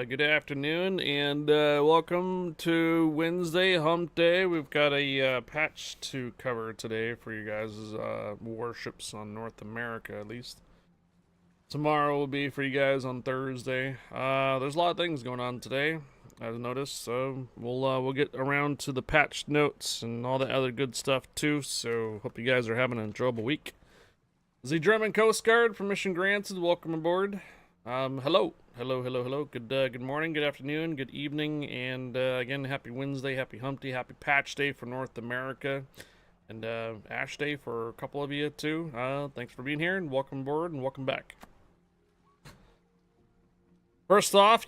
Good afternoon, and welcome to Wednesday Hump Day. We've got a patch to cover today for you guys' warships on North America, at least. Tomorrow will be for you guys on Thursday. There's a lot of things going on today, I've noticed, so we'll get around to the patch notes and all the other good stuff too. So hope you guys are having an enjoyable week. The German Coast Guard, permission granted. Welcome aboard. Hello. Good morning, good afternoon, good evening, and again, happy Wednesday, happy Hump Day, happy Patch Day for North America, and Ash Day for a couple of you too. Thanks for being here, and welcome aboard, and welcome back. First off,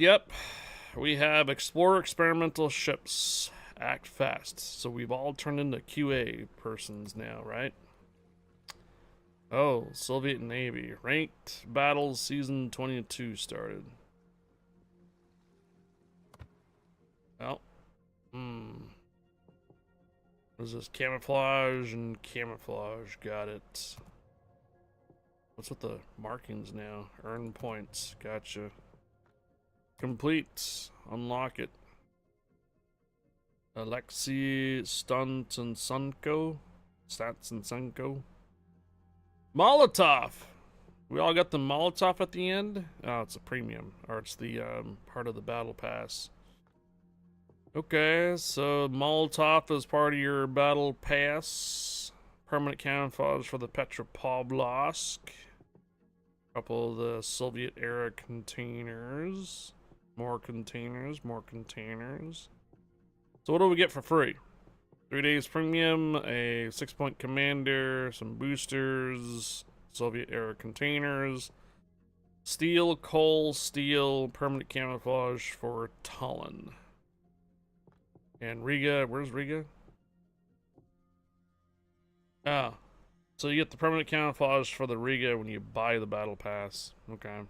we have Explore Experimental Ships. Act fast. So we've all turned into QA persons now, right? Oh, Soviet Navy. Ranked Battles Season 22 started. Well, what is this? Camouflage and camouflage. Got it. What's with the markings now? Earn points. Gotcha. Complete. Unlock it. Alexei Stunt and Sunko. Stats and Sunko. Molotov. We all got the Molotov at the end. Oh, it's a premium, or it's the part of the battle pass. Okay, so Molotov is part of your battle pass. Permanent camouflage for the Petropavlovsk. Couple of the Soviet era containers. More containers, more containers. So what do we get for free? 3 days premium, a 6-point commander, some boosters, Soviet era containers, steel, coal, steel, permanent camouflage for Tallinn. And Riga, where's Riga? Ah, so you get the permanent camouflage for the Riga when you buy the battle pass. Okay.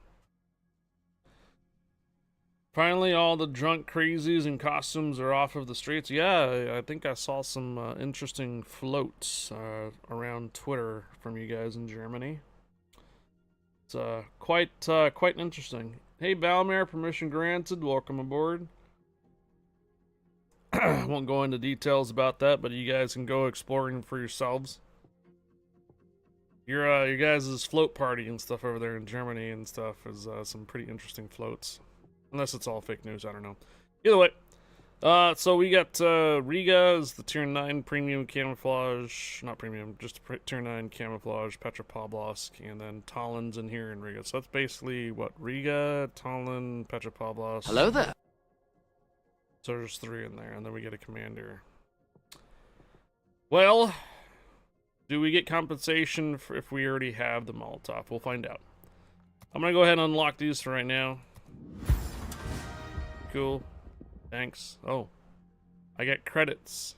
Finally, all the drunk crazies and costumes are off of the streets. Yeah, I think I saw some interesting floats around Twitter from you guys in Germany. It's quite interesting. Hey, Balmer, permission granted. Welcome aboard. Won't go into details about that, but you guys can go exploring for yourselves. Your guys' float party and stuff over there in Germany and stuff is some pretty interesting floats. Unless it's all fake news, I don't know. Either way, so we got Riga is the tier 9 premium camouflage, not premium, just tier 9 camouflage, Petropavlovsk, and then Tallinn's in here in Riga. So that's basically what, Riga, Tallinn, Petropavlovsk. Hello there. So there's 3 in there, and then we get a commander. Well, do we get compensation for if we already have the Molotov? We'll find out. I'm gonna go ahead and unlock these for right now. Cool. Thanks. Oh, I get credits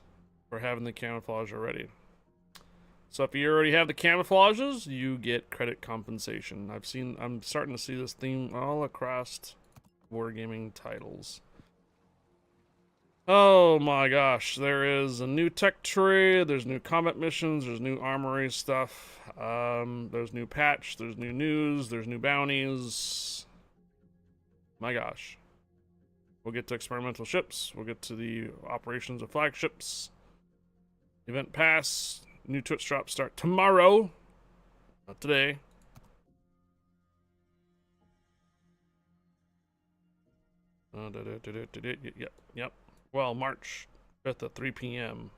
for having the camouflage already. So if you already have the camouflages, you get credit compensation. I'm starting to see this theme all across wargaming titles. Oh my gosh, there is a new tech tree, there's new combat missions, there's new armory stuff, there's new patch, there's new news, there's new bounties. My gosh. We'll get to experimental ships. We'll get to the operations of flagships. Event pass. New Twitch drops start tomorrow. Not today. Yep. Well, March 5th at 3 p.m.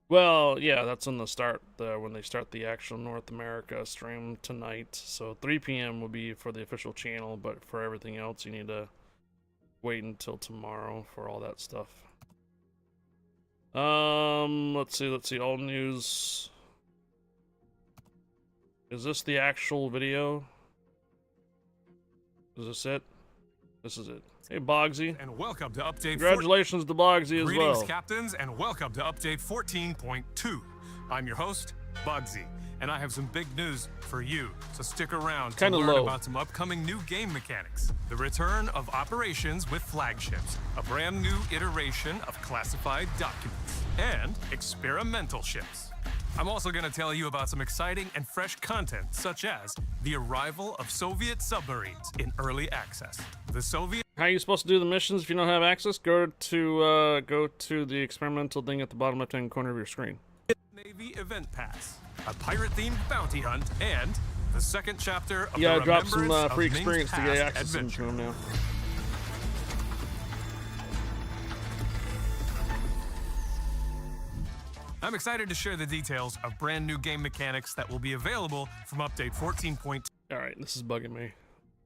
Well, yeah, that's when when they start the actual North America stream tonight. So 3 p.m. will be for the official channel, but for everything else, you need to wait until tomorrow for all that stuff. Let's see, all news. Is this the actual video? Is this it? This is it. Hey, Bogsy. And welcome to update. Congratulations to Bogsy as well. Greetings, captains, and welcome to update 14.2. I'm your host, Bugsy, and I have some big news for you. So stick around to learn about some upcoming new game mechanics. The return of operations with flagships, a brand new iteration of classified documents, and experimental ships. I'm also going to tell you about some exciting and fresh content, such as the arrival of Soviet submarines in early access. The Soviet How are you supposed to do the missions if you don't have access? Go to the experimental thing at the bottom left-hand corner of your screen. Navy Event Pass, a pirate-themed bounty hunt, and the second chapter of Yeah, the drop some Remembrance free of experience Ming's to get Past access to adventure. them now. I'm excited to share the details of brand new game mechanics that will be available from update 14.2. Alright, this is bugging me.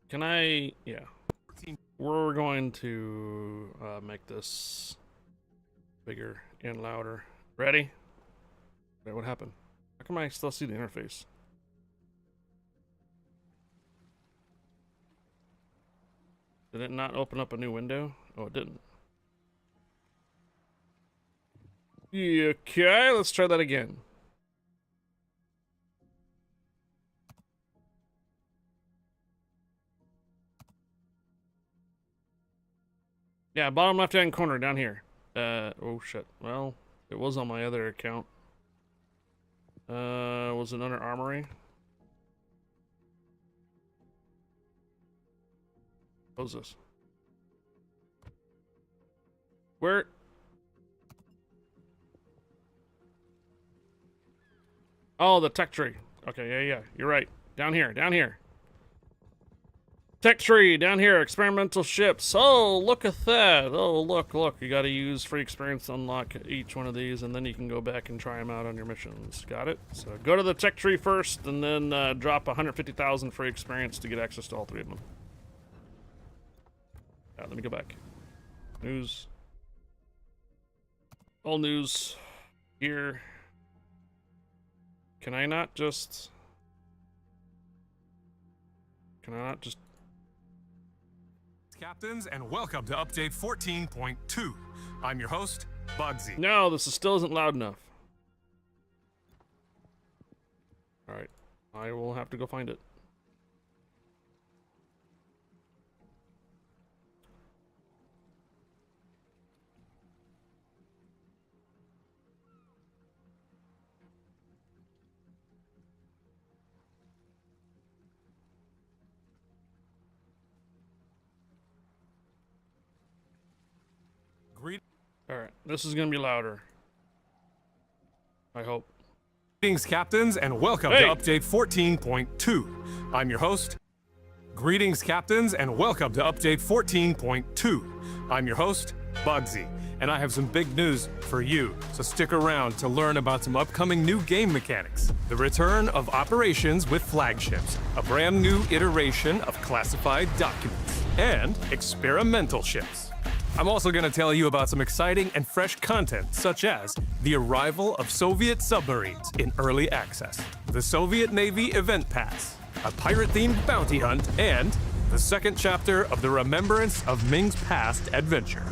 Can I... yeah. We're going to make this bigger and louder. Ready? Wait, what happened? How come I still see the interface? Did it not open up a new window? Oh, it didn't. Okay, let's try that again. Yeah, bottom left-hand corner down here. Oh shit. Well, it was on my other account. Was it under Armory? What was this? Where? Oh, the tech tree. Okay, yeah, you're right. Down here, down here. Tech tree, down here, experimental ships. Oh, look at that. Oh, look. You gotta use free experience to unlock each one of these, and then you can go back and try them out on your missions. Got it? So go to the tech tree first, and then drop 150,000 free experience to get access to all three of them. Let me go back. News. All news. Here. Can I not just... Captains, and welcome to update 14.2. I'm your host, Bugsy. No, this still isn't loud enough. Alright. I will have to go find it. Alright, this is gonna be louder. I hope. Greetings, Captains, and welcome to update 14.2. I'm your host. Greetings, Captains, and welcome to update 14.2. I'm your host, Bugsy, and I have some big news for you, so stick around to learn about some upcoming new game mechanics. The return of operations with flagships, a brand new iteration of classified documents, and experimental ships. I'm also going to tell you about some exciting and fresh content, such as the arrival of Soviet submarines in early access, the Soviet Navy Event Pass, a pirate-themed bounty hunt, and the second chapter of the Remembrance of Ming's Past adventure.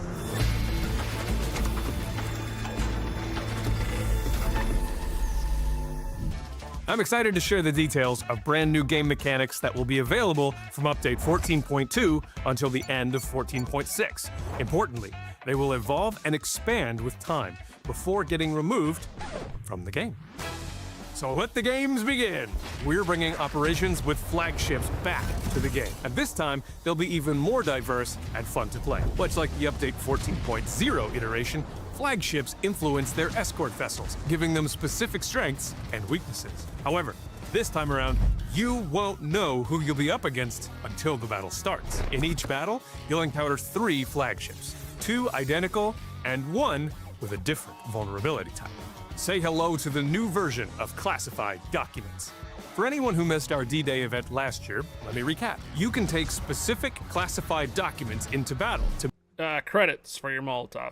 I'm excited to share the details of brand new game mechanics that will be available from update 14.2 until the end of 14.6. Importantly, they will evolve and expand with time before getting removed from the game. So let the games begin! We're bringing operations with flagships back to the game. And this time, they'll be even more diverse and fun to play. Much like the update 14.0 iteration, flagships influence their escort vessels, giving them specific strengths and weaknesses. However, this time around, you won't know who you'll be up against until the battle starts. In each battle, you'll encounter 3 flagships, 2 identical and 1 with a different vulnerability type. Say hello to the new version of classified documents. For anyone who missed our D-Day event last year, let me recap. You can take specific classified documents into battle to credits for your Molotov.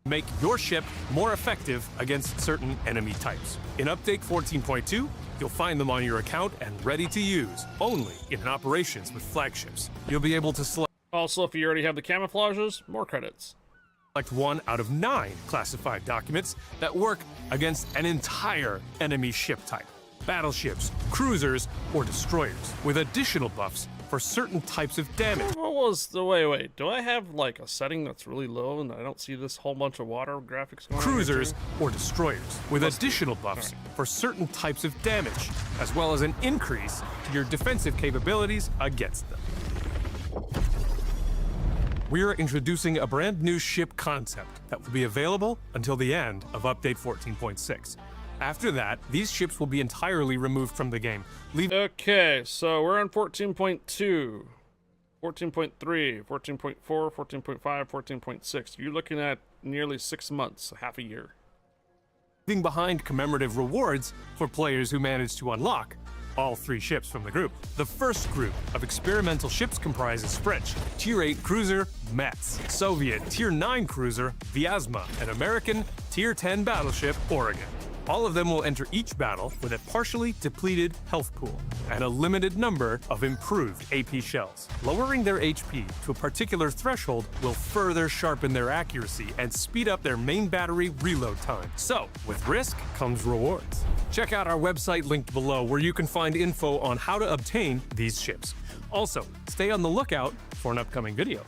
Make your ship more effective against certain enemy types. In update 14.2, you'll find them on your account and ready to use, only in operations with flagships. You'll be able to select Also, if you already have the camouflages, more credits. 1 out of 9 classified documents that work against an entire enemy ship type. Battleships, cruisers, or destroyers, with additional buffs for certain types of damage. What was the wait? Do I have like a setting that's really low and I don't see this whole bunch of water graphics going on? Cruisers or destroyers, with additional buffs for certain types of damage, as well as an increase to your defensive capabilities against them. we're introducing a brand new ship concept that will be available until the end of Update 14.6. After that, these ships will be entirely removed from the game. Okay, so we're on 14.2, 14.3, 14.4, 14.5, 14.6. You're looking at nearly 6 months, half a year. Leaving behind commemorative rewards for players who manage to unlock all 3 ships from the group. The first group of experimental ships comprises French Tier 8 cruiser Metz, Soviet Tier 9 cruiser Vyazma, and American Tier 10 battleship Oregon. All of them will enter each battle with a partially depleted health pool and a limited number of improved AP shells. Lowering their HP to a particular threshold will further sharpen their accuracy and speed up their main battery reload time. So, with risk comes rewards. Check out our website linked below where you can find info on how to obtain these ships. Also, stay on the lookout for an upcoming video.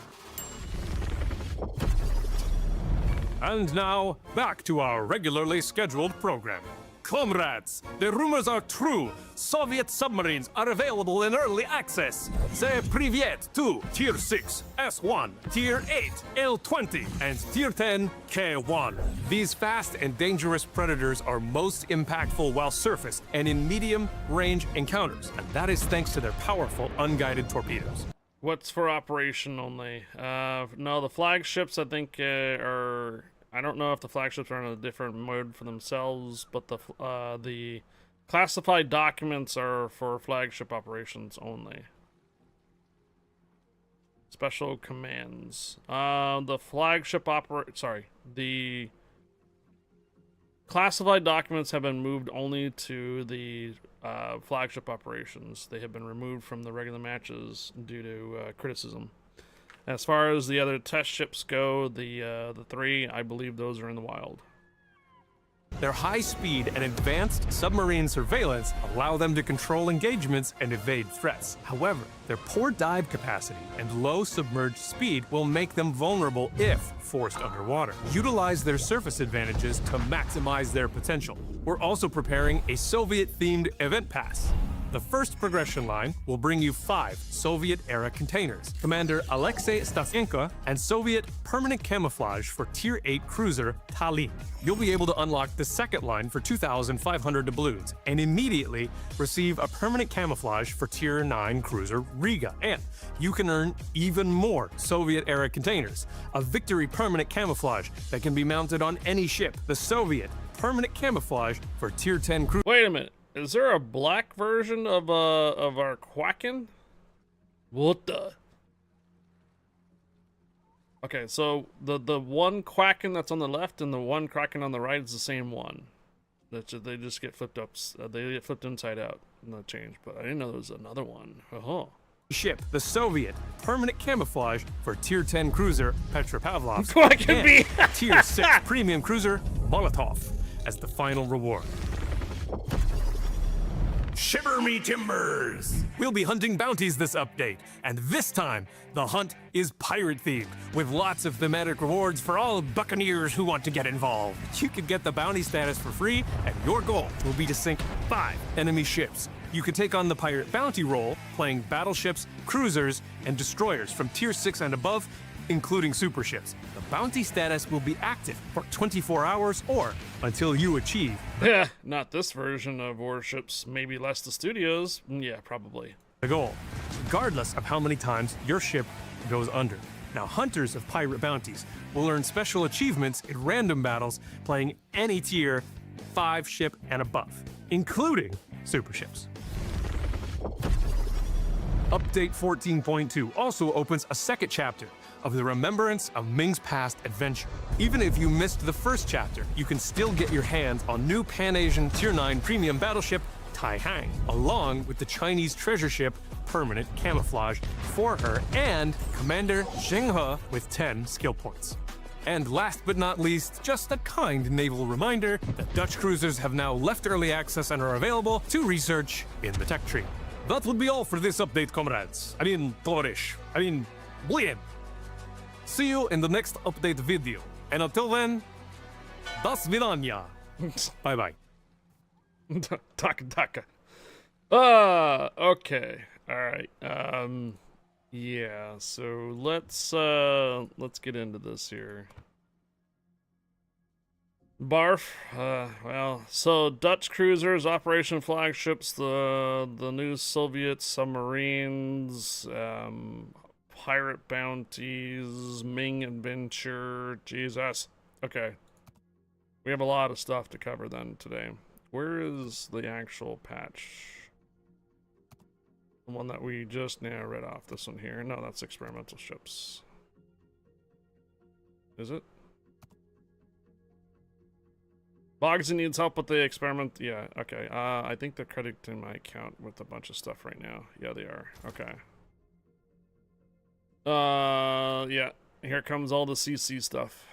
And now, back to our regularly scheduled program. Comrades, the rumors are true. Soviet submarines are available in early access. Say privyet to Tier 6, S1, Tier 8, L20, and Tier 10, K1. These fast and dangerous predators are most impactful while surfaced and in medium-range encounters, and that is thanks to their powerful unguided torpedoes. What's for operation only? No, the flagships I think are. I don't know if the flagships are in a different mode for themselves, but the classified documents are for flagship operations only. Special commands. The classified documents have been moved only to the flagship operations. They have been removed from the regular matches due to criticism. As far as the other test ships go, the 3, I believe those are in the wild. Their high speed and advanced submarine surveillance allow them to control engagements and evade threats. However, their poor dive capacity and low submerged speed will make them vulnerable if forced underwater. Utilize their surface advantages to maximize their potential. We're also preparing a Soviet-themed event pass. The first progression line will bring you 5 Soviet-era containers, Commander Alexei Stasenko, and Soviet permanent camouflage for Tier 8 cruiser Tallinn. You'll be able to unlock the second line for 2,500 doubloons, and immediately receive a permanent camouflage for Tier 9 cruiser Riga. And you can earn even more Soviet-era containers, a victory permanent camouflage that can be mounted on any ship, the Soviet permanent camouflage for Tier 10 cruiser. Wait a minute. Is there a black version of our Quacken? What the? Okay, so the one Quacken that's on the left and the one Quacken on the right is the same one. They just get flipped up. They get flipped inside out. Not changed, but I didn't know there was another one. Oh. Ship, the Soviet permanent camouflage for Tier 10 cruiser Petropavlovsk Quacken B. and Tier 6 premium cruiser Molotov as the final reward. Shiver me timbers! We'll be hunting bounties this update, and this time, the hunt is pirate-themed, with lots of thematic rewards for all buccaneers who want to get involved. You can get the bounty status for free, and your goal will be to sink 5 enemy ships. You can take on the pirate bounty role, playing battleships, cruisers, and destroyers from Tier 6 and above, including super ships. The bounty status will be active for 24 hours or until you achieve. Yeah, not this version of Warships. Maybe less the studios. Yeah, probably. The goal, regardless of how many times your ship goes under. Now, hunters of pirate bounties will earn special achievements in random battles playing any tier 5 ship and above, including super ships. Update 14.2 also opens a second chapter of the remembrance of Ming's past adventure. Even if you missed the first chapter, you can still get your hands on new Pan-Asian Tier 9 premium battleship Taihang, along with the Chinese treasure ship permanent camouflage for her, and Commander Zheng He with 10 skill points. And last but not least, just a kind naval reminder that Dutch cruisers have now left early access and are available to research in the tech tree. That would be all for this update, comrades. Torish. Blieb. See you in the next update video. And until then, das vidanya. Bye-bye. Taka. Okay. Alright. Yeah, so let's get into this here. Barf. Well, so Dutch cruisers, Operation flagships, the new Soviet submarines, pirate bounties, Ming adventure. Jesus. Okay, we have a lot of stuff to cover then today. Where is the actual patch? The one that we just now read off. This one here. No, that's experimental ships. Is it? Boggsy needs help with the experiment. Yeah, okay. I think they're crediting my account with a bunch of stuff right now. Yeah, they are. Okay. Yeah. Here comes all the CC stuff.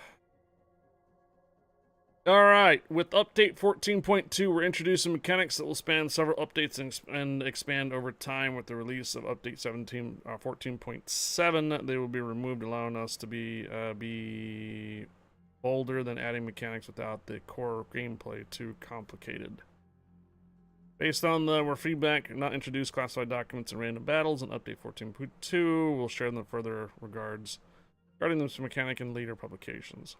Alright, with update 14.2, we're introducing mechanics that will span several updates and expand over time. With the release of update 14.7, they will be removed, allowing us to be bolder than adding mechanics without the core gameplay too complicated. Based on our feedback, not introduce classified documents in random battles in update 14.2. We'll share them further regards regarding this mechanic in later publications.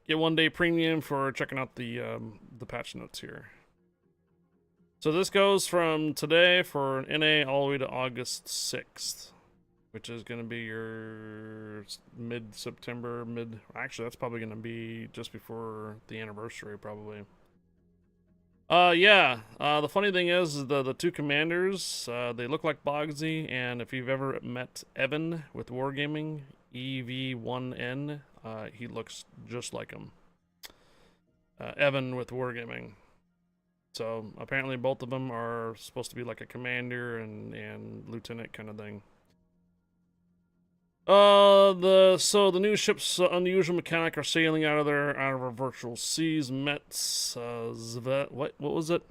Get 1 day premium for checking out the patch notes here. So this goes from today for an NA all the way to August 6th, which is going to be your mid-September, actually that's probably going to be just before the anniversary probably. Yeah, the funny thing is the two commanders, they look like Boggsy, and if you've ever met Evan with Wargaming, EV1N, he looks just like him. Evan with Wargaming. So apparently both of them are supposed to be like a commander and lieutenant kind of thing. The new ship's unusual mechanic are sailing out of our virtual seas. Mets, what was it?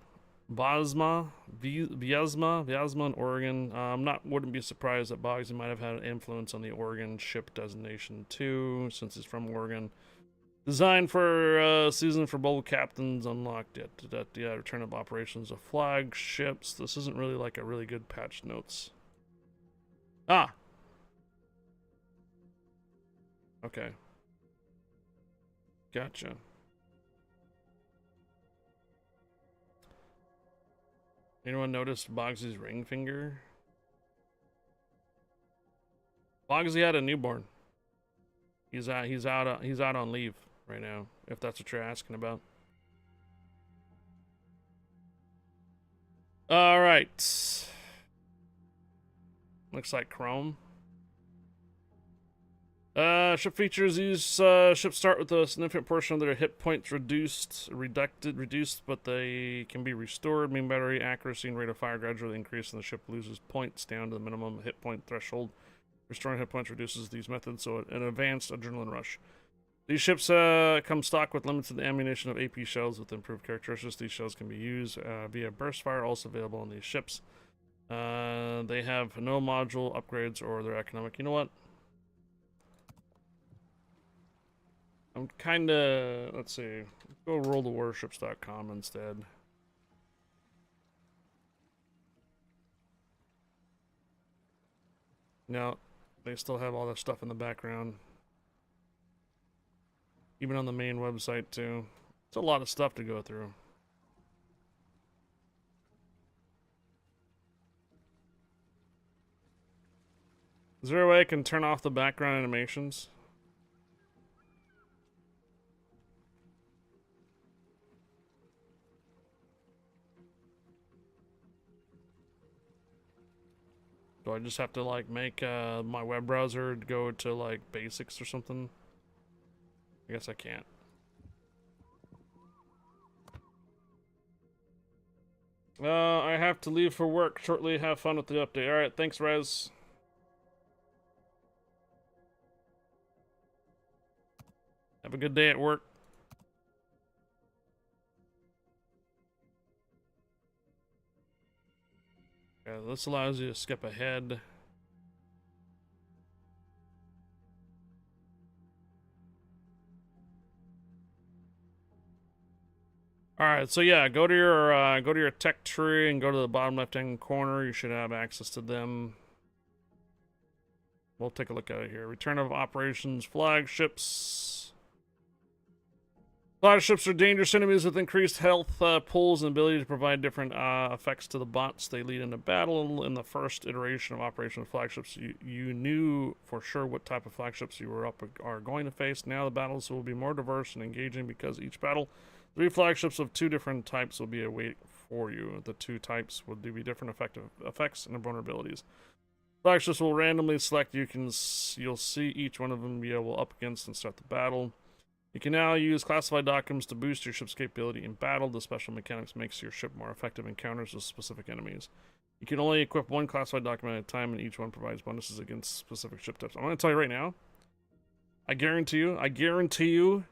Vyazma in Oregon. Wouldn't be surprised that Boggsy might have had an influence on the Oregon ship designation too, since he's from Oregon. Designed for season for bold captains, unlocked yet. Return of operations of flagships. This isn't really like a really good patch notes. Ah. Okay. Gotcha. Anyone noticed Boggsy's ring finger? Boggsy had a newborn. He's out on leave right now, if that's what you're asking about. All right. Looks like Chrome. Ship features. These ships start with a significant portion of their hit points reduced, but they can be restored. Main battery accuracy and rate of fire gradually increase, and the ship loses points down to the minimum hit point threshold. Restoring hit points reduces these methods, so an advanced adrenaline rush. These ships come stock with limited ammunition of AP shells with improved characteristics. These shells can be used via burst fire, also available on these ships. They have no module upgrades or they're economic. You know what? I'm kind of, let's see, go roll the warships.com instead. No, they still have all that stuff in the background. Even on the main website too. It's a lot of stuff to go through. Is there a way I can turn off the background animations? Do I just have to like make my web browser go to like basics or something? I guess I can't. I have to leave for work shortly. Have fun with the update. Alright, thanks, Rez. Have a good day at work. Yeah, this allows you to skip ahead. Alright, so yeah, go to your tech tree and go to the bottom left hand corner. You should have access to them. we'll take a look at it here. Return of operations flagships. Flagships are dangerous enemies with increased health pools and ability to provide different effects to the bots they lead into battle. In the first iteration of Operation Flagships, you knew for sure what type of flagships you are going to face. Now the battles will be more diverse and engaging because each battle, 3 flagships of 2 different types will be awaiting for you. The 2 types will be different effects and vulnerabilities. Flagships will randomly select. You'll see each one of them be able up against and start the battle. You can now use classified documents to boost your ship's capability in battle. The special mechanics makes your ship more effective in encounters with specific enemies. You can only equip 1 classified document at a time, and each one provides bonuses against specific ship types. I'm going to tell you right now, I guarantee you,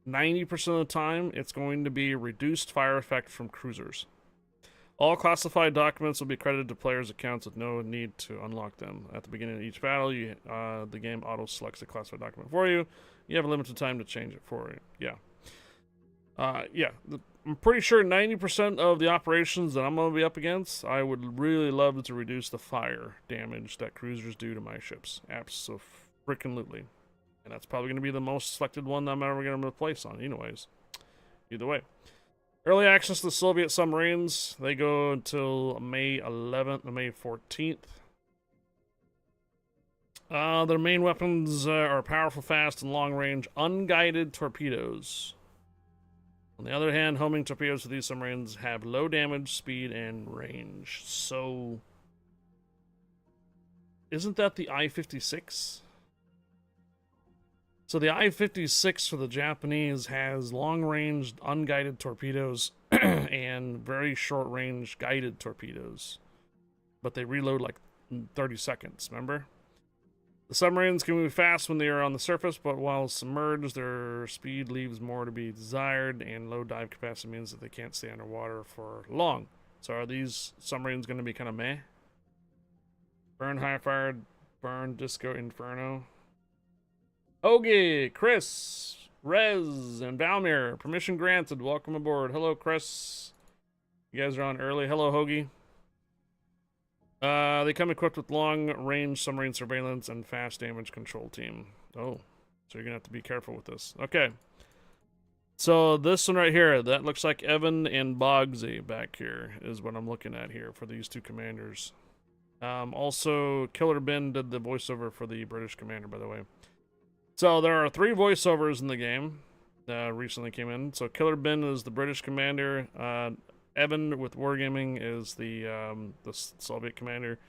90% of the time, it's going to be reduced fire effect from cruisers. All classified documents will be credited to players' accounts with no need to unlock them. At the beginning of each battle, the game auto-selects a classified document for you. You have a limited time to change it for you. Yeah. I'm pretty sure 90% of the operations that I'm going to be up against, I would really love to reduce the fire damage that cruisers do to my ships. Abso-freaking-lutely. And that's probably going to be the most selected one that I'm ever going to replace on anyways. Either way. Early access to the Soviet submarines. They go until May 11th and May 14th. Their main weapons are powerful, fast, and long-range unguided torpedoes. On the other hand, homing torpedoes for these submarines have low damage, speed, and range. So, isn't that the I-56? So the I-56 for the Japanese has long-range unguided torpedoes and very short-range guided torpedoes. But they reload like in 30 seconds, remember? The submarines can move fast when they are on the surface, but while submerged, their speed leaves more to be desired, and low dive capacity means that they can't stay underwater for long. So are these submarines going to be kind of meh? Burn High Fire, Burn Disco Inferno. Ogie, Chris, Rez, and Valmir, permission granted. Welcome aboard. Hello, Chris. You guys are on early. Hello, Hoagie. They come equipped with long-range submarine surveillance and fast damage control team. Oh, so you're gonna have to be careful with this. Okay. So this one right here, that looks like Evan and Bogsy back here is what I'm looking at here for these 2 commanders. Also, Killer Ben did the voiceover for the British commander, by the way. So there are 3 voiceovers in the game that recently came in. So Killer Ben is the British commander. Evan with Wargaming is the Soviet commander,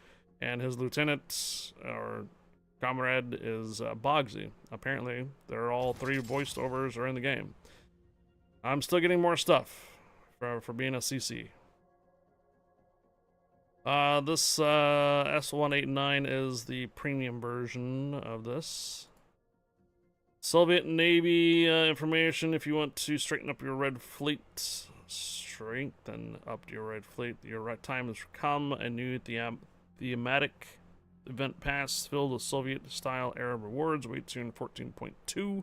and his lieutenant or comrade is Bogsy. Apparently, they're all 3 voiceovers are in the game. I'm still getting more stuff for being a CC. This S189 is the premium version of this. Soviet Navy information. If you want to straighten up your red fleet, your right time has come. A new thematic event pass filled with Soviet-style era rewards. Wait soon. 14.2.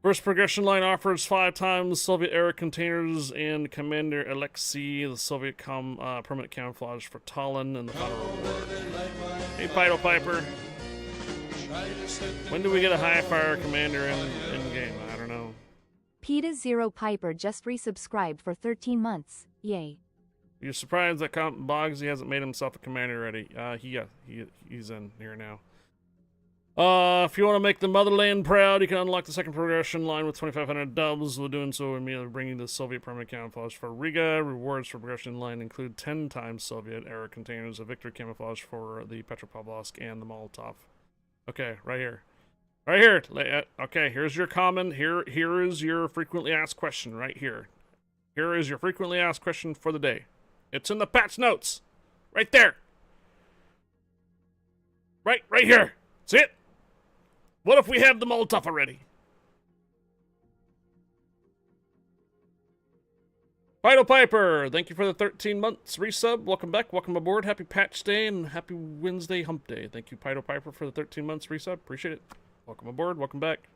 First progression line offers 5 times Soviet-era containers and Commander Alexei, the Soviet permanent camouflage for Tallinn, and the final reward. Hey, Pido Piper. When do we get a high fire commander in game? I don't know. PETA Zero Piper just resubscribed for 13 months. Yay. You're surprised that Bogsy hasn't made himself a commander already. He's in here now. If you want to make the motherland proud, you can unlock the second progression line with 2,500 dubs. While doing so, immediately bringing the Soviet permanent camouflage for Riga. Rewards for progression line include 10 times Soviet-era containers of victory camouflage for the Petropavlovsk and the Molotov. Okay, right here. Right here. Okay, here's your common. Here is your frequently asked question right here. Here is your frequently asked question for the day. It's in the patch notes. Right there. Right here. See it? What if we have the Molotov already? Vital Piper, thank you for the 13 months resub. Welcome back, welcome aboard. Happy patch day and happy Wednesday hump day. Thank you, Pido Piper, for the 13 months resub. Appreciate it. Welcome aboard, welcome back.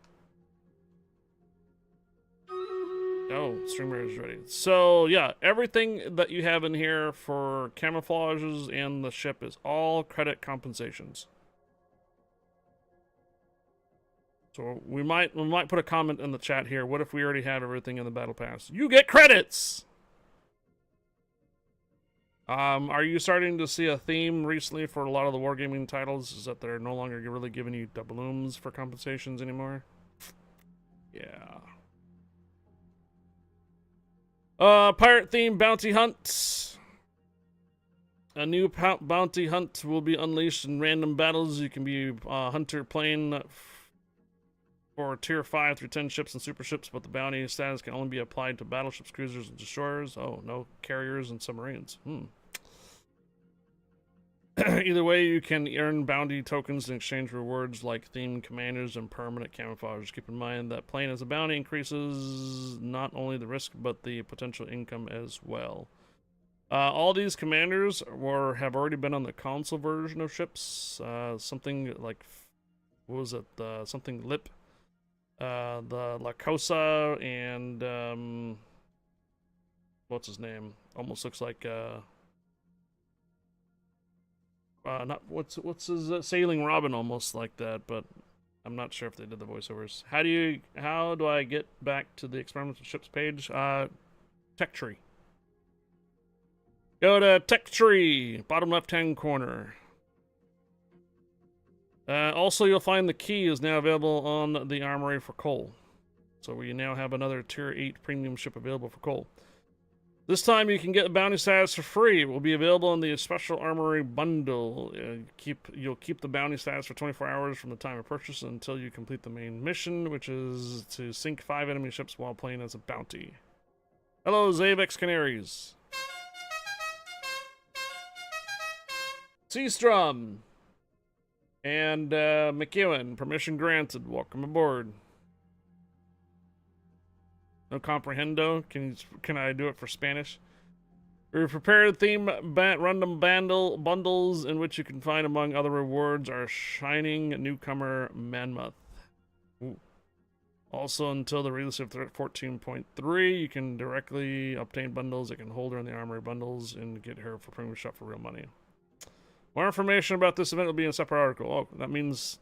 Oh, streamer is ready. So, yeah, everything that you have in here for camouflages and the ship is all credit compensations. So we might put a comment in the chat here. What if we already have everything in the battle pass? You get credits. Are you starting to see a theme recently for a lot of the wargaming titles? Is that they're no longer really giving you doubloons for compensations anymore? Yeah. Pirate themed bounty hunt. A new bounty hunt will be unleashed in random battles. You can be hunter plane for tier 5 through 10 ships and super ships, but the bounty status can only be applied to battleships, cruisers, and destroyers. Oh, no carriers and submarines. Either way, you can earn bounty tokens in exchange for rewards like themed commanders and permanent camouflage. Keep in mind that playing as a bounty increases not only the risk, but the potential income as well. All these commanders have already been on the console version of ships. Something like, what was it? Something Lip. The La Cosa and, what's his name? Almost looks like, not what's his Sailing Robin, almost like that, but I'm not sure if they did the voiceovers. How do I get back to the experimental ships page? Tech tree. Go to Tech Tree, bottom left-hand corner. Also, you'll find the key is now available on the armory for coal. So we now have another tier 8 premium ship available for coal. This time you can get the bounty status for free. It will be available in the special armory bundle. You'll keep the bounty status for 24 hours from the time of purchase until you complete the main mission, which is to sink 5 enemy ships while playing as a bounty. Hello, Zavex Canaries. Seastrom and McEwen, permission granted. Welcome aboard. No comprehendo. Can I do it for Spanish? We've prepared theme random bundles in which you can find, among other rewards, our shining newcomer Manmoth. Ooh. Also, until the release of 14.3, you can directly obtain bundles that can hold her in the armory bundles and get her for premium shop for real money. More information about this event will be in a separate article. Oh, that means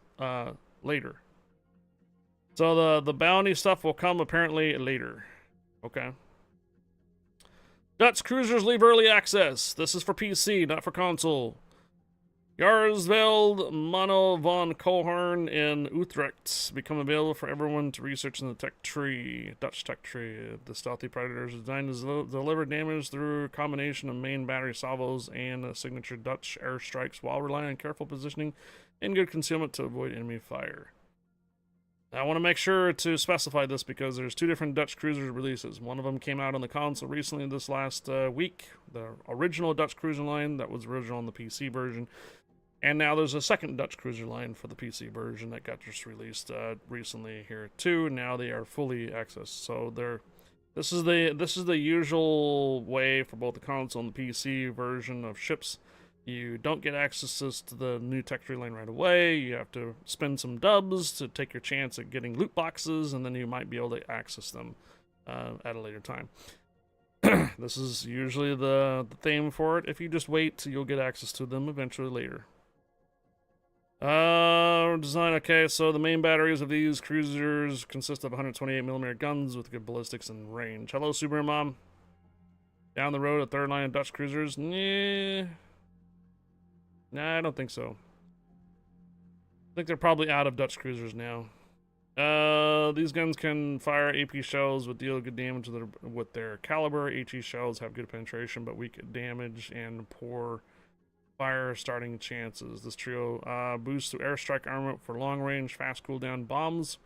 later. So the bounty stuff will come apparently later. Okay. Dutch cruisers leave early access. This is for PC, not for console. Jarsveld, Mono von Cohorn, and Utrecht become available for everyone to research in the tech tree. Dutch tech tree. The stealthy predators are designed to deliver damage through a combination of main battery salvos and signature Dutch airstrikes while relying on careful positioning and good concealment to avoid enemy fire. I want to make sure to specify this because there's 2 different Dutch cruisers releases. One of them came out on the console recently this last week. The original Dutch cruiser line that was original on the PC version. And now there's a second Dutch cruiser line for the PC version that got just released recently here too. Now they are fully accessed. So this is the usual way for both the console and the PC version of ships. You don't get access to the new tech tree line right away. You have to spend some dubs to take your chance at getting loot boxes, and then you might be able to access them at a later time. This is usually the theme for it. If you just wait, you'll get access to them eventually later. Design. Okay, so the main batteries of these cruisers consist of 128mm guns with good ballistics and range. Hello, Super Mom. Down the road, a third line of Dutch cruisers. Nah, I don't think so. I think they're probably out of Dutch cruisers now. These guns can fire AP shells with deal good damage with their caliber. HE shells have good penetration but weak damage and poor fire starting chances. This trio boosts to airstrike armor for long range, fast cooldown bombs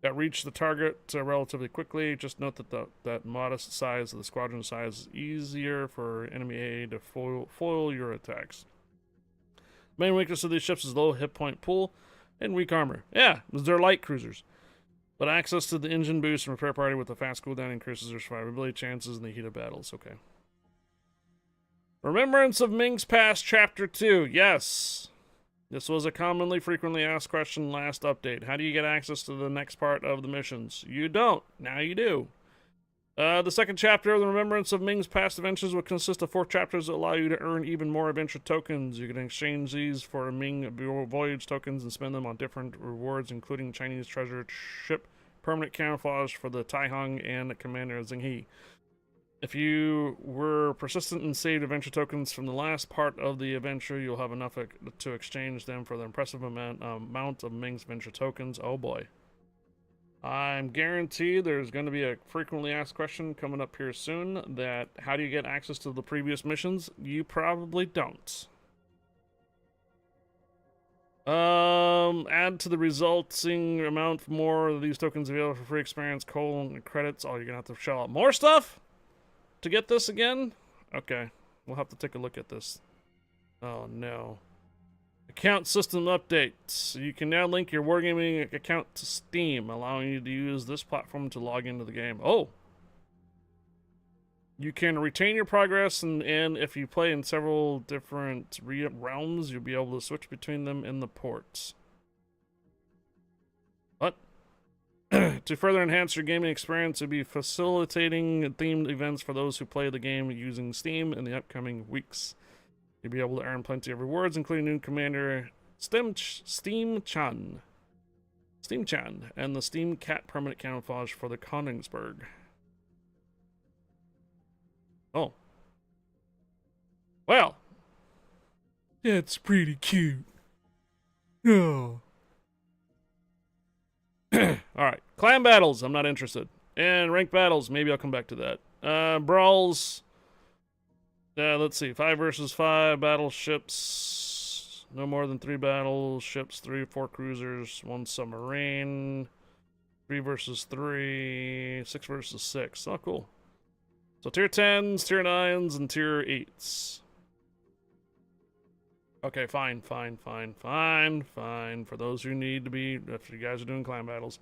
that reach the target relatively quickly. Just note that that modest size of the squadron size is easier for enemy AA to foil your attacks. Main weakness of these ships is low hit point pool and weak armor. Yeah, they're light cruisers. But access to the engine boost and repair party with a fast cooldown increases their survivability chances in the heat of battles. Okay. Remembrance of Ming's Past Chapter 2. Yes. This was a commonly frequently asked question last update. How do you get access to the next part of the missions? You don't. Now you do. The second chapter of the Remembrance of Ming's past adventures will consist of 4 chapters that allow you to earn even more adventure tokens. You can exchange these for Ming voyage tokens and spend them on different rewards, including Chinese treasure ship, permanent camouflage for the Taihang, and Commander Zhenghe. If you were persistent and saved adventure tokens from the last part of the adventure, you'll have enough to exchange them for the impressive amount of Ming's adventure tokens. Oh boy. I'm guaranteed there's going to be a frequently asked question coming up here soon that how do you get access to the previous missions? You probably don't. Add to the resulting amount more of these tokens available for free experience, coal, and credits. Oh, you're going to have to shell out more stuff to get this again? Okay, we'll have to take a look at this. Oh no. Account system updates. You can now link your Wargaming account to Steam, allowing you to use this platform to log into the game. Oh! You can retain your progress, and if you play in several different realms, you'll be able to switch between them in the ports. What? To further enhance your gaming experience, you'll be facilitating themed events for those who play the game using Steam in the upcoming weeks. You'll be able to earn plenty of rewards, including new Commander Steam Chan, and the Steam Cat permanent camouflage for the Konigsberg. Oh. Well. That's pretty cute. Oh. Alright. Clan battles, I'm not interested. And ranked battles, maybe I'll come back to that. Brawls. Let's see. 5 versus 5 battleships. No more than 3 battleships, 4 cruisers, 1 submarine. 3 versus 3, 6 versus 6. Oh, cool. So tier 10s, tier 9s, and tier 8s. Okay, fine. For those who need to be, if you guys are doing clan battles.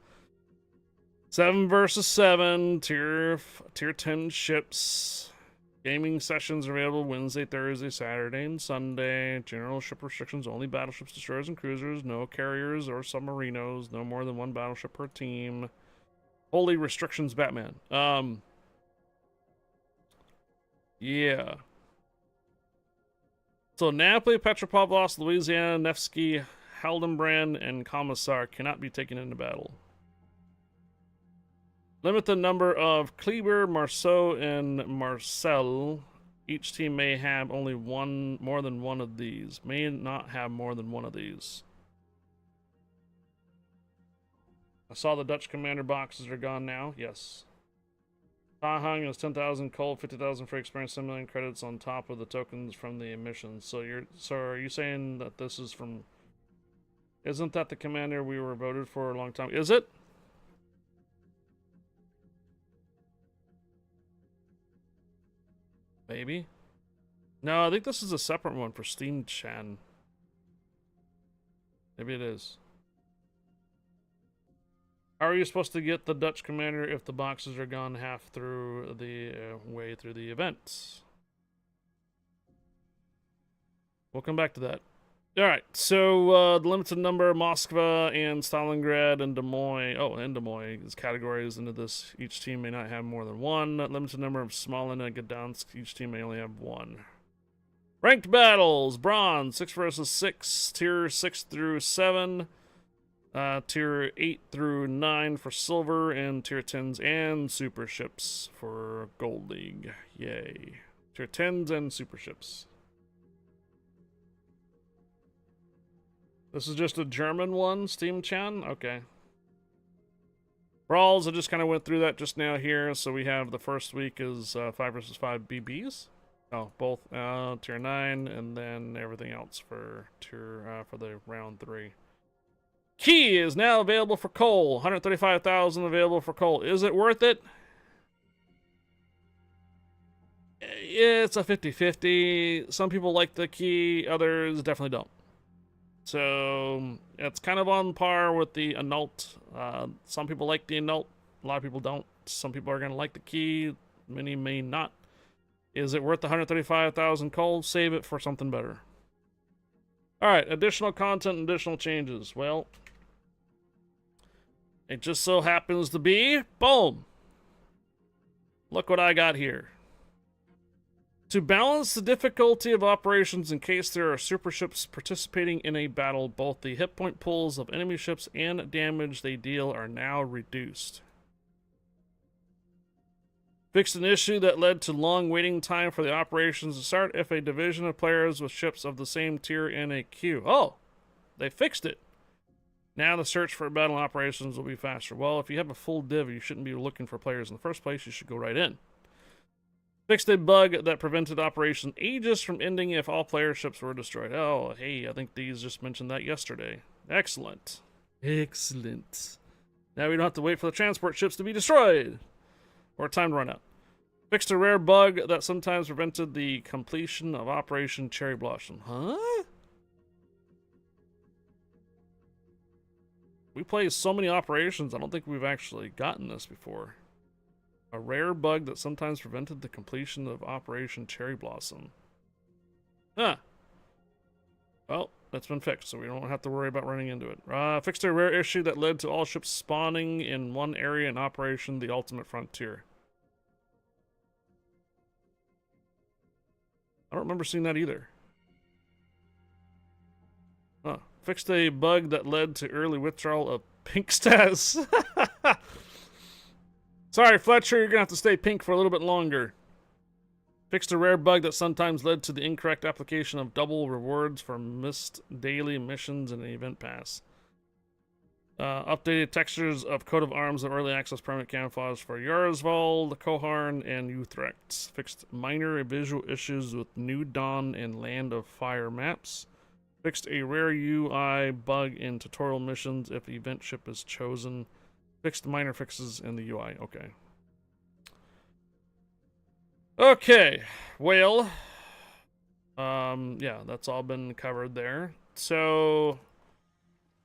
7 versus 7, tier 10 ships. Gaming sessions are available Wednesday, Thursday, Saturday, and Sunday. General ship restrictions, only battleships, destroyers, and cruisers. No carriers or submarinos. No more than 1 battleship per team. Holy restrictions, Batman. Yeah. So Napoli, Petropavlovsk, Louisiana, Nevsky, Haldenbrand, and Commissar cannot be taken into battle. Limit the number of Kleber, Marceau, and Marcel. Each team may have only more than one of these. May not have more than one of these. I saw the Dutch commander boxes are gone now. Yes. Tahang is 10,000 coal, 50,000 for experience, 10 million credits on top of the tokens from the emissions. So are you saying that this is from? Isn't that the commander we were voted for a long time? Is it? Maybe. No, I think this is a separate one for Steam Chan. Maybe it is. How are you supposed to get the Dutch commander if the boxes are gone half through the way through the event? We'll come back to that. Alright, so the limited number of Moskva and Stalingrad and Des Moines. Oh, and Des Moines is categories into this. Each team may not have more than 1. Limited number of Smolin and Gdansk. Each team may only have 1. Ranked battles. Bronze, 6 versus 6. Tier 6 through 7. Tier 8 through 9 for silver, and tier 10s and super ships for Gold League. Yay. Tier 10s and super ships. This is just a German one, Steam Chan? Okay. Brawls, I just kind of went through that just now here. So we have the first week is 5 versus 5 BBs. Oh, both tier 9, and then everything else for tier for the round 3. Key is now available for coal. 135,000 available for coal. Is it worth it? It's a 50-50. Some people like the key, others definitely don't. So it's kind of on par with the Anult. Some people like the Anult. A lot of people don't. Some people are going to like the key. Many may not. Is it worth the 135,000 coal? Save it for something better. Alright, additional content, additional changes. Well, it just so happens to be, boom, Look what I got here. To balance the difficulty of operations in case there are super ships participating in a battle, both the hit point pools of enemy ships and damage they deal are now reduced. Fixed an issue that led to long waiting time for the operations to start if a division of players with ships of the same tier in a queue. Oh, they fixed it. Now the search for battle operations will be faster. Well, if you have a full div, you shouldn't be looking for players in the first place. You should go right in. Fixed a bug that prevented Operation Aegis from ending if all player ships were destroyed. Oh, hey, I think these just mentioned that yesterday. Excellent. Excellent. Now we don't have to wait for the transport ships to be destroyed. Or time to run out. Fixed a rare bug that sometimes prevented the completion of Operation Cherry Blossom. Huh? We play so many operations, I don't think we've actually gotten this before. A rare bug that sometimes prevented the completion of Operation Cherry Blossom. Huh. Well, that's been fixed, so we don't have to worry about running into it. Fixed a rare issue that led to all ships spawning in one area in Operation The Ultimate Frontier. I don't remember seeing that either. Huh. Fixed a bug that led to early withdrawal of pink stats. Sorry, Fletcher, you're gonna have to stay pink for a little bit longer. Fixed a rare bug that sometimes led to the incorrect application of double rewards for missed daily missions in an event pass. Updated textures of coat of arms and early access permanent camouflage for Yarsvold, Koharn, and Utrecht. Fixed minor visual issues with New Dawn and Land of Fire maps. Fixed a rare UI bug in tutorial missions if event ship is chosen. Fixed minor fixes in the UI. Okay. Okay. Well, yeah, that's all been covered there. So,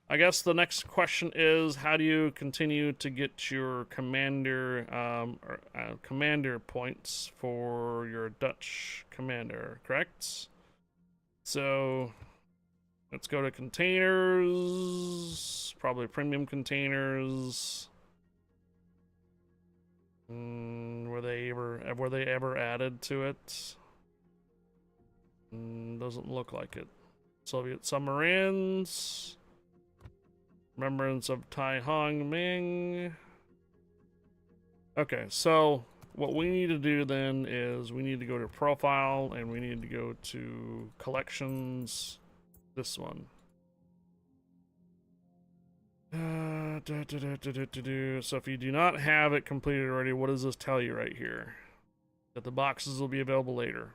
I guess the next question is, how do you continue to get your commander commander points for your Dutch commander, correct? So, let's go to containers, probably premium containers. Were they ever added to it? Doesn't look like it. Soviet submarines. Remembrance of Tai Hong Ming. Okay, so what we need to do then is we need to go to profile and we need to go to collections. This one. So if you do not have it completed already, what does this tell you right here? That the boxes will be available later.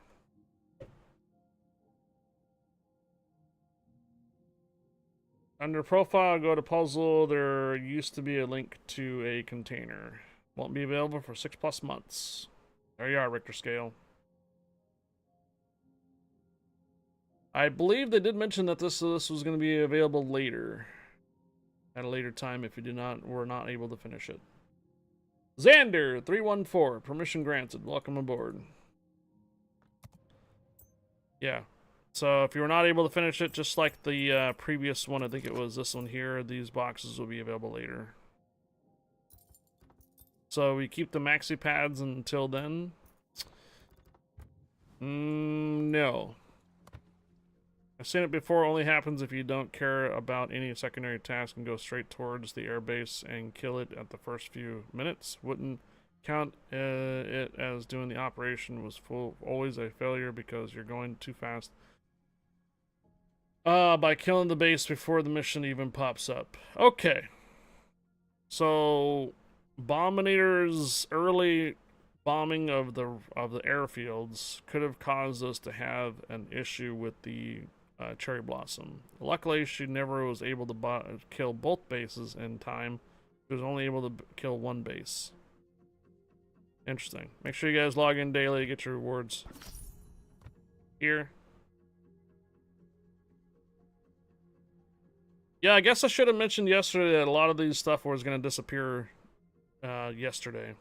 Under profile, go to puzzle. There used to be a link to a container. Won't be available for 6+ months. There you are, Richter scale. I believe they did mention that this was going to be available later. At a later time if you were not able to finish it. Xander 314, permission granted. Welcome aboard. Yeah. So if you were not able to finish it, just like the previous one, I think it was this one here, these boxes will be available later. So we keep the maxi pads until then. No. I've seen it before. Only happens if you don't care about any secondary task and go straight towards the airbase and kill it at the first few minutes. Wouldn't count it as doing the operation was always a failure because you're going too fast. By killing the base before the mission even pops up. Okay. So, Bombinator's early bombing of the airfields could have caused us to have an issue with the Cherry Blossom. Luckily, she never was able to kill both bases in time. She was only able to kill one base. Interesting. Make sure you guys log in daily to get your rewards. Here. Yeah, I guess I should have mentioned yesterday that a lot of these stuff was going to disappear yesterday.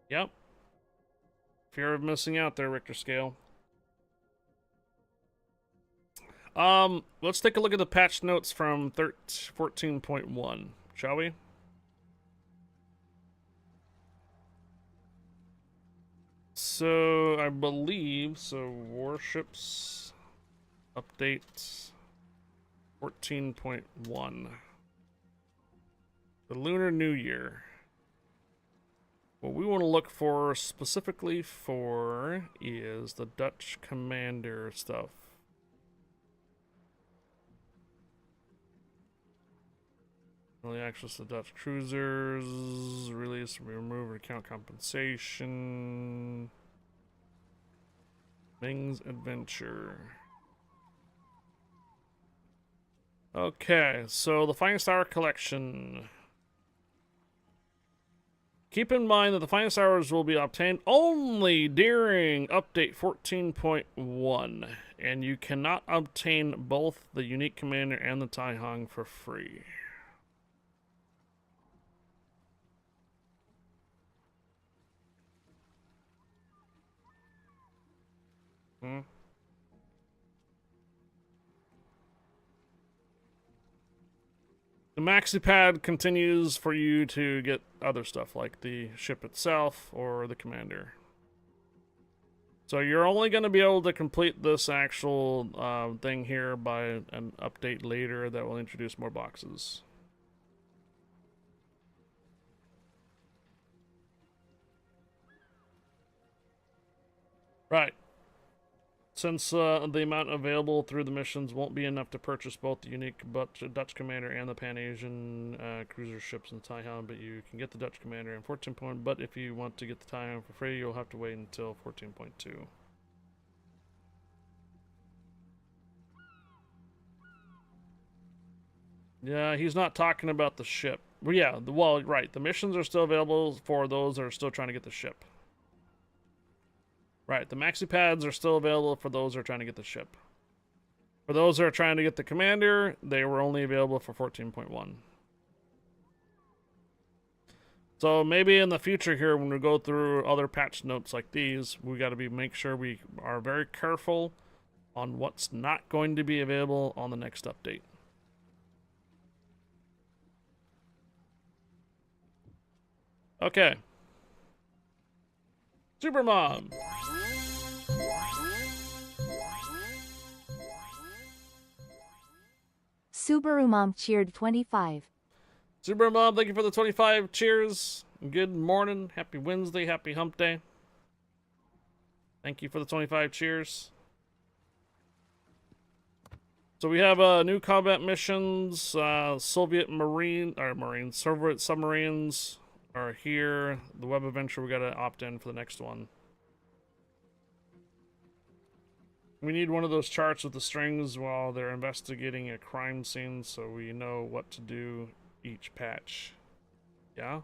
Yep. Fear of missing out there, Richter scale. Let's take a look at the patch notes from 14.1, shall we? So, I believe, Warships update 14.1. The Lunar New Year. What we want to look for specifically for is the Dutch commander stuff. Early access to Dutch cruisers, release, remove account compensation. Ming's Adventure. Okay, so the Finest Hour collection. Keep in mind that the Finest Hours will be obtained only during update 14.1, and you cannot obtain both the Unique Commander and the Tai Hong for free. The maxi pad continues for you to get other stuff like the ship itself or the commander. So you're only going to be able to complete this actual thing here by an update later that will introduce more boxes. Right. Since the amount available through the missions won't be enough to purchase both the unique Dutch Commander and the Pan-Asian cruiser ships in Taiwan, but you can get the Dutch Commander in 14. But if you want to get the Taiwan for free, you'll have to wait until 14.2. Yeah, he's not talking about the ship. Well, yeah, well, right. The missions are still available for those that are still trying to get the ship. Right, the maxi pads are still available for those who are trying to get the ship. For those who are trying to get the commander, they were only available for 14.1. So maybe in the future here, when we go through other patch notes like these, we got to make sure we are very careful on what's not going to be available on the next update. Okay. Super Mom. Subaru Mom cheered 25. Super Mom, thank you for the 25 cheers. Good morning. Happy Wednesday. Happy Hump Day. Thank you for the 25 cheers. So we have new combat missions. Soviet Soviet submarines are here. The Web Adventure, we gotta opt in for the next one. We need one of those charts with the strings while they're investigating a crime scene so we know what to do each patch. Yeah?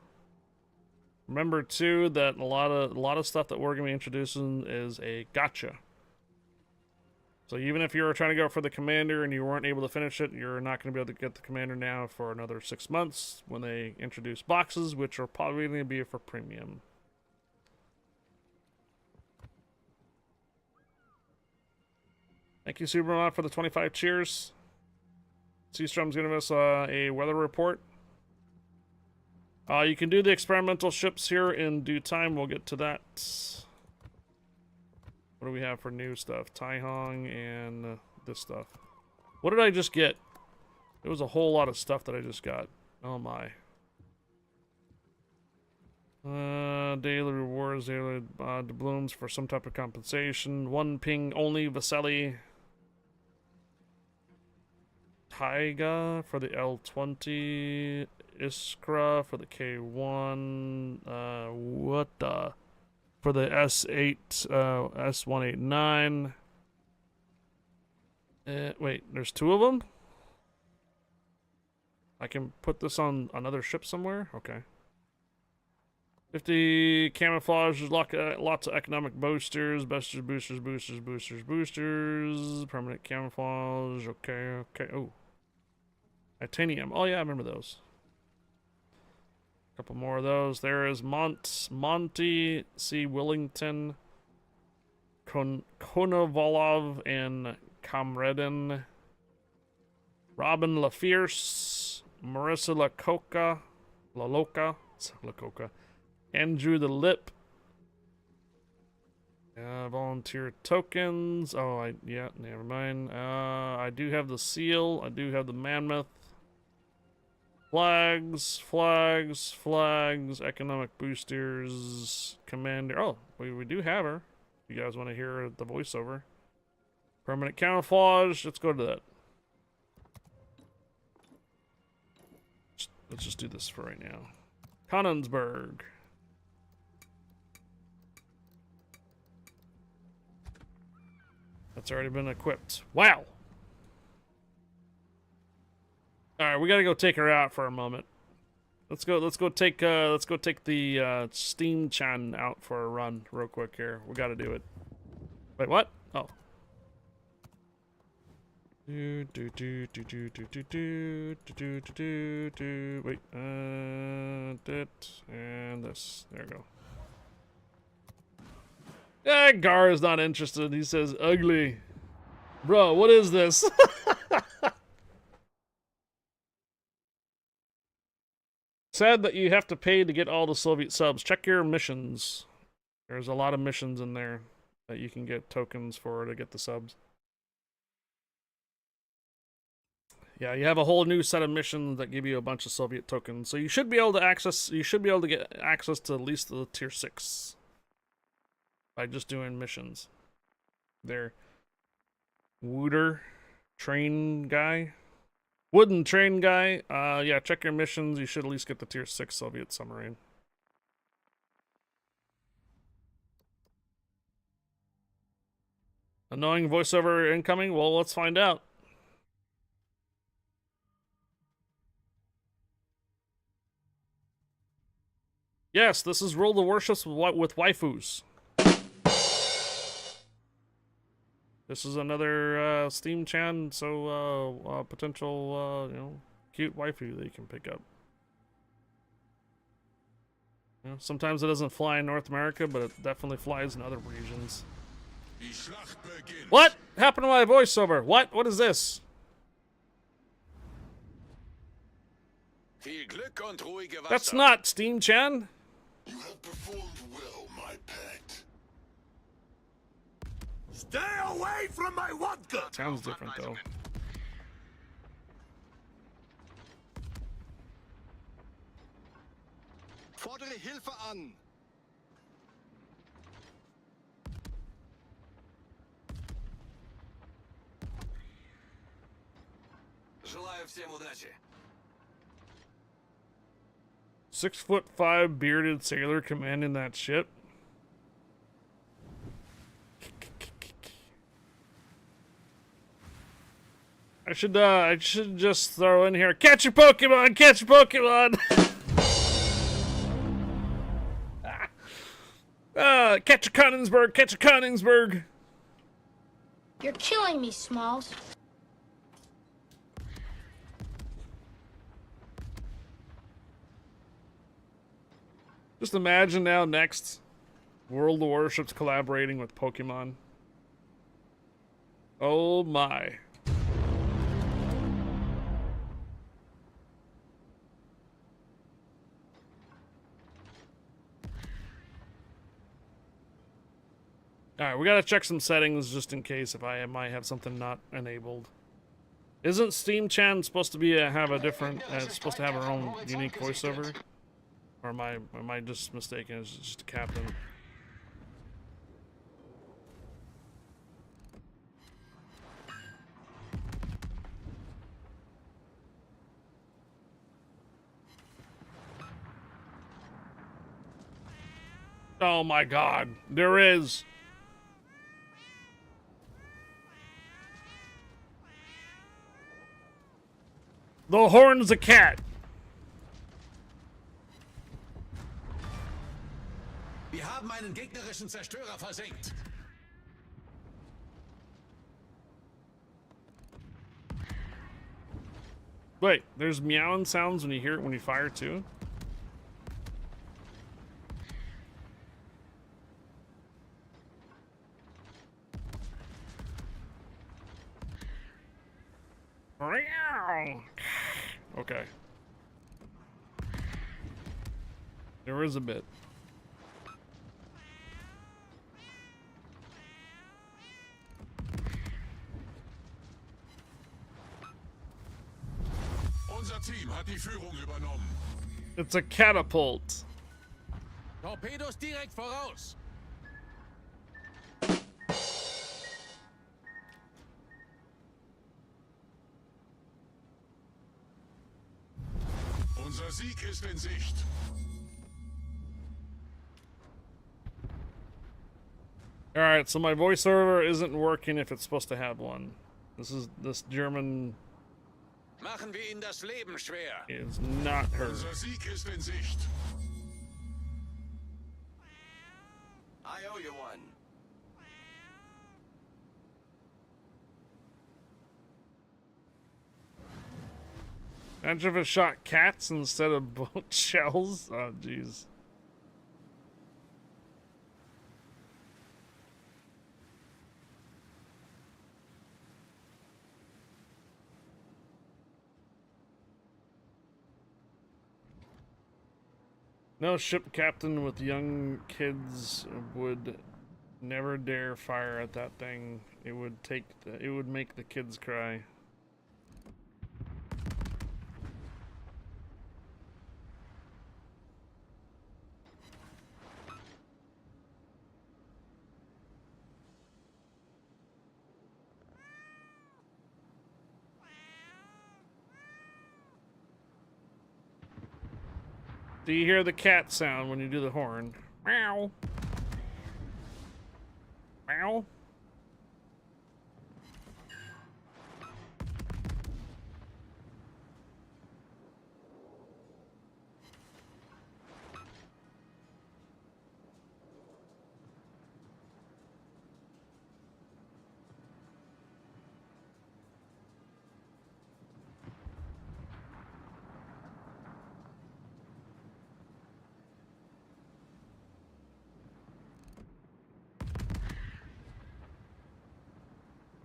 Remember too that a lot of stuff that we're gonna be introducing is a gotcha. So even if you were trying to go for the commander and you weren't able to finish it, you're not going to be able to get the commander now for another 6 months when they introduce boxes, which are probably going to be for premium. Thank you, Superman, for the 25 cheers. Seastrom's giving us a weather report. You can do the experimental ships here in due time. We'll get to that. What do we have for new stuff? Tai Hong and this stuff. What did I just get? There was a whole lot of stuff that I just got. Oh my. Daily rewards, daily doubloons for some type of compensation. 1 ping only, Vasily. Taiga for the L20. Iskra for the K1. What the? For the S8, S189. Wait, there's 2 of them? I can put this on another ship somewhere? Okay. 50 camouflage, lots of economic boosters, boosters, permanent camouflage, okay. Oh. Titanium, oh yeah, I remember those. Couple more of those. There is Monty C. Willington, Konovalov, and Kamredin. Robin LaFierce, Marissa LaCoca, Andrew the Lip. Volunteer tokens. Oh, yeah, never mind. I do have the seal. I do have the mammoth. Flags. Economic boosters. Commander. Oh, we do have her. If you guys want to hear the voiceover. Permanent camouflage. Let's go to that. Let's just do this for right now. Connonsburg. That's already been equipped. Wow. All right, we gotta go take her out for a moment. Let's go take the Steam Chan out for a run real quick here. We gotta do it. Wait, what? Oh. Wait. And this. There we go. Gar is not interested. He says, ugly. Bro, what is this? Sad that you have to pay to get all the Soviet subs. Check your missions. There's a lot of missions in there that you can get tokens for to get the subs. Yeah, you have a whole new set of missions that give you a bunch of Soviet tokens. So you should be able to get access to at least the tier 6. By just doing missions. There. Wooden train guy. Yeah, check your missions. You should at least get the tier 6 Soviet submarine. Annoying voiceover incoming? Well, let's find out. Yes, this is World of Warships with waifus. This is another Steam Chan, so potential, cute waifu that you can pick up. You know, sometimes it doesn't fly in North America, but it definitely flies in other regions. What happened to my voiceover? What? What is this? That's not Steam Chan. You have performed well, my pet. Stay away from my vodka! Sounds different though. Fordere Hilfe an! Желаю всем удачи. 6'5" bearded sailor commanding that ship. I should just throw in here, catch your Pokemon, catch your Pokemon. Catch a Connonsburg, catch a Connonsburg. You're killing me, Smalls. Just imagine now next, World of Warships collaborating with Pokemon. Oh my. Alright, we gotta check some settings just in case if I might have something not enabled. Isn't Steam Chan supposed to be have a different, supposed to have her own unique voiceover? Or am I just mistaken? It's just a captain. Oh my god, there is. The horn's a cat. Wir haben einen gegnerischen Zerstörer versenkt. Wait, there's meowing sounds when you hear it when you fire too? Okay. There is a bit. Unser Team hat die Führung übernommen. It's a catapult. Torpedos direkt voraus. Unser Sieg ist in Sicht. Alright, so my voiceover isn't working if it's supposed to have one. This German Machen wir ihnen das Leben schwer. is not her. Unser Sieg ist in Sicht. I owe you one. Imagine if it shot cats instead of boat shells. Oh, jeez. No ship captain with young kids would never dare fire at that thing. It would make the kids cry. Do you hear the cat sound when you do the horn? Meow. Meow.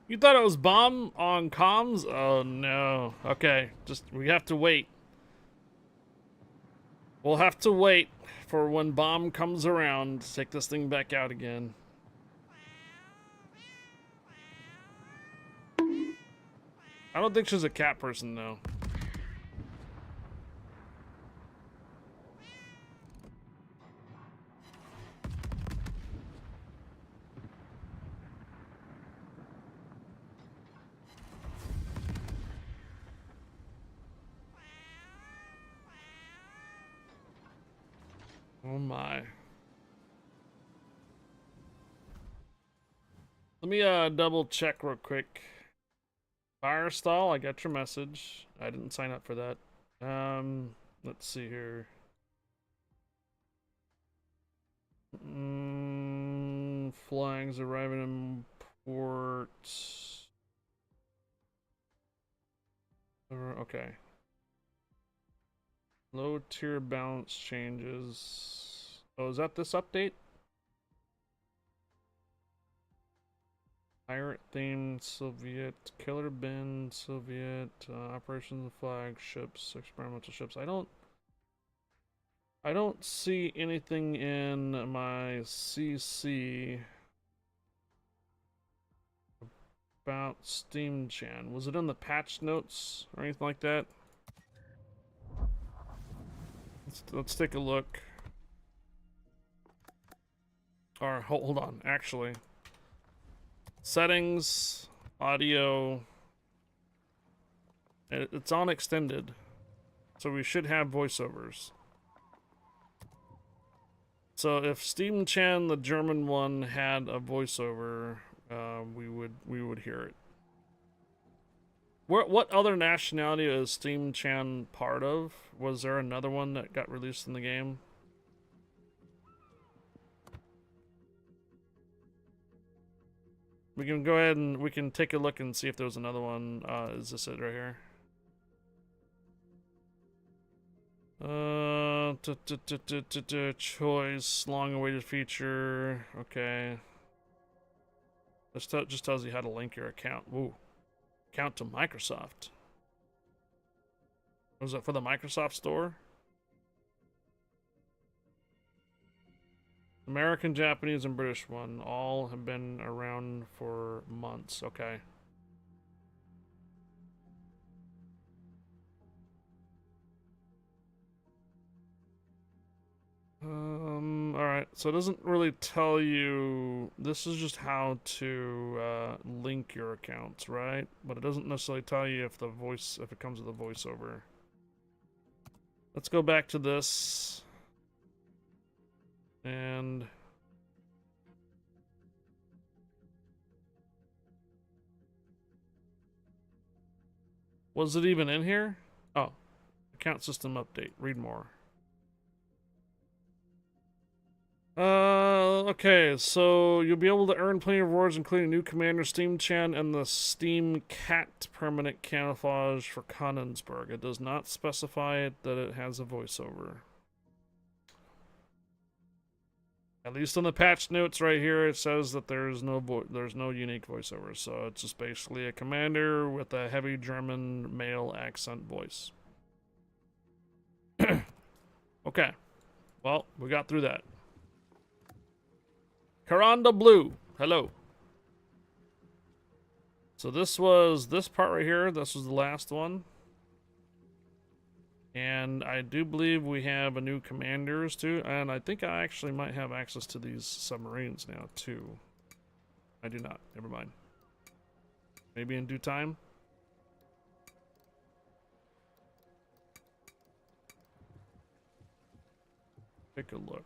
You thought it was bomb on comms? Oh no. Okay, we have to wait. We'll have to wait for when bomb comes around to take this thing back out again. I don't think she's a cat person though. Oh my. Let me double check real quick. Fire stall, I got your message. I didn't sign up for that. Let's see here. Flags arriving in port. Okay. Low tier balance changes. Oh, is that this update? Pirate themed Soviet, killer bin Soviet, operations flagships, experimental ships. I don't see anything in my CC about Steam Chan. Was it in the patch notes or anything like that? Let's take a look. Or hold on, actually. Settings, audio. It's on extended, so we should have voiceovers. So if Steam Chan, the German one, had a voiceover, we would hear it. What other nationality is Steam Chan part of? Was there another one that got released in the game? We can go ahead and we can take a look and see if there's another one. Is this it right here? Choice, long-awaited feature. Okay. This just tells you how to link your account. Ooh. Account to Microsoft. Was it for the Microsoft Store? American, Japanese, and British one all have been around for months. Okay. Alright, so it doesn't really tell you. This is just how to link your accounts, right? But it doesn't necessarily tell you if if it comes with a voiceover. Let's go back to this. And was it even in here? Oh, account system update. Read more. Okay, so you'll be able to earn plenty of rewards, including new commander Steam Chan and the Steam Cat permanent camouflage for Konigsberg. It does not specify that it has a voiceover. At least on the patch notes right here, it says that there's no unique voiceover. So it's just basically a commander with a heavy German male accent voice. Okay, well, we got through that. Karanda Blue, hello. So this was this part right here. This was the last one. And I do believe we have a new commanders too. And I think I actually might have access to these submarines now too. I do not. Never mind. Maybe in due time. Take a look.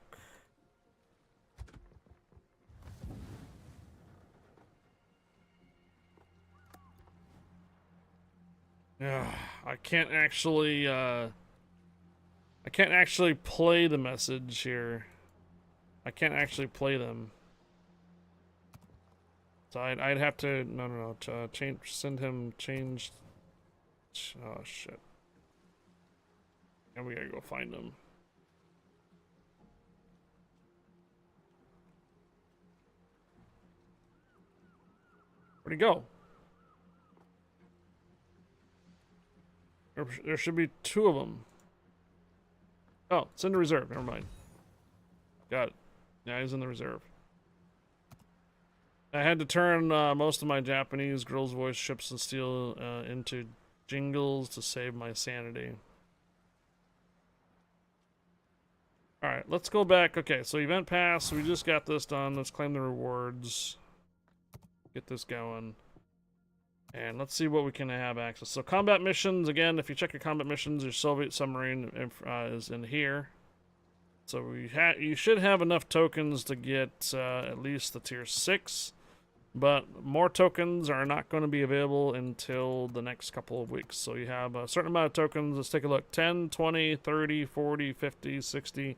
I can't actually play the message here. I can't actually play them. So I'd have to send him change. Oh shit. And we gotta go find him. Where'd he go? There should be two of them. Oh, it's in the reserve. Never mind. Got it. Yeah, he's in the reserve. I had to turn most of my Japanese girls' voice ships and steel into jingles to save my sanity. Alright, let's go back. Okay, so event pass. We just got this done. Let's claim the rewards. Get this going. And let's see what we can have access. So combat missions, again, if you check your combat missions, your Soviet submarine is in here. So you should have enough tokens to get at least the tier 6. But more tokens are not going to be available until the next couple of weeks. So you have a certain amount of tokens. Let's take a look. 10, 20, 30, 40, 50, 60,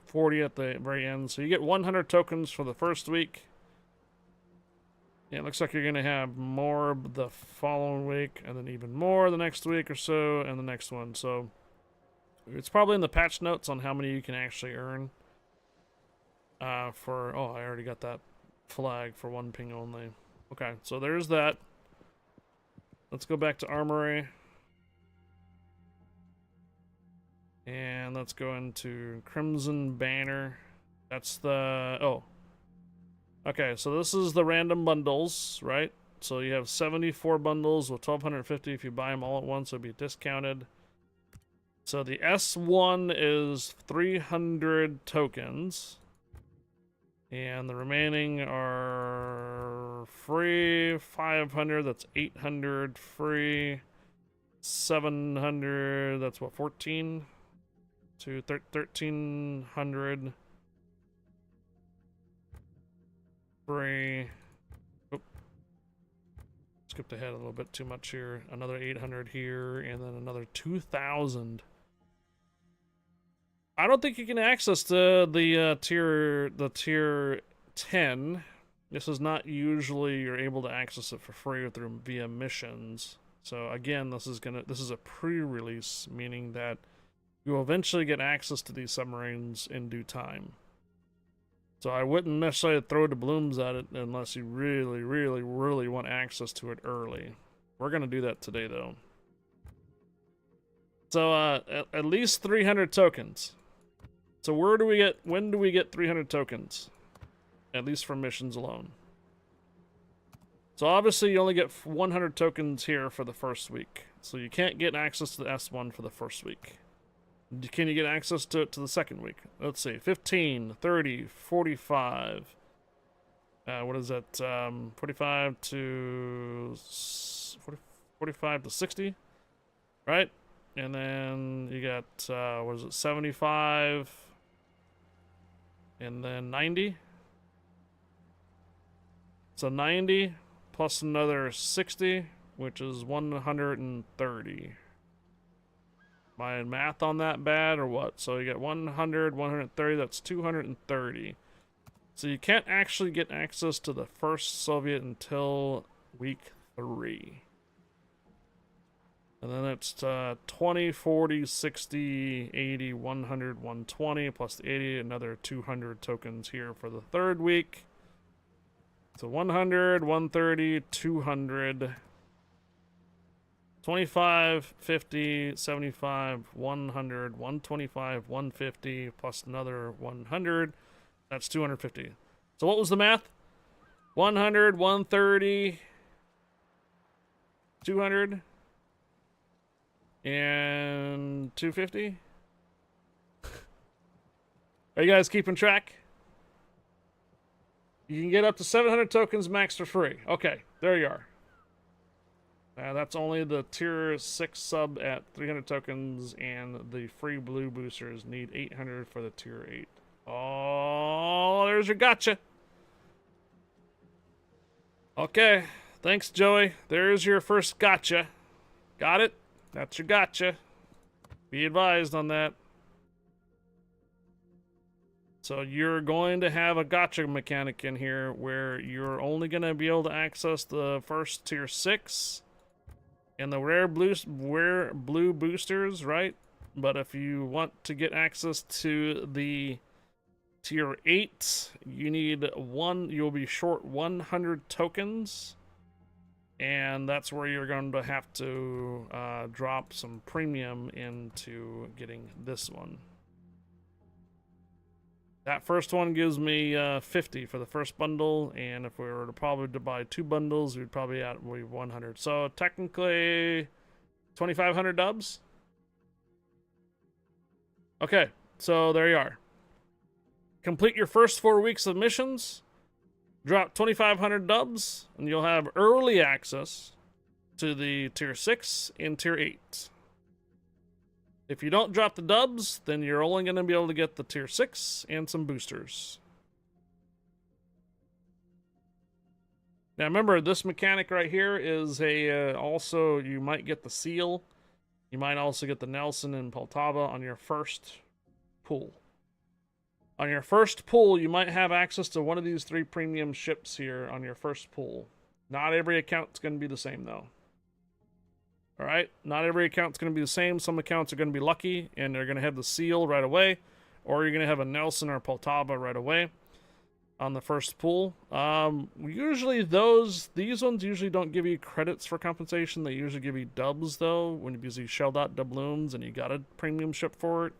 40 at the very end. So you get 100 tokens for the first week. Yeah, it looks like you're going to have more the following week, and then even more the next week or so, and the next one. So it's probably in the patch notes on how many you can actually earn. Oh, I already got that flag for one ping only. Okay, so there's that. Let's go back to Armory. And let's go into Crimson Banner. That's the... Oh. Okay, so this is the random bundles, right? So you have 74 bundles with 1,250. If you buy them all at once, it'll be discounted. So the S1 is 300 tokens. And the remaining are free. 500, that's 800 free. 700, that's what, 14? To 1,300 free. Oop. Skipped ahead a little bit too much here. Another 800 here, and then another 2,000. I don't think you can access the tier 10. This is not usually you're able to access it for free or through via missions. So again, this is a pre-release, meaning that you will eventually get access to these submarines in due time. So I wouldn't necessarily throw the blooms at it unless you really, really, really want access to it early. We're gonna do that today though. So at least 300 tokens. So when do we get 300 tokens? At least for missions alone. So obviously you only get 100 tokens here for the first week. So you can't get access to the S1 for the first week. Can you get access to it to the second week? Let's see. 15, 30, 45. What is that? 45 to 45 to 60, right? And then you got what is it? 75, and then 90. So 90 plus another 60, which is 130. My math on that bad or what? So you get 100, 130, that's 230. So you can't actually get access to the first Soviet until week 3. And then it's 20, 40, 60, 80, 100, 120, plus the 80, another 200 tokens here for the third week. So 100, 130, 200, 25, 50, 75, 100, 125, 150, plus another 100. That's 250. So what was the math? 100, 130, 200, and 250? Are you guys keeping track? You can get up to 700 tokens max for free. Okay, there you are. That's only the tier 6 sub at 300 tokens, and the free blue boosters need 800 for the tier 8. Oh, there's your gotcha. Okay, thanks, Joey. There's your first gotcha. Got it? That's your gotcha. Be advised on that. So you're going to have a gotcha mechanic in here where you're only going to be able to access the first tier 6 and the rare blue boosters, right? But if you want to get access to the tier 8, you'll be short 100 tokens. And that's where you're going to have to drop some premium into getting this one. That first one gives me 50 for the first bundle, and if we were to probably to buy 2 bundles, we'd probably add 100. So technically, 2,500 dubs. Okay, so there you are. Complete your first 4 weeks of missions, drop 2,500 dubs, and you'll have early access to the tier 6 and tier 8. If you don't drop the dubs, then you're only going to be able to get the tier 6 and some boosters. Now remember, this mechanic right here is also, you might get the seal. You might also get the Nelson and Poltava on your first pull. On your first pull, you might have access to one of these 3 premium ships here on your first pull. Not every account's going to be the same, though. Alright? Not every account's going to be the same. Some accounts are going to be lucky, and they're going to have the seal right away. Or you're going to have a Nelson or Poltava right away on the first pull. Usually these ones usually don't give you credits for compensation. They usually give you dubs, though, because you shelled out doubloons and you got a premium ship for it.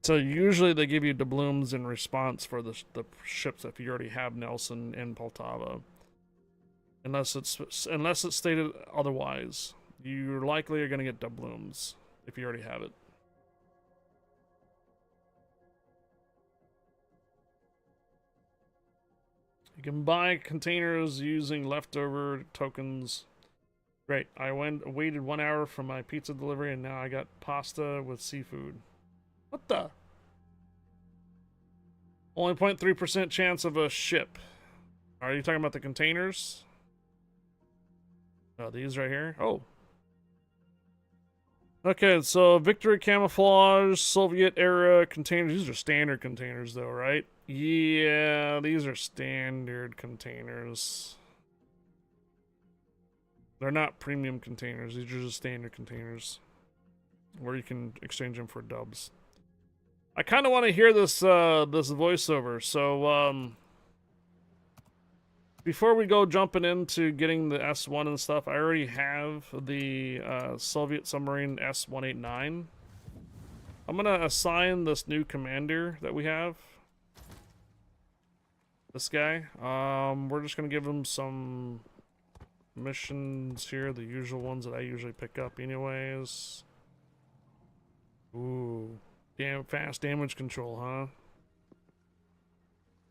So usually they give you doubloons in response for the ships if you already have Nelson and Poltava. Unless it's stated otherwise. You likely are going to get doubloons if you already have it. You can buy containers using leftover tokens. Great. I waited 1 hour for my pizza delivery, and now I got pasta with seafood. What the? Only 0.3% chance of a ship. Are you talking about the containers? Oh, these right here? Oh. Okay, so Victory Camouflage, Soviet era containers. These are standard containers though, right? Yeah, these are standard containers. They're not premium containers. These are just standard containers where you can exchange them for dubs. I kind of want to hear this this voiceover, so Before we go jumping into getting the S1 and stuff, I already have the Soviet submarine S-189. I'm gonna assign this new commander that we have. This guy. We're just gonna give him some missions here, the usual ones that I usually pick up anyways. Ooh. Fast damage control, huh?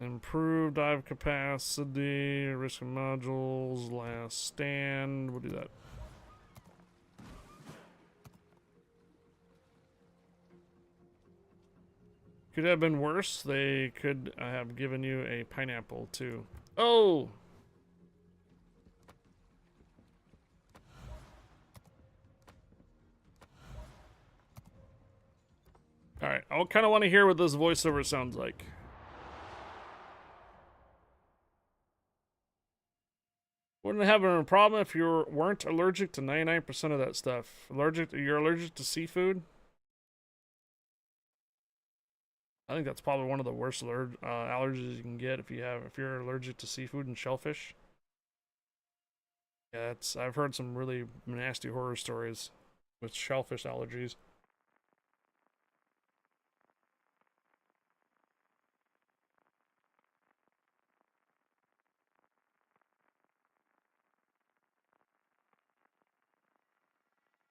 Improved dive capacity, risk of modules, last stand. We'll do that. Could have been worse. They could have given you a pineapple too. Oh! Alright, I kind of want to hear what this voiceover sounds like. Wouldn't have a problem if you weren't allergic to 99% of that stuff. You're allergic to seafood? I think that's probably one of the worst allergies you can get if you're allergic to seafood and shellfish. Yeah, I've heard some really nasty horror stories with shellfish allergies.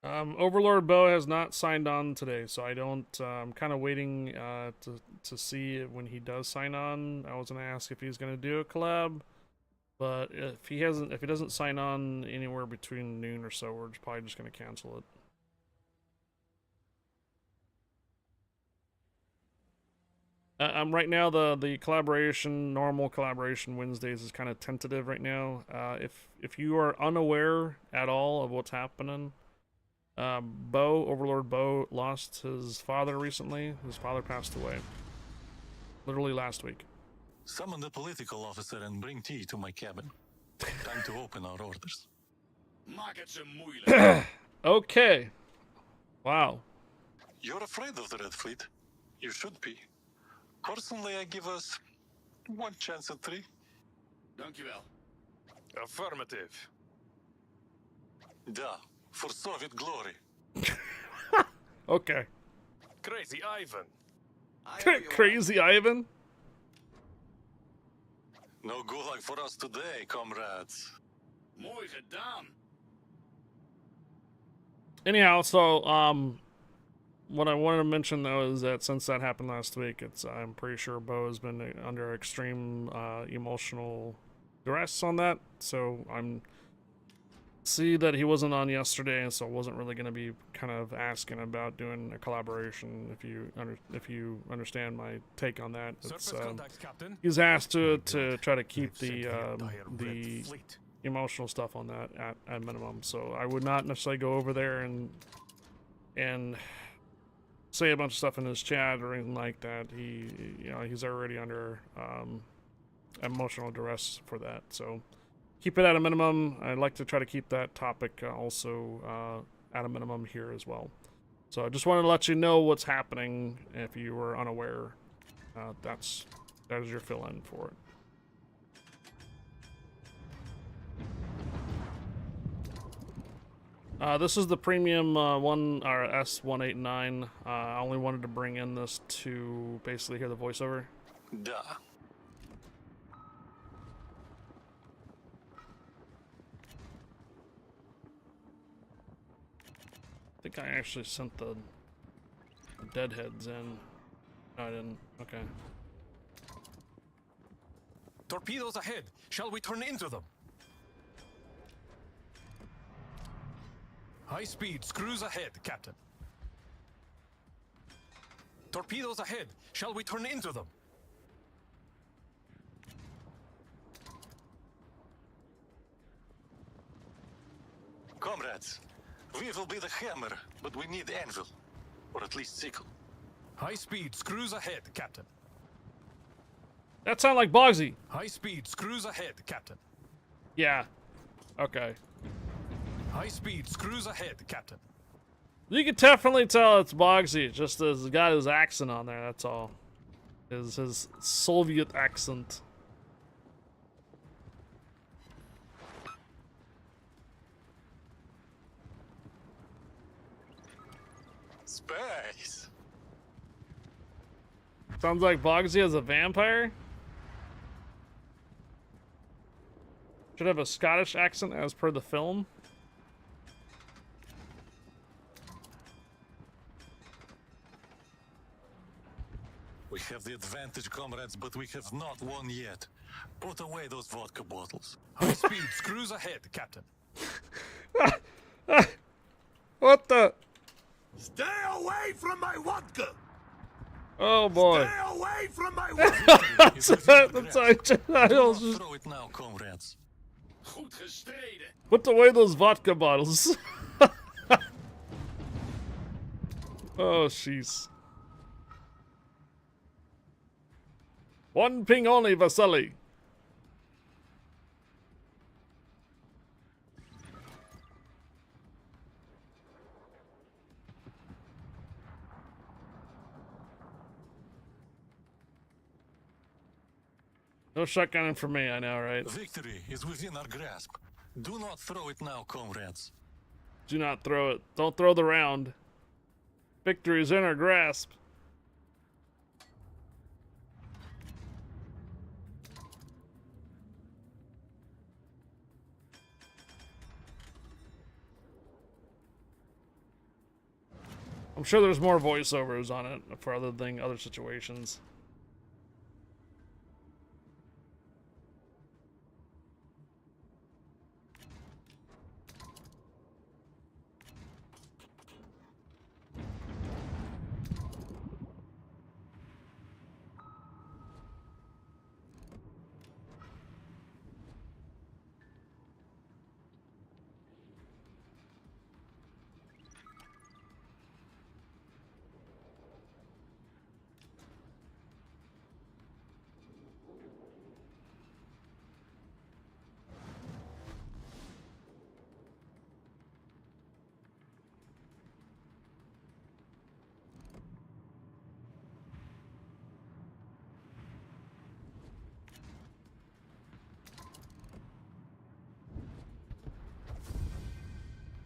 Overlord Bo has not signed on today, so I don't. I'm kind of waiting to see when he does sign on. I was gonna ask if he's gonna do a collab, but if he doesn't sign on anywhere between noon or so, we're probably just gonna cancel it. Right now the normal collaboration Wednesdays is kind of tentative right now. If you are unaware at all of what's happening. Overlord Bo lost his father recently. His father passed away. Literally last week. Summon the political officer and bring tea to my cabin. Time to open our orders. Okay. Wow. You're afraid of the Red Fleet? You should be. Personally, I give us one chance at 3. Dankjewel. Affirmative. Da. For Soviet glory. Okay. Crazy Ivan. Crazy Ivan? No gulag for us today, comrades. Mooi gedaan. Anyhow, so what I wanted to mention though is that since that happened last week, I'm pretty sure Bo has been under extreme emotional duress on that. So I'm see that he wasn't on yesterday, so I wasn't really going to be kind of asking about doing a collaboration. If you understand my take on that, he's asked to try to keep the emotional stuff on that at minimum. So I would not necessarily go over there and say a bunch of stuff in his chat or anything like that. He's already under emotional duress for that. So. Keep it at a minimum. I'd like to try to keep that topic also at a minimum here as well. So I just wanted to let you know what's happening if you were unaware. That is your fill-in for it. This is the premium S-189. I only wanted to bring in this to basically hear the voiceover. Da. I think I actually sent the deadheads in. No, I didn't. Okay. Torpedoes ahead. Shall we turn into them? High speed screws ahead, Captain. Torpedoes ahead. Shall we turn into them? Comrades, we will be the hammer, but we need anvil. Or at least sickle. High speed screws ahead, Captain. That sounded like Bogsy. High speed screws ahead, Captain. Yeah. Okay. High speed screws ahead, Captain. You can definitely tell it's Bogsy, just as got his accent on there, that's all. His Soviet accent. Space. Sounds like Bogsy is a vampire. Should have a Scottish accent as per the film. We have the advantage, comrades, but we have not won yet. Put away those vodka bottles. High speed screws ahead, Captain. What the? Stay away from my vodka! Oh boy. Stay away from my vodka! It's within our That's grasp. I Do not just throw it now, comrades. Goed gestreden. put away those vodka bottles. Oh, jeez. One ping only, Vasily. No shotgunning for me, I know, right? Victory is within our grasp. Do not throw it now, comrades. Do not throw it. Don't throw the round. Victory is in our grasp. I'm sure there's more voiceovers on it for other situations.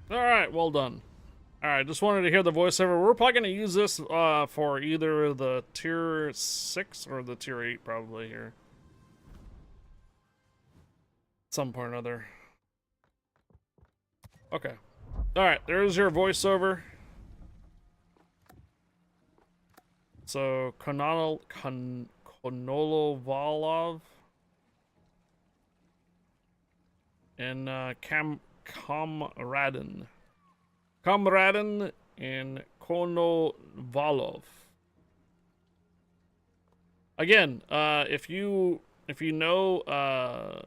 Alright, well done. Alright, just wanted to hear the voiceover. We're probably going to use this for either the tier 6 or the tier 8 probably here. At some point or another. Okay. Alright, there's your voiceover. So, Konolovalov and Kamradin and Konovalov. Again, if you know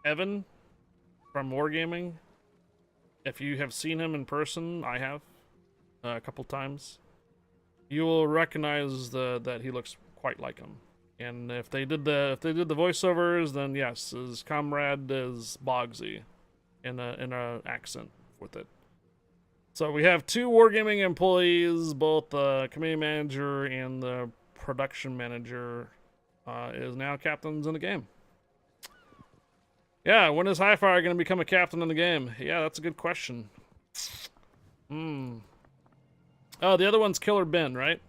Evan from Wargaming, if you have seen him in person, I have a couple times, you will recognize that he looks quite like him. And if they did the voiceovers, then yes, his comrade is Bogsy in a accent with it. So we have 2 Wargaming employees, both the community manager and the production manager is now captains in the game. Yeah, when is Highfire going to become a captain in the game? Yeah, that's a good question. Oh, the other one's Killer Ben, right?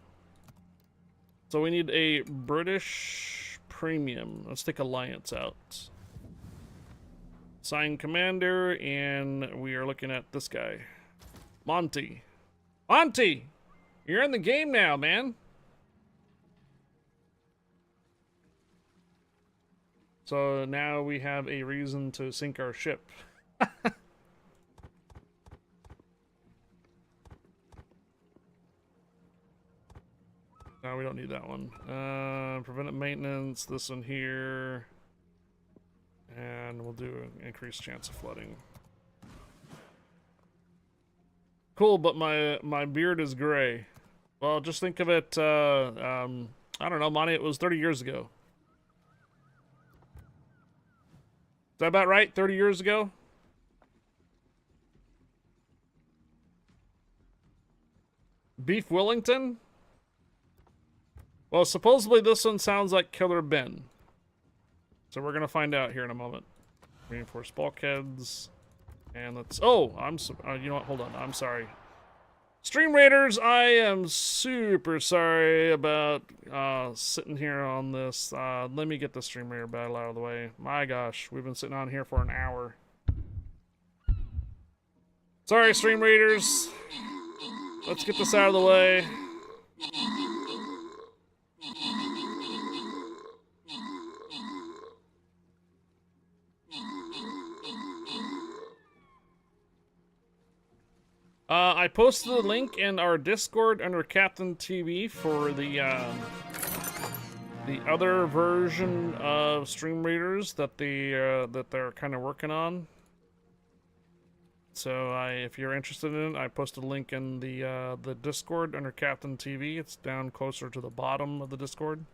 So we need a British premium. Let's take Alliance out. Sign commander, and we are looking at this guy. Monty. Monty! You're in the game now, man. So now we have a reason to sink our ship. No, we don't need that one. Preventive maintenance, this one here. And we'll do an increased chance of flooding. Cool, but my beard is gray. Well, just think of it, I don't know, Monty, it was 30 years ago. Is that about right? 30 years ago? Beef Wellington? Well, supposedly this one sounds like Killer Ben. So we're gonna find out here in a moment. Reinforced bulkheads. And let's... Oh! You know what? Hold on. I'm sorry. Stream Raiders, I am super sorry about sitting here on this. Let me get the Stream Raider battle out of the way. My gosh, we've been sitting on here for an hour. Sorry, Stream Raiders. Let's get this out of the way. I posted a link in our Discord under Captain TV for the other version of Stream Readers that they're kind of working on. So if you're interested in it, I posted a link in the Discord under Captain TV. It's down closer to the bottom of the Discord.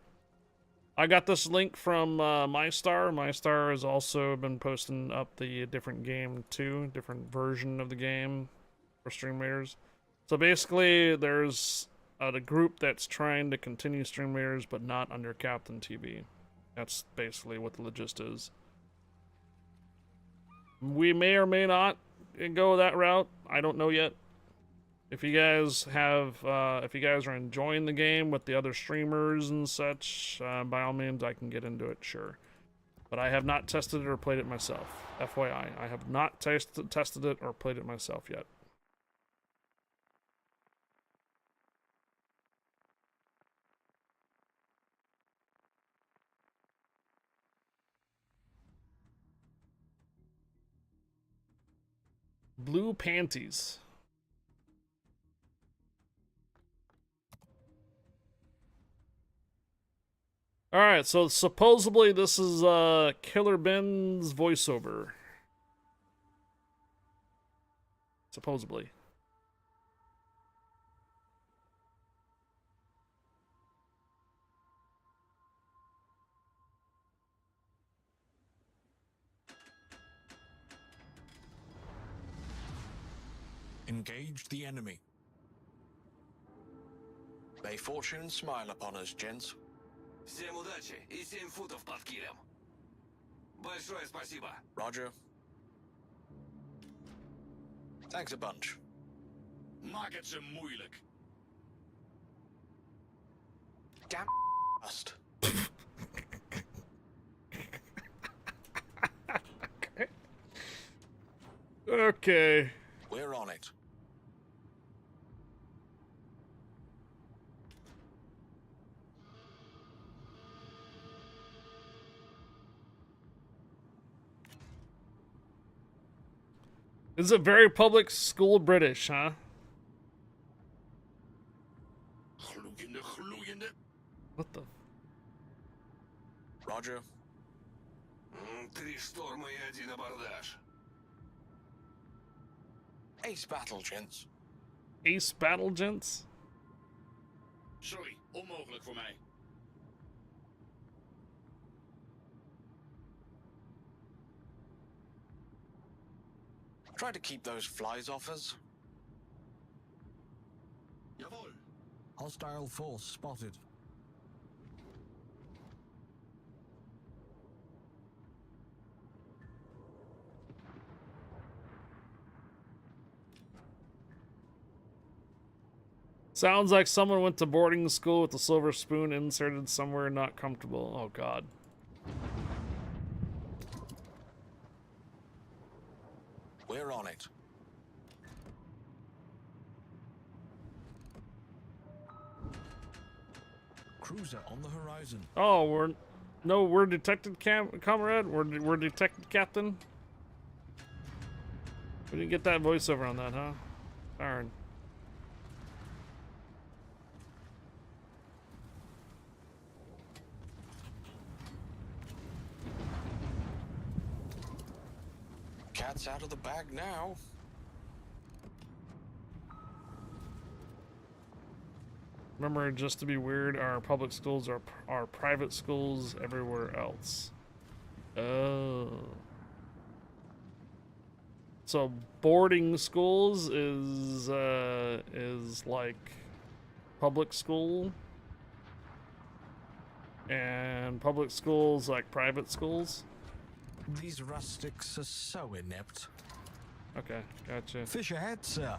I got this link from MyStar. MyStar has also been posting up the different game too, different version of the game for Stream Raiders. So basically, there's a group that's trying to continue Stream Raiders, but not under Captain TV. That's basically what the gist is. We may or may not go that route. I don't know yet. If you guys have, if you guys are enjoying the game with the other streamers and such, by all means, I can get into it, sure. But I have not tested it or played it myself. FYI, I have not tested it or played it myself yet. Blue panties. Alright, so supposedly this is Killer Ben's voiceover. Supposedly. Engage the enemy. May fortune smile upon us, gents. Всем удачи и 7 футов под килем. Большое спасибо. Roger. Thanks a bunch. Maak het ze moeilijk. Damn bust. Okay. We're on it. This is a very public school British, huh? Gloeiende, gloeiende. What the? Roger. 3 шторма и 1 абордаж. Ace battle, gents. Ace battle, gents? Sorry, onmogelijk voor mij. Try to keep those flies off us. Jawohl. Hostile force spotted. Sounds like someone went to boarding school with a silver spoon inserted somewhere not comfortable. Oh, God. We're on it. Cruiser on the horizon. Oh, we're detected, comrade. We're detected, captain. We didn't get that voiceover on that, huh? Darn. Cat's out of the bag now. Remember, just to be weird, our public schools are private schools everywhere else. Oh. So boarding schools is like public school, and public schools like private schools. These rustics are so inept. Okay, gotcha. Fish ahead, sir.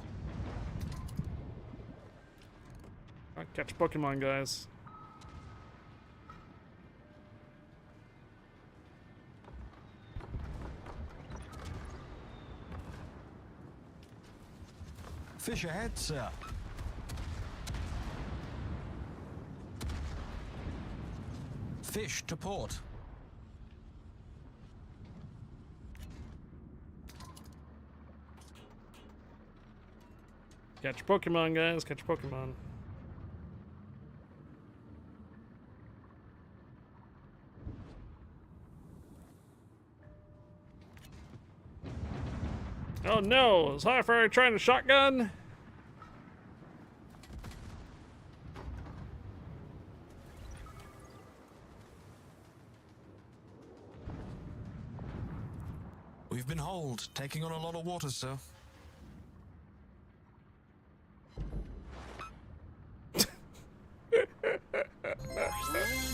Catch Pokemon, guys. Fish ahead, sir. Fish to port. Catch Pokemon, guys. Catch Pokemon. Oh no! Is Hi-Fi trying to shotgun? We've been holed, taking on a lot of water, sir.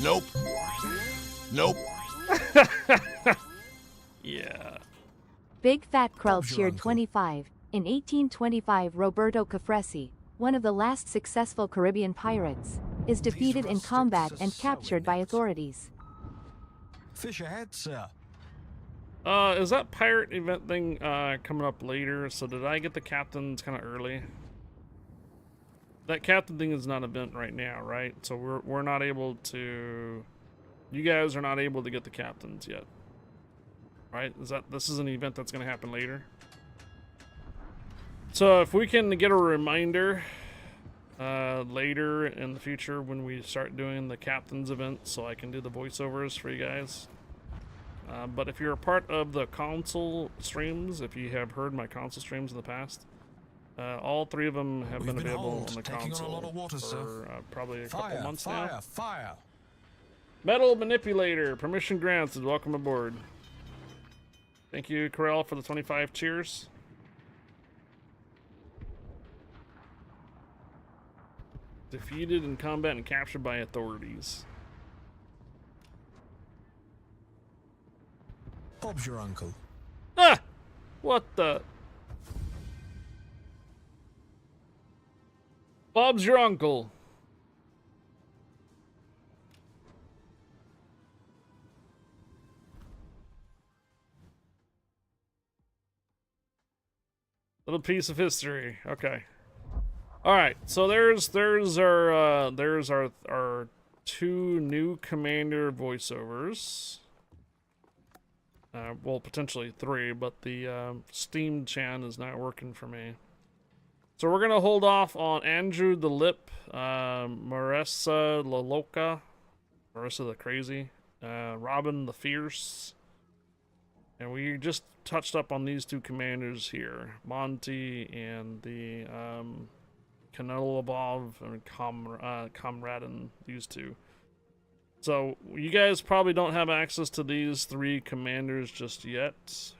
Nope. Nope. Yeah. Big Fat Krell Bob's your cheered uncle. 25. In 1825, Roberto Cafresi, one of the last successful Caribbean pirates, is defeated in rustics combat are and so captured by inept. authorities. Fish ahead, sir. Is that pirate event thing coming up later? So did I get the captains kind of early? That captain thing is not an event right now, right? So we're not able to. You guys are not able to get the captains yet, right? This is an event that's going to happen later? So if we can get a reminder later in the future when we start doing the captains event, so I can do the voiceovers for you guys. But if you're a part of the console streams, if you have heard my console streams in the past, all three of them have We've been been available holed, on the taking on a console lot of water, sir. for probably a Fire, couple months fire, now. fire. Metal Manipulator, permission granted, welcome aboard. Thank you, Corel, for the 25 cheers. Defeated in combat and captured by authorities. Bob's your uncle. Ah! What the? Bob's your uncle. Little piece of history. Okay. All right. So there's our two new commander voiceovers. Well, potentially three, but the Steam Chan is not working for me. So we're gonna hold off on Andrew the Lip, Marissa La Loca, Marissa the Crazy, Robin the Fierce, and we just touched up on these two commanders here, Monty and the Kanelabov and Comradin, these two. So you guys probably don't have access to these three commanders just yet,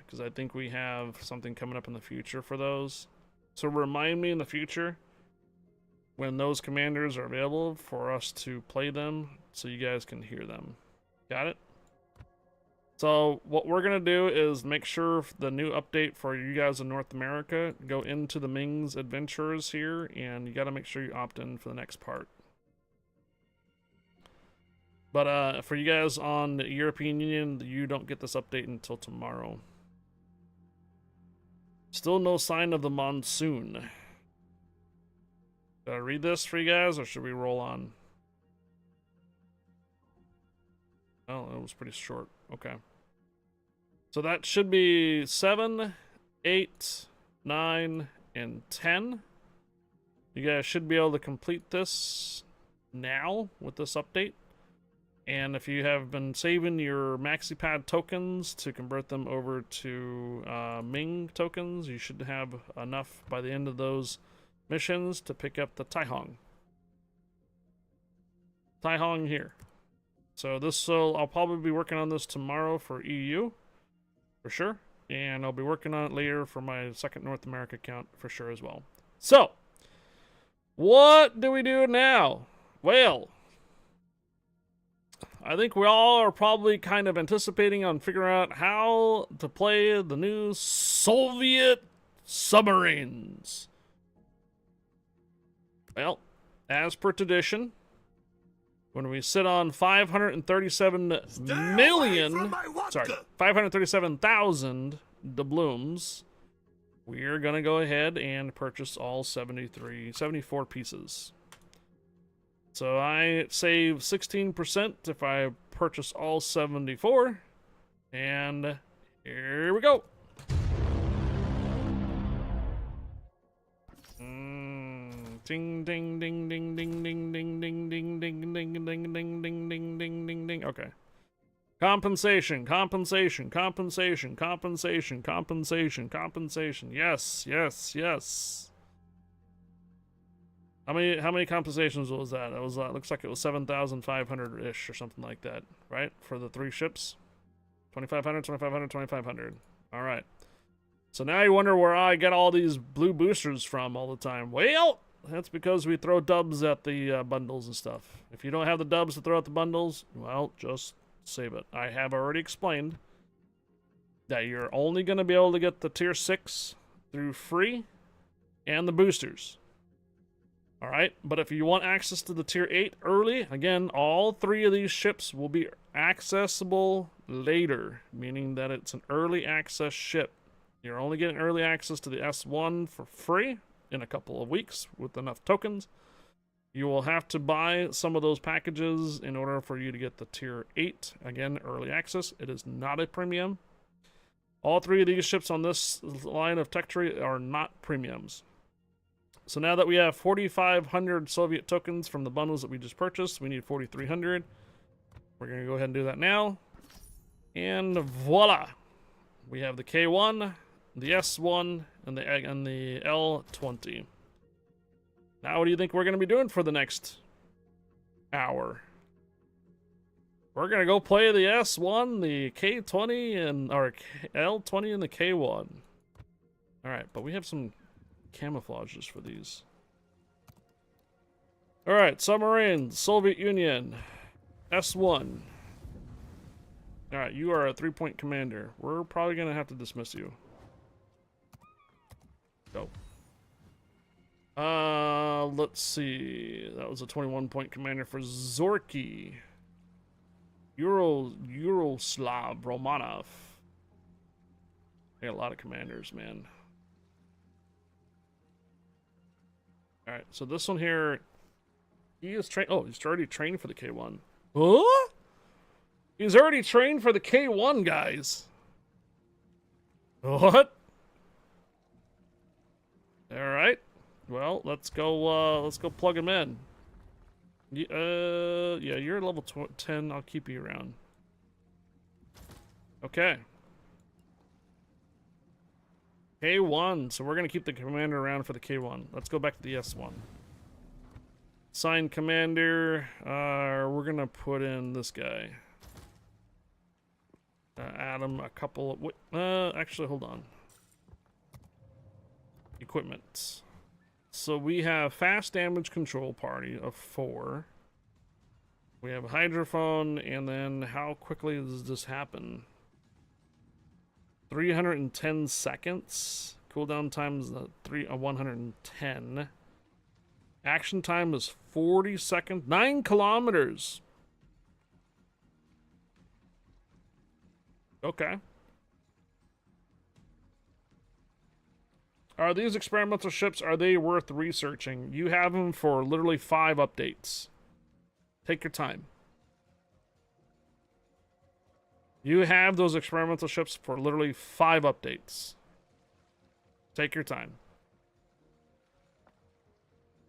because I think we have something coming up in the future for those. So remind me in the future when those commanders are available for us to play them so you guys can hear them. Got it? So what we're going to do is make sure the new update for you guys in North America, go into the Ming's Adventures here, and you got to make sure you opt in for the next part. But for you guys on the European Union, you don't get this update until tomorrow. Still no sign of the monsoon. Did I read this for you guys, or should we roll on? Oh, it was pretty short. Okay. So that should be 7, 8, 9, and 10. You guys should be able to complete this now with this update. And if you have been saving your MaxiPad tokens to convert them over to Ming tokens, you should have enough by the end of those missions to pick up the Taihong. Taihong here. So I'll probably be working on this tomorrow for EU, for sure. And I'll be working on it later for my second North America account for sure as well. So, what do we do now? Well, I think we all are probably kind of anticipating on figuring out how to play the new Soviet submarines. Well, as per tradition, when we sit on 537 million, sorry, 537,000 doubloons, we're gonna go ahead and purchase all 74 pieces. So I save 16% if I purchase all 74, and here we go. Ding ding ding ding ding ding ding ding ding ding ding ding ding ding ding ding ding ding. Okay. Compensation, compensation, compensation, compensation, compensation, compensation. Yes, yes, yes. How many compensations was that? That was looks like it was 7,500-ish or something like that, right? For the 3 ships. 2,500, 2,500, 2,500. All right. So now you wonder where I get all these blue boosters from all the time. Well, that's because we throw dubs at the bundles and stuff. If you don't have the dubs to throw at the bundles, well, just save it. I have already explained that you're only going to be able to get the tier 6 through free and the boosters. All right, but if you want access to the tier 8 early, again, all 3 of these ships will be accessible later, meaning that it's an early access ship. You're only getting early access to the S1 for free in a couple of weeks with enough tokens. You will have to buy some of those packages in order for you to get the tier 8. Again, early access. It is not a premium. All 3 of these ships on this line of tech tree are not premiums. So now that we have 4,500 Soviet tokens from the bundles that we just purchased, we need 4,300. We're going to go ahead and do that now. And voila! We have the K1, the S1, and the L20. Now what do you think we're going to be doing for the next hour? We're going to go play the S1, the K20, or L20 and the K1. Alright, but we have some camouflages for these. Alright, submarines, Soviet Union, S1. Alright, you are a 3-point commander. We're probably going to have to dismiss you. Go. Let's see. That was a 21-point commander for Zorky. Yuroslav Romanov. I got a lot of commanders, man. Alright, so this one here, he is trained. Oh, he's already trained for the K1. Huh? He's already trained for the K1, guys. What? Alright. Well, let's go plug him in. Yeah, you're level 10. I'll keep you around. Okay. K1. So we're going to keep the commander around for the K1. Let's go back to the S1. Sign commander. We're going to put in this guy. Add him a couple of... actually, hold on. Equipment. So we have fast damage control party of 4. We have a hydrophone, and then how quickly does this happen? 310 seconds. Cooldown time is 110. Action time is 40 seconds. 9 kilometers. Okay. Are these experimental ships, are they worth researching? You have them for literally 5 updates. Take your time. You have those experimental ships for literally 5 updates. Take your time.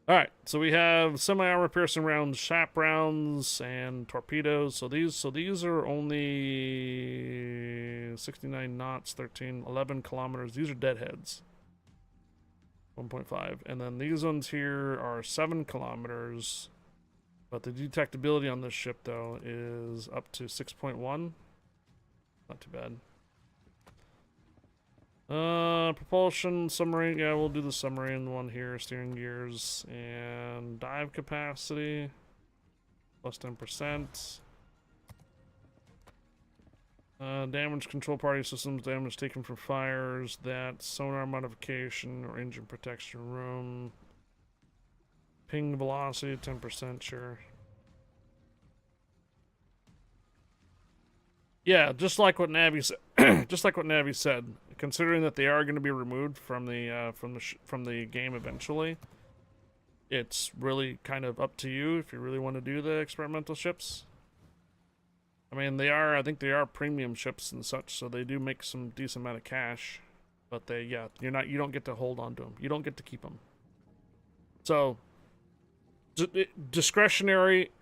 Alright, so we have semi-armor piercing rounds, shap rounds, and torpedoes. So these are only 69 knots, 11 kilometers. These are deadheads. 1.5. And then these ones here are 7 kilometers. But the detectability on this ship, though, is up to 6.1. Not too bad. Propulsion, submarine. Yeah, we'll do the submarine one here. Steering gears and dive capacity. Plus 10%. Damage control party systems. Damage taken from fires. That sonar modification or engine protection room. Ping velocity, 10%, sure. Yeah, just like what Navi said. Just like what Navi said. Considering that they are going to be removed from the game eventually, it's really kind of up to you if you really want to do the experimental ships. I mean, I think they are premium ships and such, so they do make some decent amount of cash. But you don't get to hold on to them. You don't get to keep them. So, discretionary.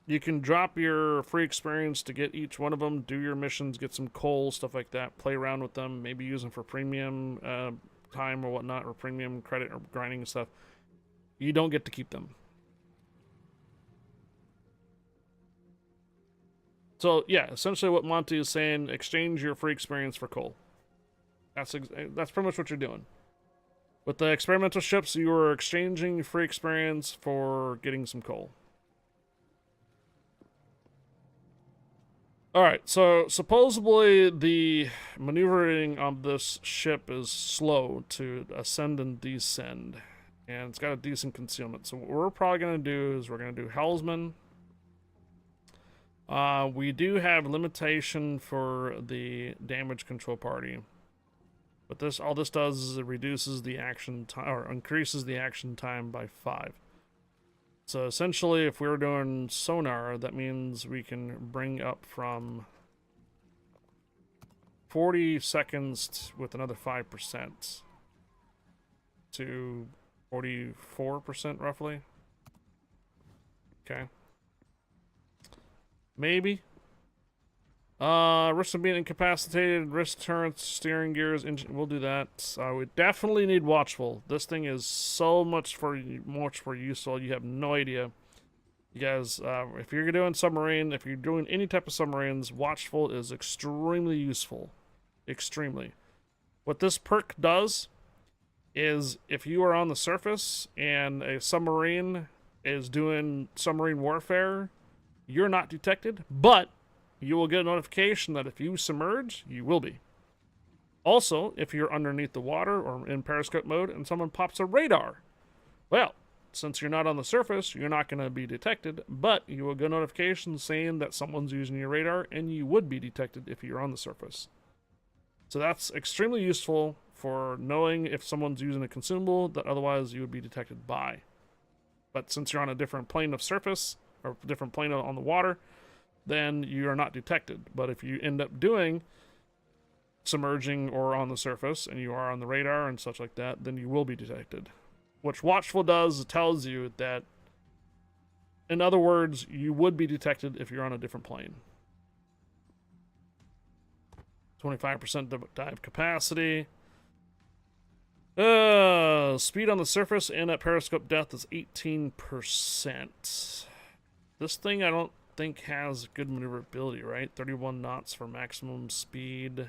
You can drop your free experience to get each one of them, do your missions, get some coal, stuff like that, play around with them, maybe use them for premium time or whatnot, or premium credit or grinding and stuff. You don't get to keep them. So, yeah, essentially what Monty is saying, exchange your free experience for coal. That's pretty much what you're doing. With the experimental ships, you are exchanging free experience for getting some coal. Alright, so supposedly the maneuvering of this ship is slow to ascend and descend. And it's got a decent concealment. So what we're probably going to do is we're going to do Helmsman. We do have limitation for the damage control party. But all this does is it reduces the action time, or increases the action time by 5. So essentially, if we were doing sonar, that means we can bring up from 40 seconds with another 5% to 44% roughly. Okay. Maybe. Risk of being incapacitated, wrist turrets, steering gears, engine. We'll do that. We definitely need watchful. This thing is so much more useful. You have no idea. You guys, if you're doing submarine, if you're doing any type of submarines, watchful is extremely useful. Extremely. What this perk does is if you are on the surface and a submarine is doing submarine warfare, you're not detected, but you will get a notification that if you submerge, you will be. Also, if you're underneath the water or in periscope mode and someone pops a radar, well, since you're not on the surface, you're not going to be detected, but you will get a notification saying that someone's using your radar, and you would be detected if you're on the surface. So that's extremely useful for knowing if someone's using a consumable that otherwise you would be detected by. But since you're on a different plane of surface, or different plane on the water, then you are not detected. But if you end up doing submerging or on the surface, and you are on the radar and such like that, then you will be detected. What Watchful does tells you that, in other words, you would be detected if you're on a different plane. 25% dive capacity. Speed on the surface and at periscope depth is 18%. This thing I don't think has good maneuverability, right? 31 knots for maximum speed.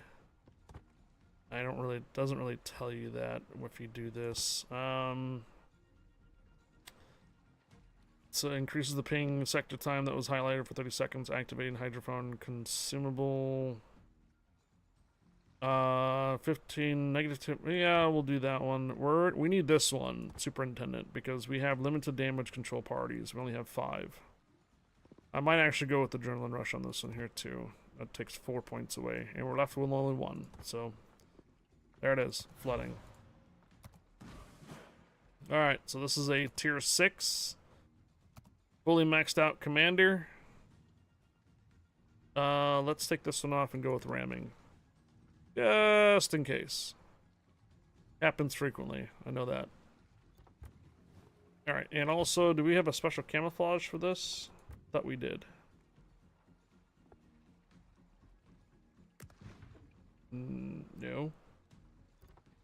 Doesn't really tell you that if you do this. So it increases the ping sector time that was highlighted for 30 seconds. Activating hydrophone consumable. 15 negative 2. Yeah, we'll do that one. We need this one, Superintendent, because we have limited damage control parties. We only have 5. I might actually go with the Adrenaline Rush on this one here, too. That takes 4 points away. And we're left with only 1. So, there it is. Flooding. Alright, so this is a Tier 6. Fully maxed out Commander. Let's take this one off and go with Ramming. Just in case. Happens frequently. I know that. Alright, and also, do we have a special camouflage for this? Thought we did. No.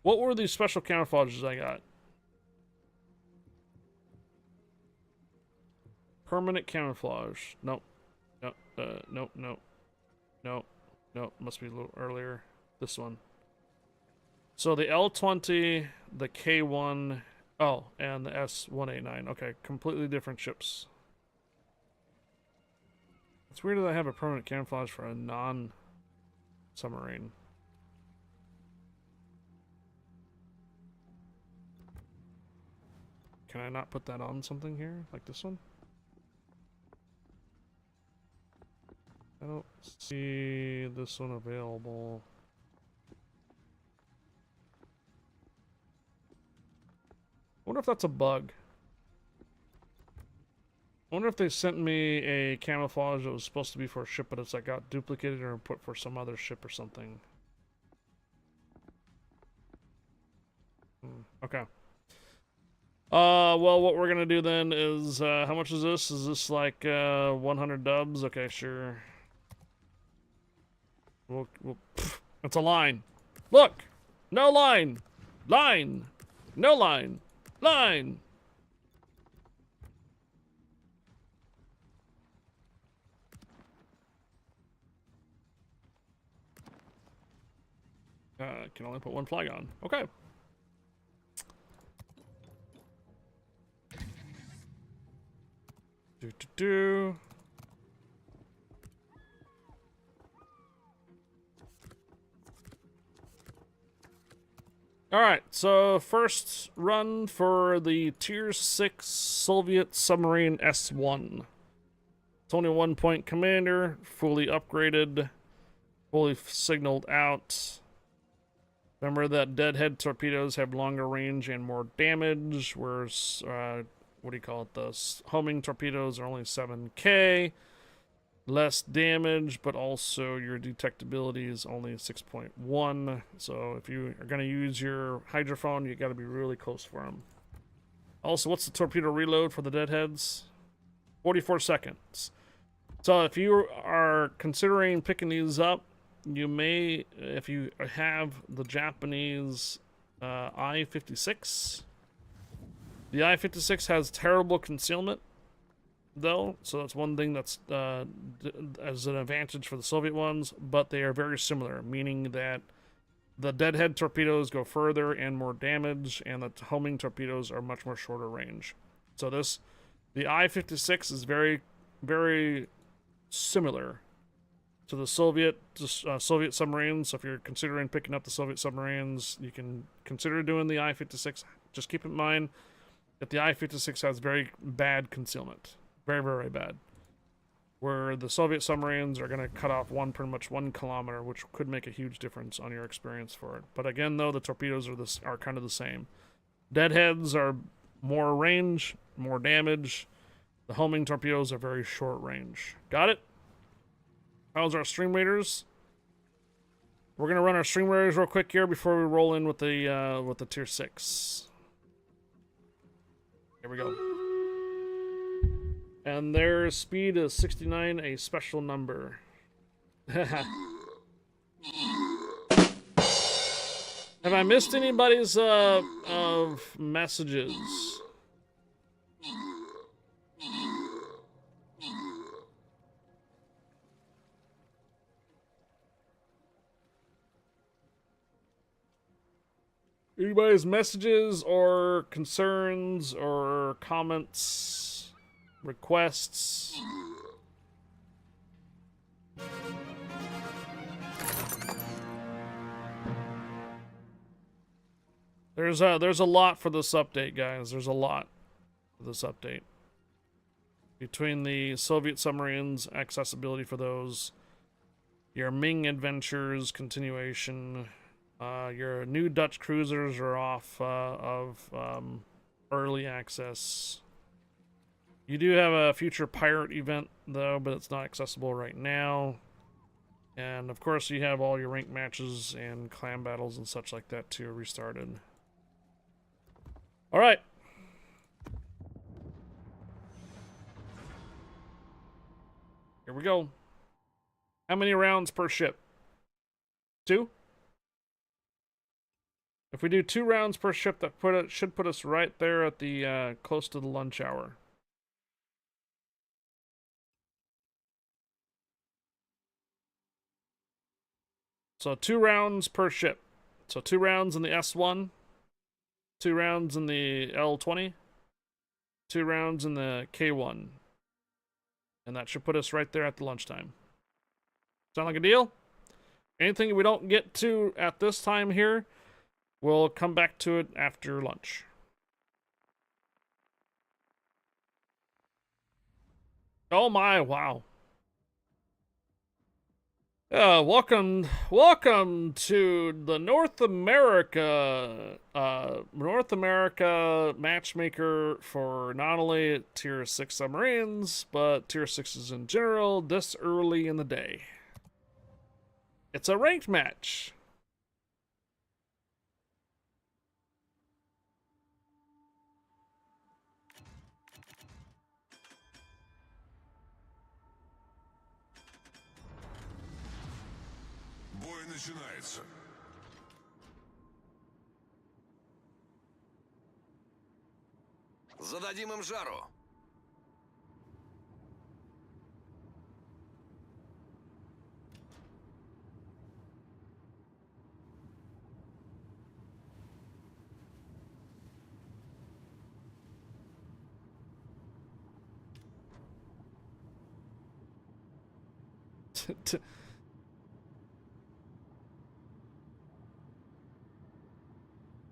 What were these special camouflages I got? Permanent camouflage. Nope. Nope. Nope. Nope. Nope. Nope. Must be a little earlier. This one. So the L-20, the K-1, oh, and the S-189. Okay, completely different ships. It's weird that I have a permanent camouflage for a non-submarine. Can I not put that on something here? Like this one? I don't see this one available. I wonder if that's a bug. I wonder if they sent me a camouflage that was supposed to be for a ship, but it's like got duplicated or put for some other ship or something. Okay. Well, what we're gonna do then is, how much is this? Is this like, 100 dubs? Okay, sure. It's a line. Look! No line! Line! No line! Line! Can only put one flag on. Okay. Do. Alright, so first run for the Tier 6 Soviet Submarine S1. It's only 1 point commander, fully upgraded, fully signaled out. Remember that deadhead torpedoes have longer range and more damage, whereas, what do you call it, the homing torpedoes are only 7k. Less damage, but also your detectability is only 6.1. So if you are going to use your hydrophone, you got to be really close for them. Also, what's the torpedo reload for the deadheads? 44 seconds. So if you are considering picking these up, you may, if you have the Japanese I-56. The I-56 has terrible concealment, though, so that's one thing that's as an advantage for the Soviet ones, but they are very similar, meaning that the deadhead torpedoes go further and more damage, and the homing torpedoes are much more shorter range. So the I-56 is very, very similar to the Soviet submarines. So if you're considering picking up the Soviet submarines, you can consider doing the I-56. Just keep in mind that the I-56 has very bad concealment. Very, very bad. Where the Soviet submarines are going to cut off pretty much 1 kilometer, which could make a huge difference on your experience for it. But again, though, the torpedoes are kind of the same. Deadheads are more range, more damage. The homing torpedoes are very short range. Got it? How's our stream raiders? We're gonna run our stream raiders real quick here before we roll in with the tier 6. Here we go. And their speed is 69, a special number. Have I missed anybody's of messages? Anybody's messages or concerns or comments, requests? There's a lot for this update, guys. There's a lot for this update. Between the Soviet submarines, accessibility for those, your Ming adventures continuation, your new Dutch cruisers are off of early access. You do have a future pirate event, though, but it's not accessible right now. And, of course, you have all your rank matches and clan battles and such like that, too, restarted. Alright. Here we go. How many rounds per ship? 2? If we do 2 rounds per ship, that should put us right there at the close to the lunch hour. So 2 rounds per ship. So 2 rounds in the S1, 2 rounds in the L20, 2 rounds in the K1. And that should put us right there at the lunchtime. Sound like a deal? Anything we don't get to at this time here, we'll come back to it after lunch. Oh my, wow. Welcome to the North America matchmaker for not only Tier 6 submarines, but Tier 6s in general this early in the day. It's a ranked match. Бой начинается. Зададим им жару.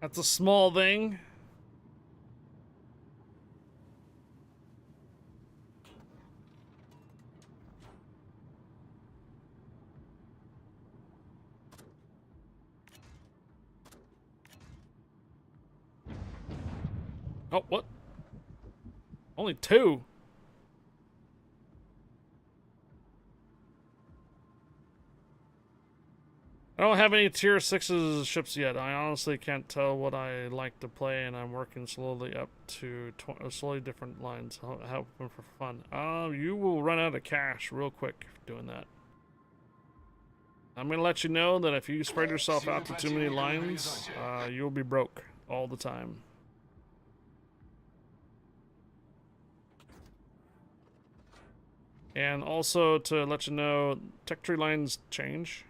That's a small thing. Oh, what? Only 2. I don't have any tier 6s ships yet. I honestly can't tell what I like to play, and I'm working slowly up to slowly different lines. Help them for fun. You will run out of cash real quick doing that. I'm gonna let you know that if you spread yourself out to too many lines, you'll be broke all the time. And also to let you know, tech tree lines change.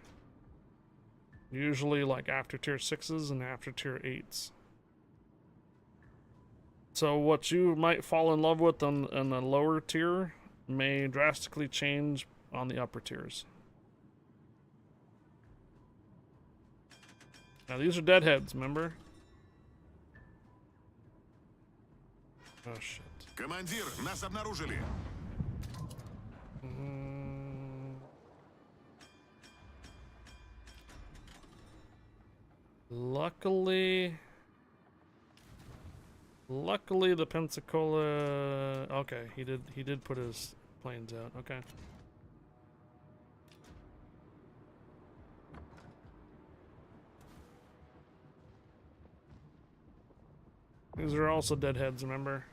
Usually like after tier 6s and after tier 8s. So what you might fall in love with on the lower tier may drastically change on the upper tiers. Now these are deadheads, remember? Oh shit. Командир, нас обнаружили. Luckily the Pensacola, okay, he did put his planes out. Okay. These are also deadheads, remember?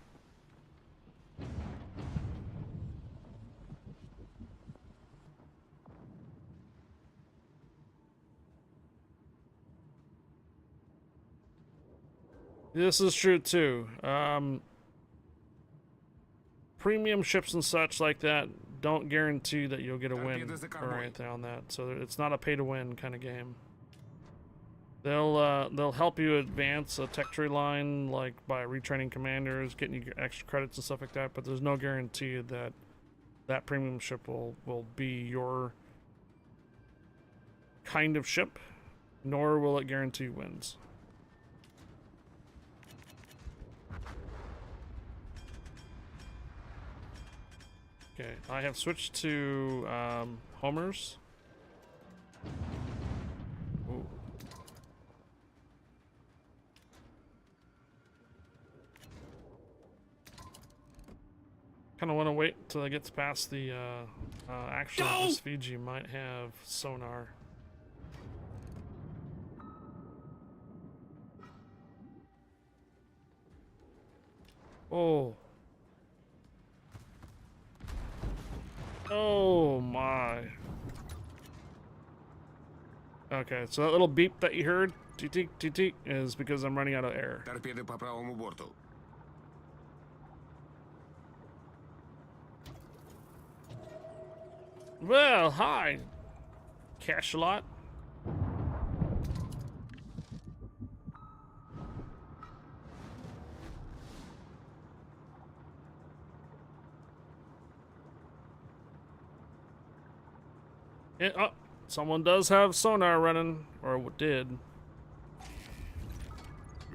This is true too. Premium ships and such like that don't guarantee that you'll get a win or anything on that. So it's not a pay-to-win kind of game. They'll help you advance a tech tree line, like by retraining commanders, getting you extra credits and stuff like that. But there's no guarantee that that premium ship will be your kind of ship, nor will it guarantee wins. Okay, I have switched to homers. Ooh. Kind of want to wait till it gets past the actually this Fiji might have sonar. Oh. Oh my. Okay, so that little beep that you heard, TT, TT, is because I'm running out of air. Торпеды по правому борту. Well, hi, Cashalot. Oh, someone does have sonar running, or did.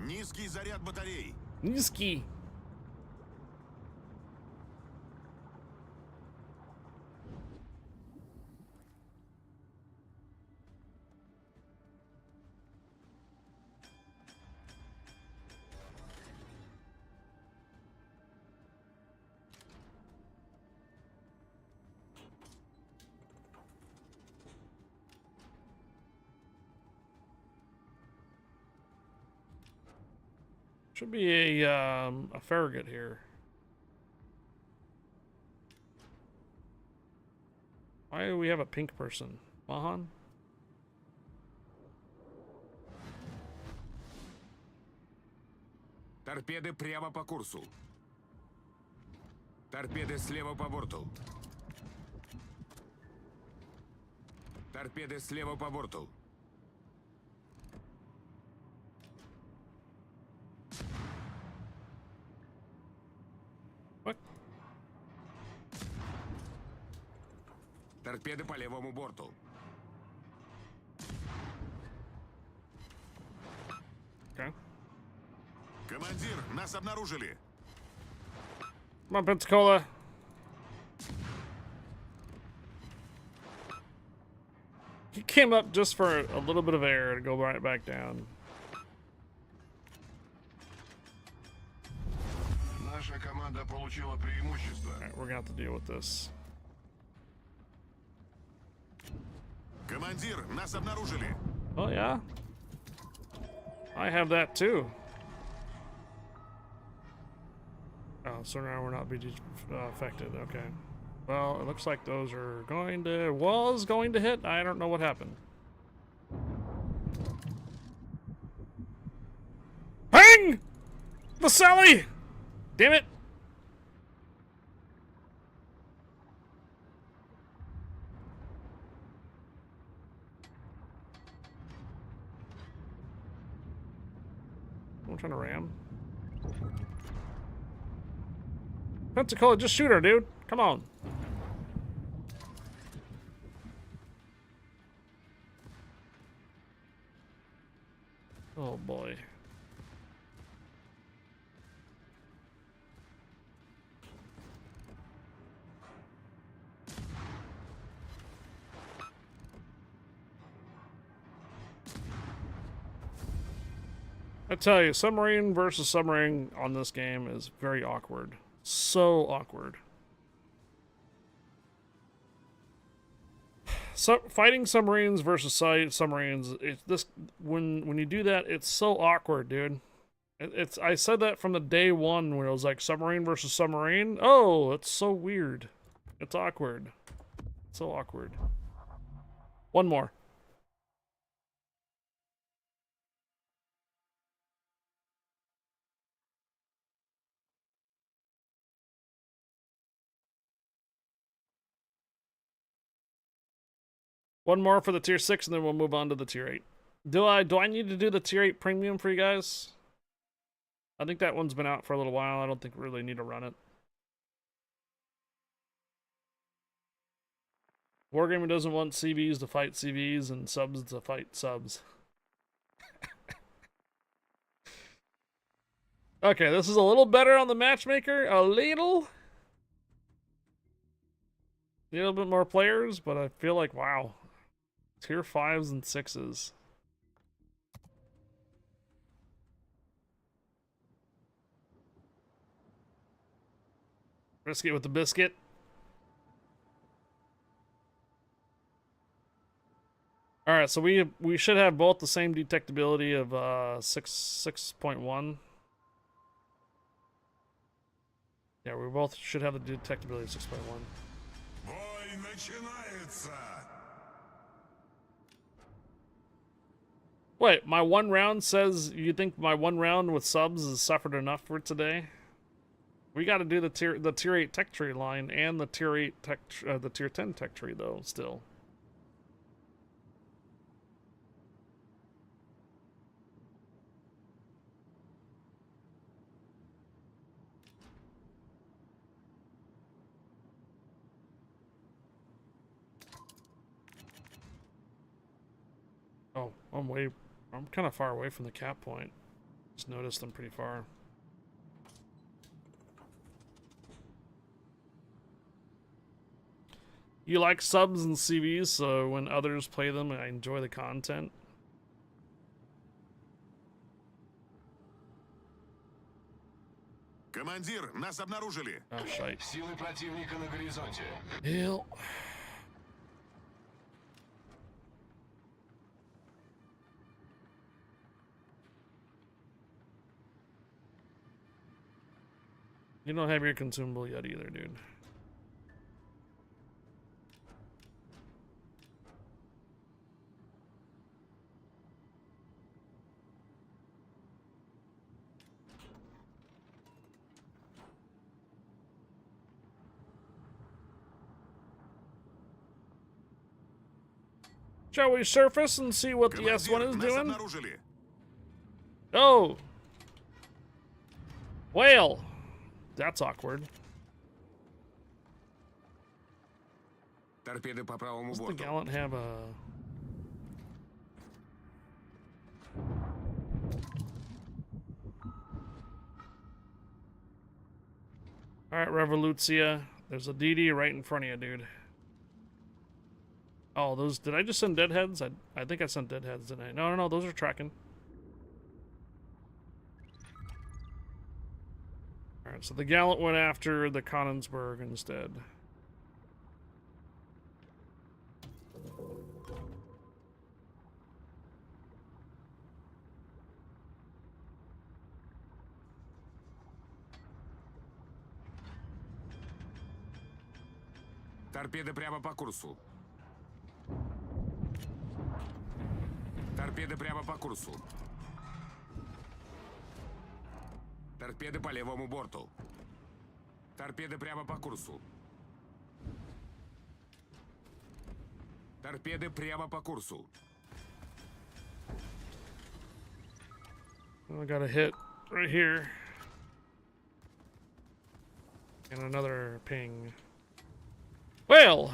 Низкий заряд батарей. Низкий. Should be a farragut here. Why do we have a pink person? Mahan? Торпеды прямо по курсу. Торпеды слева по борту. Торпеды слева по борту. What? Торпеды по левому борту. Okay. Командир, нас обнаружили. Come on, Pensacola. He came up just for a little bit of air to go right back down. Наша команда получила преимущество. Alright, we're gonna have to deal with this. Командир, нас обнаружили. Oh, yeah? I have that too. Oh, so now we're not being affected. Okay. Well, it looks like those are going to... was going to hit. I don't know what happened. Hang! The Sally! Damn it! I'm trying to ram. Pensacola, just shoot her, dude. Come on. Oh boy. I tell you, submarine versus submarine on this game is very awkward. So awkward. So fighting submarines versus submarines, it's this when you do that, it's so awkward, dude. It's I said that from the day one when it was like submarine versus submarine. Oh, it's so weird. It's awkward. So awkward. One more. One more for the tier 6 and then we'll move on to the tier 8. Do I need to do the tier 8 premium for you guys? I think that one's been out for a little while. I don't think we really need to run it. Wargaming doesn't want CVs to fight CVs and subs to fight subs. Okay, this is a little better on the matchmaker. A little bit more players, but I feel like, wow. Tier 5s and 6s. Biscuit with the biscuit. Alright, so we should have both the same detectability of 6.1. Yeah, we both should have the detectability of 6.1. Бой начинается. Wait, my one round says you think my one round with subs has suffered enough for today? We got to do the tier 8 tech tree line and the tier 8 tech the tier 10 tech tree though still. Oh, I'm kind of far away from the cap point. Just noticed I'm pretty far. You like subs and CVs, so when others play them, I enjoy the content. Командир, нас обнаружили. Oh, shite. Силы противника на горизонте. Hell. You don't have your consumable yet either, dude. Shall we surface and see what the S1 is doing? Oh! Whale! That's awkward. Торпеды по правому Does the борту. Gallant have a... Alright, Revolutia. There's a DD right in front of you, dude. Oh, those... Did I just send deadheads? I think I sent deadheads, didn't I? No, those are tracking. Alright, so the Gallant went after the Konigsberg instead. Торпеды прямо по курсу. Торпеды прямо по курсу. Торпеды по левому борту. Торпеды прямо по курсу. Торпеды прямо по курсу. I got a hit right here. And another ping. Well,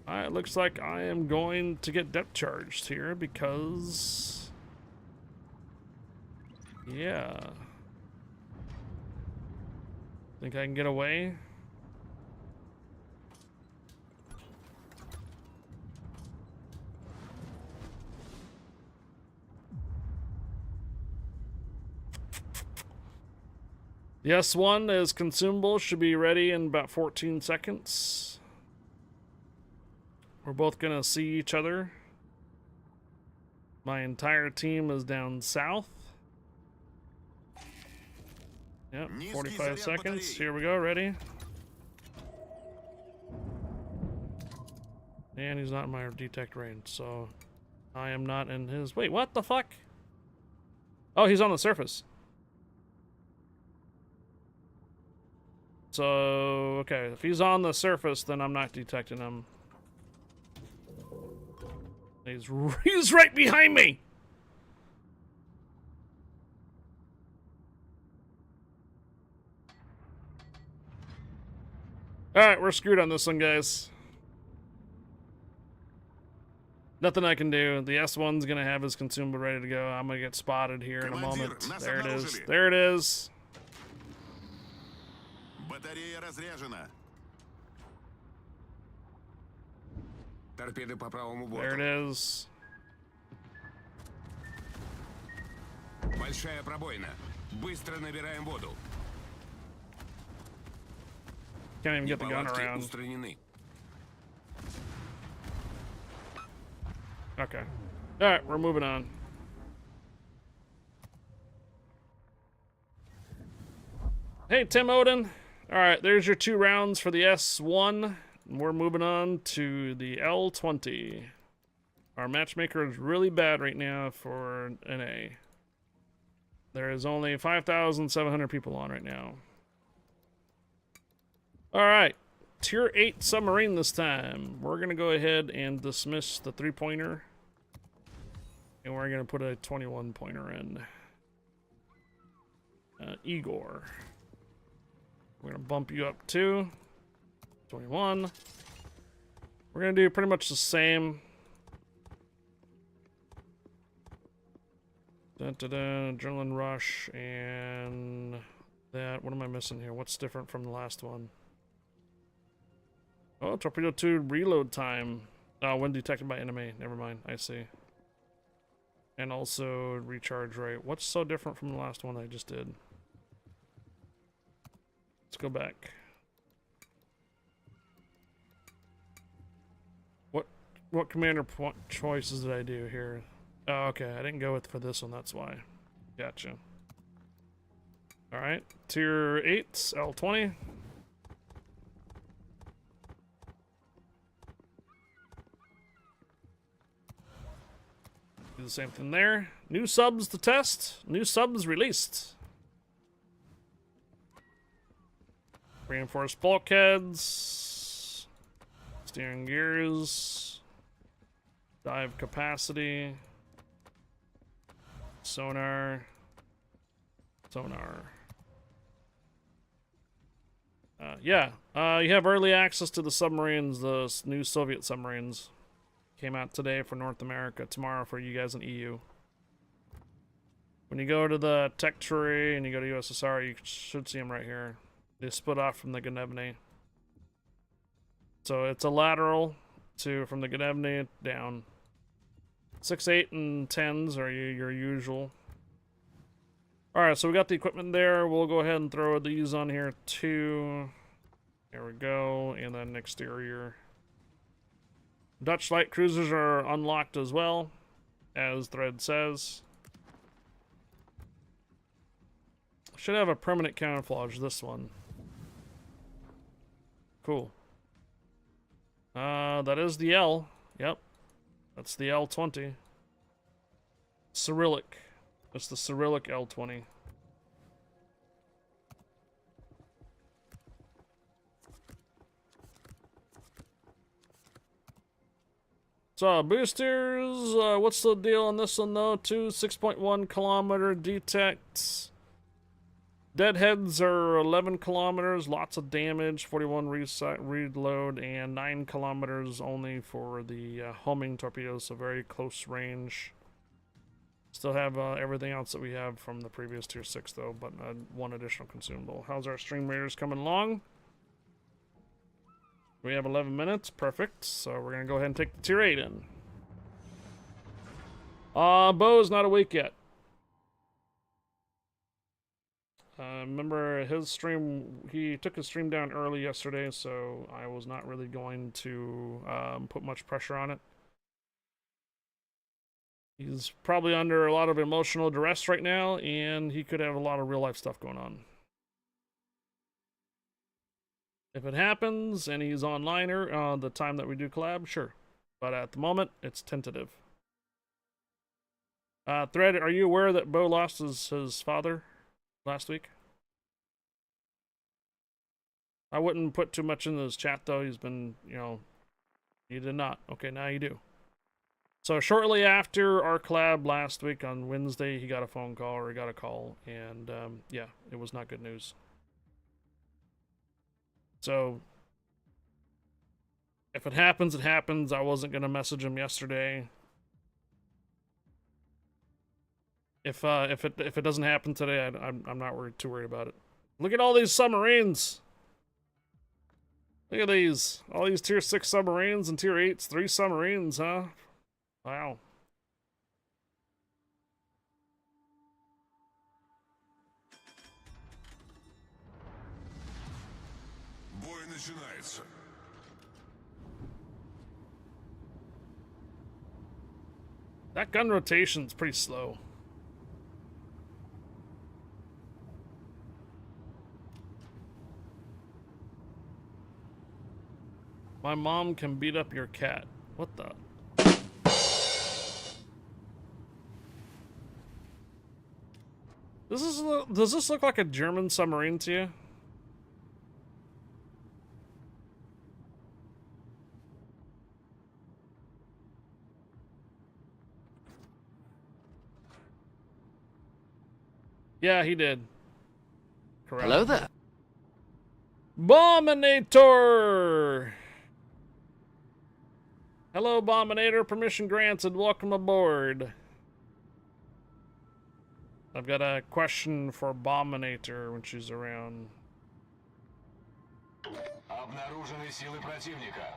it looks like I am going to get depth charged here because... Yeah. Think I can get away? The S1 is consumable, should be ready in about 14 seconds. We're both gonna see each other. My entire team is down south. Yep, 45 seconds. Here we go, ready. And he's not in my detect range, so I am not in his... Wait, what the fuck? Oh, he's on the surface. So, okay, if he's on the surface, then I'm not detecting him. He's right behind me! Alright, we're screwed on this one, guys. Nothing I can do. The S1's gonna have his consumable ready to go. I'm gonna get spotted here in a moment. There it is. There it is. Батарея разряжена. Торпеды по правому борту. There it is. Большая пробоина. Быстро набираем воду. Can't even get the gun Неполадки around. устранены. Okay. Alright, we're moving on. Hey, Tim Odin. Alright, there's your 2 rounds for the S1. We're moving on to the L20. Our matchmaker is really bad right now for NA. There is only 5,700 people on right now. Alright, Tier 8 submarine this time. We're going to go ahead and dismiss the 3-pointer. And we're going to put a 21-pointer in. Igor. We're going to bump you up to 21. We're going to do pretty much the same. Adrenaline rush and that. What am I missing here? What's different from the last one? Oh, torpedo 2 reload time. Oh, when detected by enemy. Never mind. I see. And also recharge rate. What's so different from the last one I just did? Let's go back. What commander choices did I do here? Oh, okay. I didn't go with for this one. That's why. Gotcha. Alright, tier 8, L20. Do the same thing there. New subs to test. New subs released. Reinforced bulkheads. Steering gears. Dive capacity. Sonar. Sonar. Yeah, you have early access to the submarines, the new Soviet submarines. Came out today for North America, tomorrow for you guys in EU. When you go to the tech tree and you go to USSR, you should see them right here. They split off from the Gnevny. So it's a lateral from the Gnevny down. 6, 8, and 10s are your usual. Alright, so we got the equipment there. We'll go ahead and throw these on here too. There we go. And then exterior. Dutch light cruisers are unlocked as well, as Thread says. Should have a permanent camouflage, this one. Cool. That is the L. Yep. That's the L20. Cyrillic. That's the Cyrillic L20. So, boosters, what's the deal on this one though? 6.1 kilometer detects. Deadheads are 11 kilometers, lots of damage, 41 reload, and 9 kilometers only for the homing torpedoes, so very close range. Still have everything else that we have from the previous tier 6 though, but one additional consumable. How's our stream raiders coming along? We have 11 minutes, perfect. So we're gonna go ahead and take the tier 8 in. Bo's not awake yet. Remember his stream, he took his stream down early yesterday, so I was not really going to put much pressure on it. He's probably under a lot of emotional duress right now, and he could have a lot of real life stuff going on. If it happens and he's online the time that we do collab, sure. But at the moment, it's tentative. Thread, are you aware that Bo lost his father last week? I wouldn't put too much into his chat though. He's been, you did not. Okay, now you do. So shortly after our collab last week on Wednesday, he got a phone call or he got a call, and yeah, it was not good news. So if it happens, it happens. I wasn't gonna message him yesterday. If it doesn't happen today, I'm not too worried about it. Look at all these submarines. Look at these. All these tier 6 submarines and tier 8s. 3 submarines, huh? Wow. Бой начинается. That gun rotation's pretty slow. My mom can beat up your cat. What the? Does this look like a German submarine to you? Yeah, he did. Correct. Hello there. Bominator! Hello, Bominator. Permission granted. Welcome aboard. I've got a question for Bominator when she's around. Обнаружены силы противника.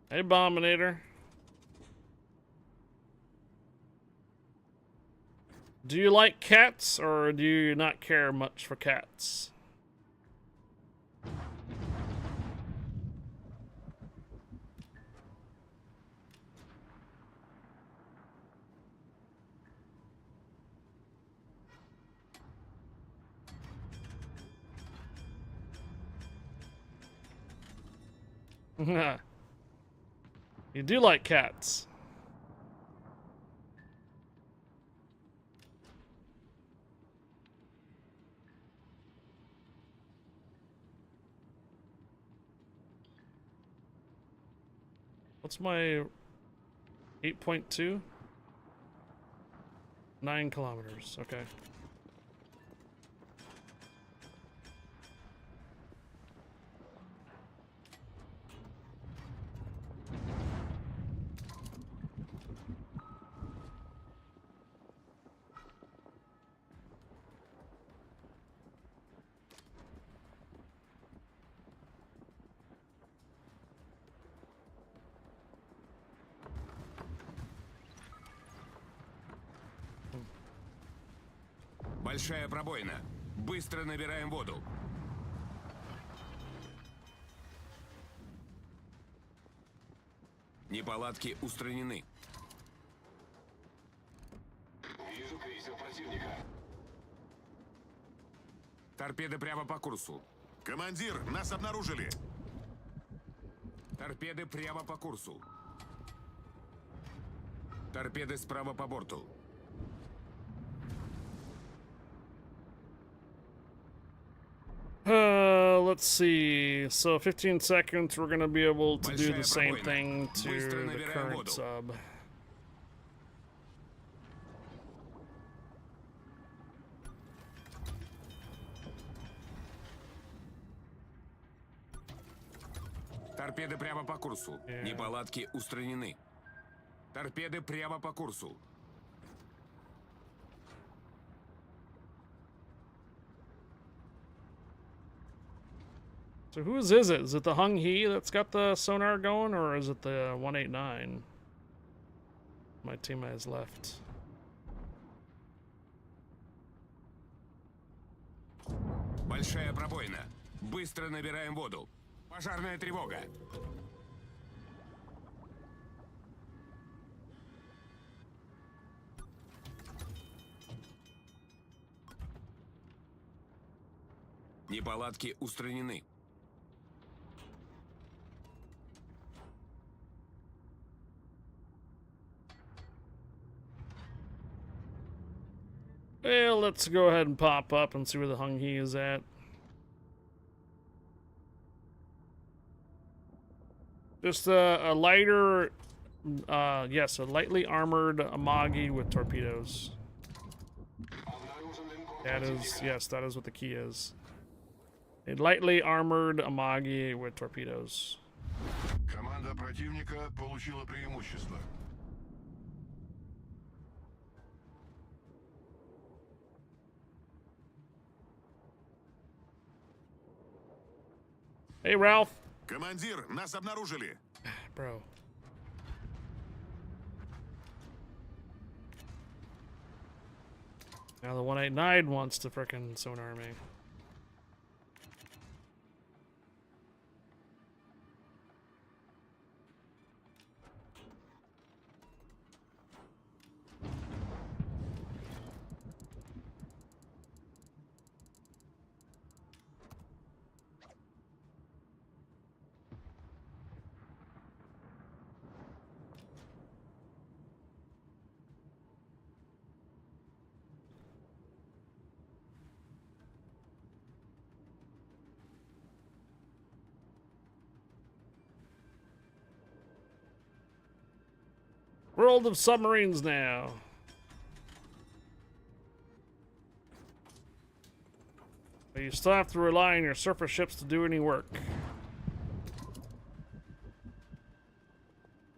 Hey, Bominator. Do you like cats, or do you not care much for cats? You do like cats. What's my 8.2? 9 kilometers. Okay. Большая пробоина. Быстро набираем воду. Неполадки устранены. Вижу крейсер противника. Торпеды прямо по курсу. Командир, нас обнаружили. Торпеды прямо по курсу. Торпеды справа по борту. Let's see. So 15 seconds, we're gonna be able to do the same thing to the current sub. Торпеды прямо по курсу. Неполадки устранены. Торпеды прямо по курсу. So whose is it? Is it the Hung He that's got the sonar going, or is it the 189? My team has left. Большая пробоина. Быстро набираем воду. Пожарная тревога. Неполадки устранены. Well, let's go ahead and pop up and see where the Hung He is at. Just a lighter, yes, a lightly armored Amagi with torpedoes. That is, yes, that is what the key is. A lightly armored Amagi with torpedoes. Команда противника получила преимущество. Hey, Ralph. Командир, нас обнаружили. Bro. Now the 189 wants to frickin' sonar me. World of submarines now. But you still have to rely on your surface ships to do any work.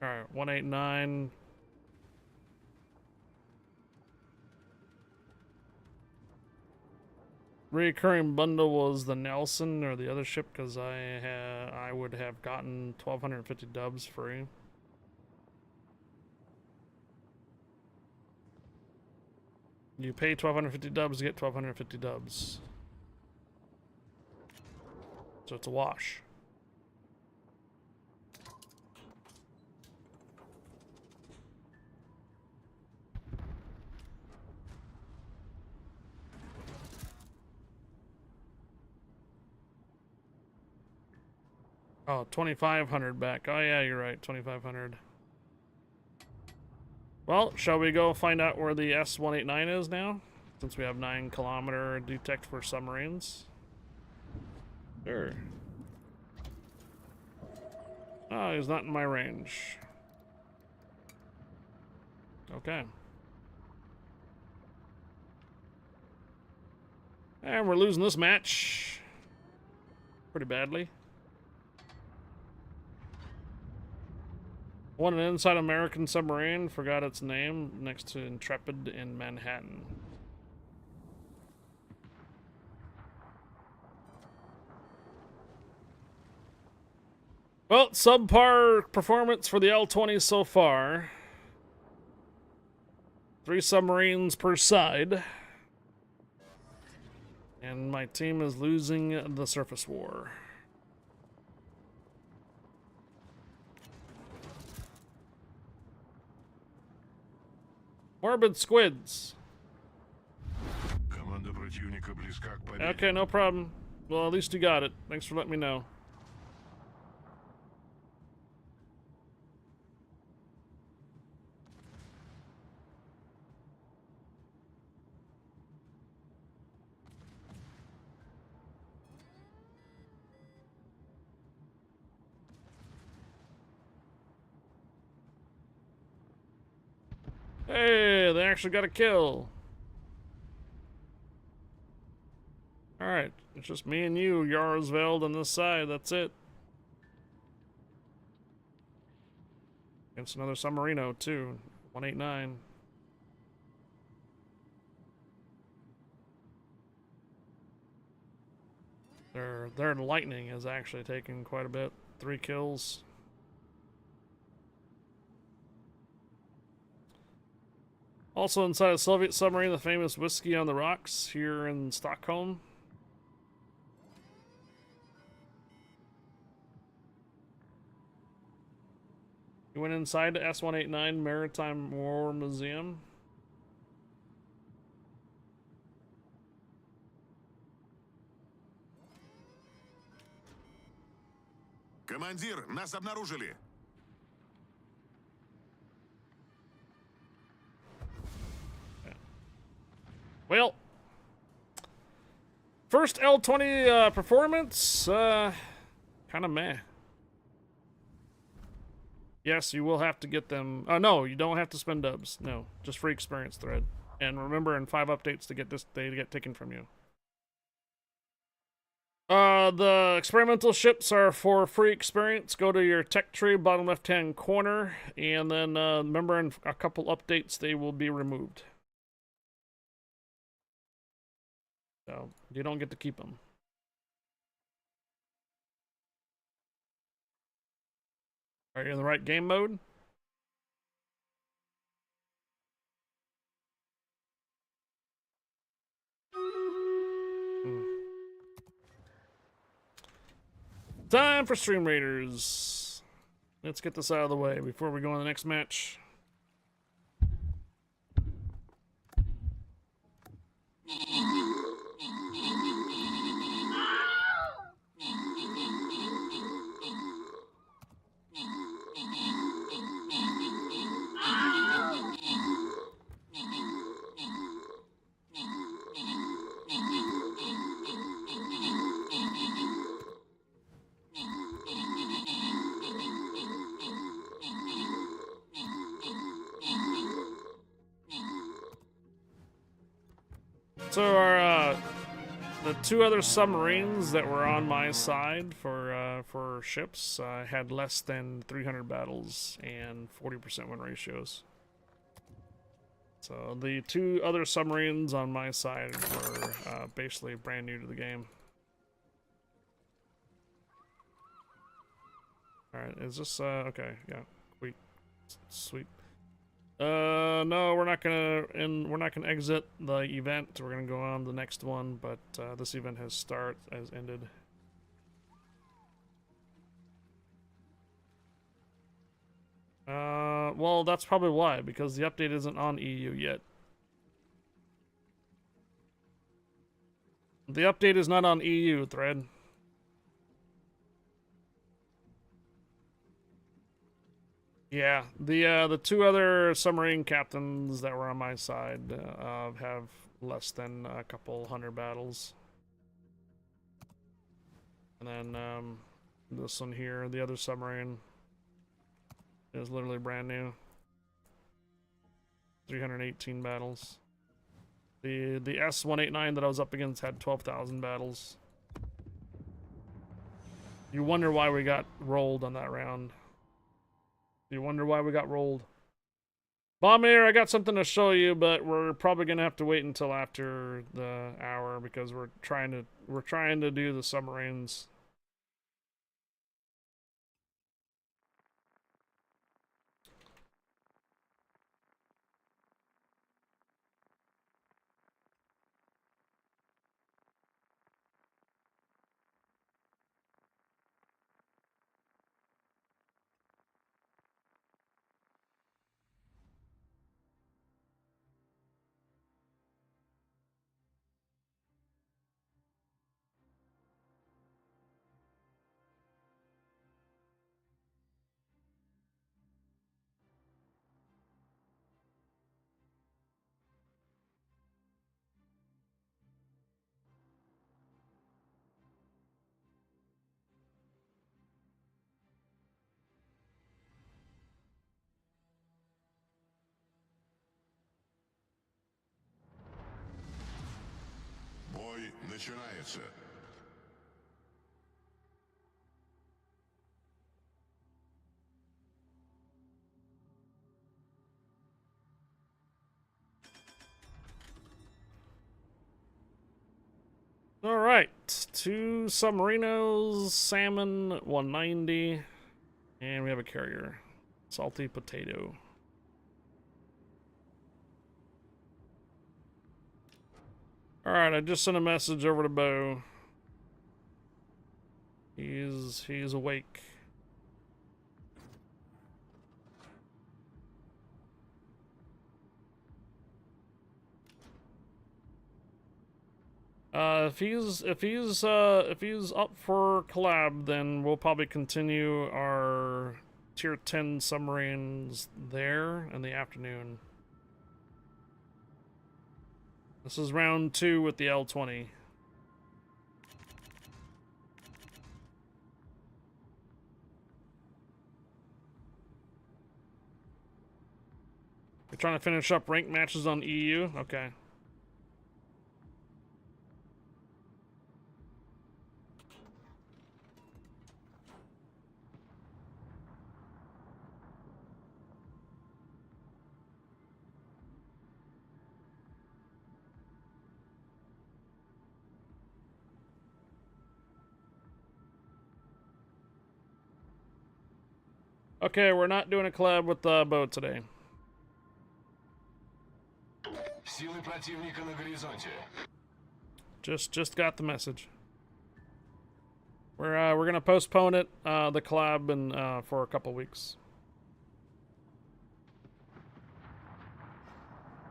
Alright, 189. Recurring bundle was the Nelson or the other ship because I would have gotten 1,250 dubs free. You pay 1,250 dubs to get 1,250 dubs. So it's a wash. Oh, 2,500 back. Oh yeah, you're right, 2,500. Well, shall we go find out where the S-189 is now? Since we have 9-kilometer detect for submarines. Sure. Oh, he's not in my range. Okay. And we're losing this match. Pretty badly. Won an inside American submarine, forgot its name, next to Intrepid in Manhattan. Well, subpar performance for the L-20 so far. 3 submarines per side. And my team is losing the surface war. Morbid squids. Команда противника близка к победе. Okay, no problem. Well, at least you got it. Thanks for letting me know. Hey, they actually got a kill. Alright, it's just me and you, Yarsveld on this side, that's it. Against another Submarino, too. 189. Their lightning is actually taking quite a bit. 3 kills. Also inside a Soviet submarine, the famous Whiskey on the Rocks here in Stockholm. You went inside the S-189 Maritime War Museum. Командир, нас обнаружили. Well, first L-20 performance, kind of meh. Yes, you will have to get them. No, you don't have to spend dubs. No, just free experience thread. And remember, in 5 updates to get this, they get taken from you. The experimental ships are for free experience. Go to your tech tree, bottom left-hand corner, and then remember, in a couple updates, they will be removed. So you don't get to keep them. Are you in the right game mode? Time for Stream Raiders. Let's get this out of the way before we go on the next match. So our the 2 other submarines that were on my side for ships had less than 300 battles and 40% win ratios. So the 2 other submarines on my side were basically brand new to the game. All right, is this okay? Yeah, sweet. No, we're not gonna exit the event. We're gonna go on to the next one, but this event has ended. Well, that's probably why, because the update isn't on EU yet. The update is not on EU, Thread. Yeah, the two other submarine captains that were on my side have less than a couple hundred battles. And then this one here, the other submarine, is literally brand new. 318 battles. The S-189 that I was up against had 12,000 battles. You wonder why we got rolled on that round. You wonder why we got rolled. Bomber, I got something to show you, but we're probably gonna have to wait until after the hour because we're trying to do the submarines. Бой начинается. All right, 2 submarinos, salmon 190, and we have a carrier, salty potato. All right, I just sent a message over to Bo. He's awake. If he's up for collab, then we'll probably continue our tier 10 submarines there in the afternoon. This is round 2 with the L-20. You're trying to finish up ranked matches on EU? Okay. Okay, we're not doing a collab with Bo today. Силы противника на горизонте. Just got the message. We're gonna postpone it, the collab, and for a couple weeks.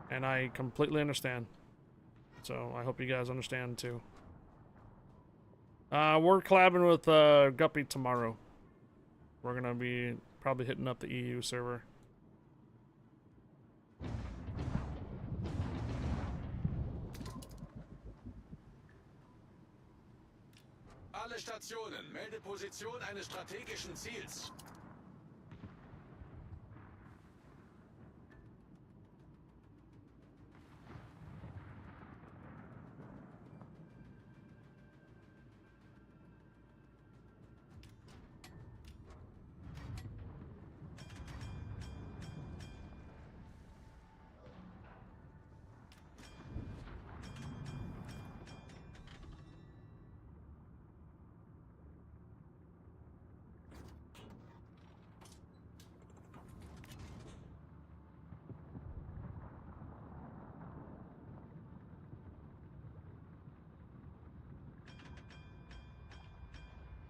And I completely understand. So I hope you guys understand too. We're collabing with Guppy tomorrow. We're gonna be probably hitting up the EU server. Alle Stationen, melde Position eines strategischen Ziels.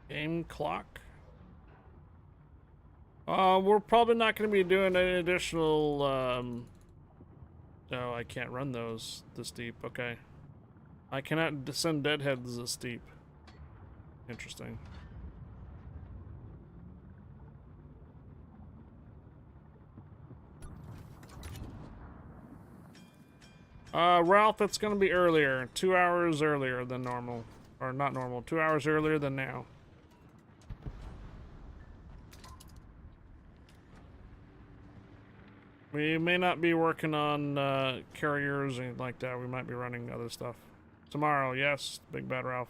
Game clock. We're probably not going to be doing any additional. Oh, I can't run those this deep. Okay, I cannot send deadheads this deep. Interesting. Ralph, it's gonna be earlier. 2 hours earlier than normal. Or not normal, 2 hours earlier than now. We may not be working on carriers or anything like that. We might be running other stuff. Tomorrow, yes, Big Bad Ralph.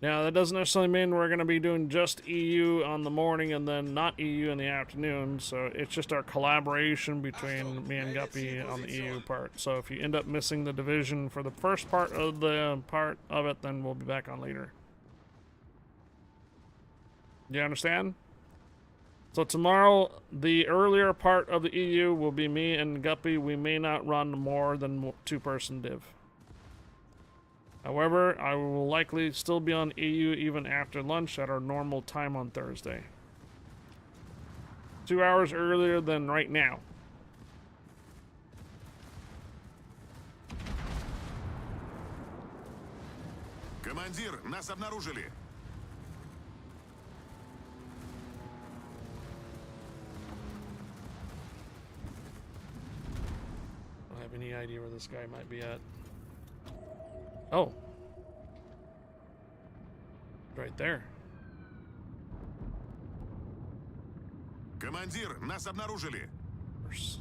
Now, that doesn't necessarily mean we're going to be doing just EU on the morning and then not EU in the afternoon. So it's just our collaboration between me and Guppy on the EU part. So if you end up missing the division for the first part of it, then we'll be back on later. You understand? So tomorrow, the earlier part of the EU will be me and Guppy. We may not run more than 2-person div. However, I will likely still be on EU even after lunch at our normal time on Thursday. 2 hours earlier than right now. Командир, нас обнаружили. I don't have any idea where this guy might be at. Oh. Right there. Командир, нас обнаружили. Worse.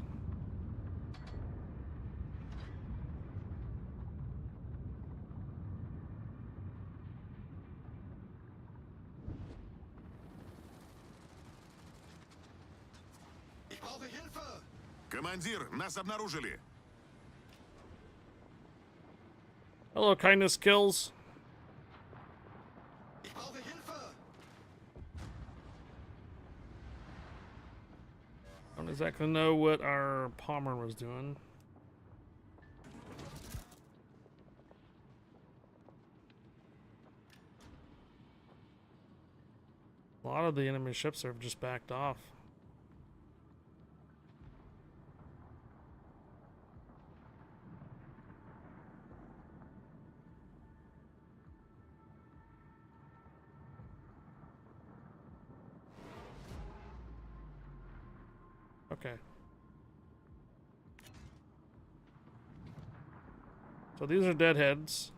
Командир, нас обнаружили. Hello, kindness kills. I don't exactly know what our Palmer was doing. A lot of the enemy ships have just backed off. Okay. So these are deadheads.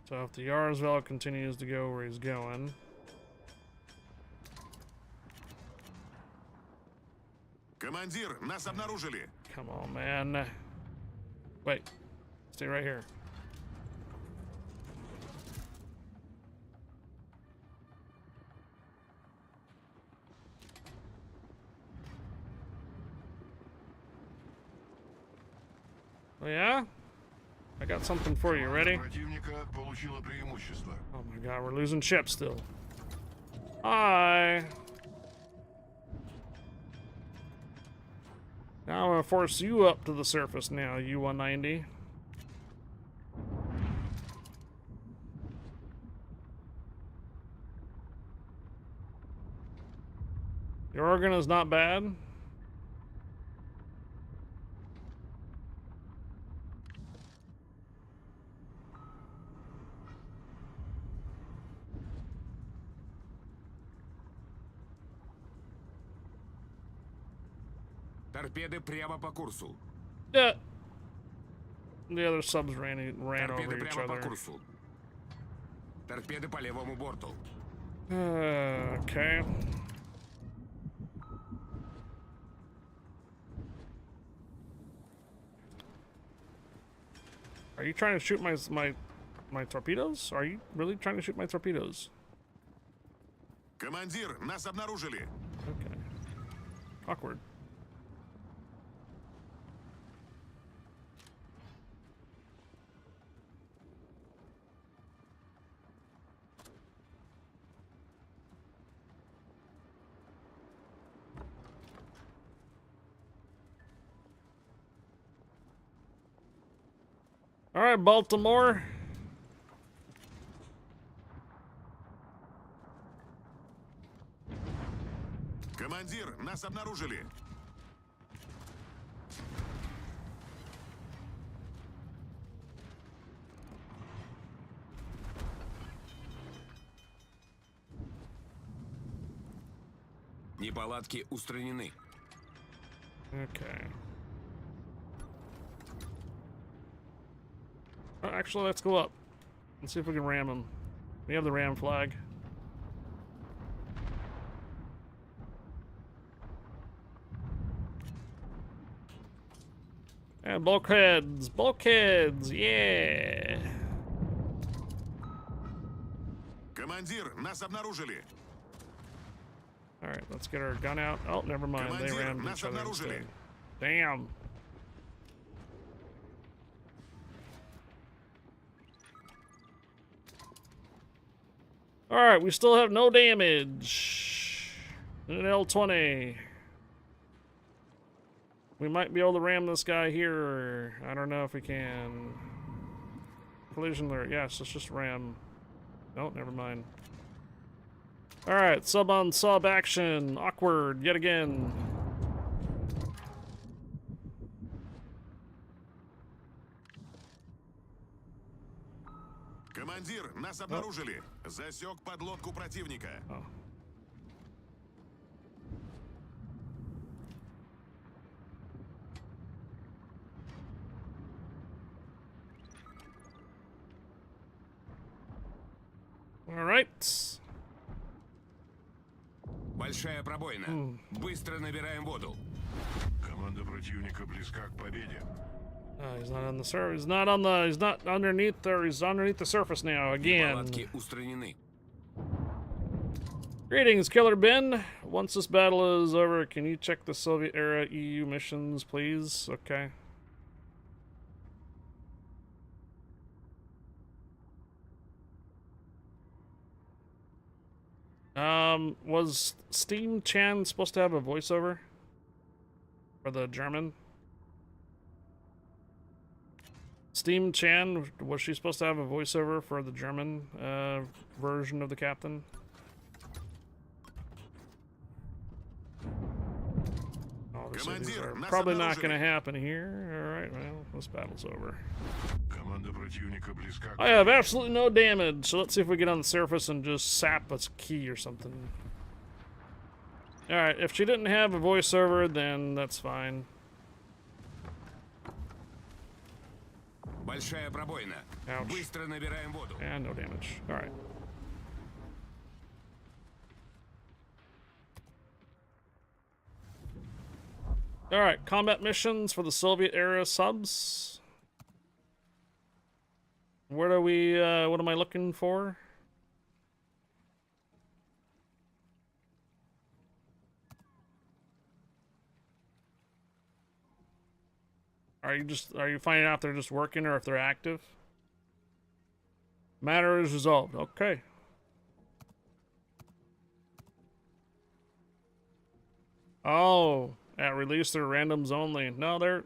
So if the Yarsveld continues to go where he's going. Командир, нас обнаружили. Come on, man. Wait. Stay right here. Oh yeah? I got something for you. Ready? Противника получила преимущество. Oh my god, we're losing ships still. Hi. Now I'm gonna force you up to the surface now, U-190. Your organ is not bad. Торпеды прямо по курсу. Yeah. The other subs ran Торпеды over each прямо по other. курсу. Торпеды по левому борту. Okay. Are you trying to shoot my torpedoes? Are you really trying to shoot my torpedoes? Командир, нас обнаружили. Okay. Awkward. All right, Baltimore. Командир, нас обнаружили. Неполадки устранены. Okay. Oh, actually, let's go up. Let's see if we can ram them. We have the ram flag. And bulkheads! Bulkheads! Yeah! Командир, нас обнаружили. Alright, let's get our gun out. Oh, never mind. They Командир, rammed нас each other обнаружили. instead. Damn. Alright, we still have no damage. An L-20. We might be able to ram this guy here. I don't know if we can. Collision alert. Yes, let's just ram. Oh, never mind. Alright, sub on sub action. Awkward, yet again. Командир, нас обнаружили. Засек подлодку противника. Oh. Alright. Большая пробоина. Быстро набираем воду. Команда противника близка к победе. He's not on the surface. He's not on the. He's not underneath there. He's underneath the surface now again. Палатки устранены. Greetings, Killer Ben. Once this battle is over, can you check the Soviet era EU missions, please? Okay. Was Steam Chan supposed to have a voiceover for the German? Steam Chan, was she supposed to have a voiceover for the German version of the captain? Obviously, these are probably not going to happen here. Alright, well, this battle's over. Команда противника близка к I have absolutely no damage, so let's see if we get on the surface and just sap a key or something. Alright, if she didn't have a voiceover, then that's fine. Большая пробоина. Ouch. Быстро набираем воду. And no damage. Alright. Alright, combat missions for the Soviet era subs. Where do we, what am I looking for? Are you finding out if they're just working or if they're active? Matter is resolved. Okay. Oh, at release they're randoms only. No, they're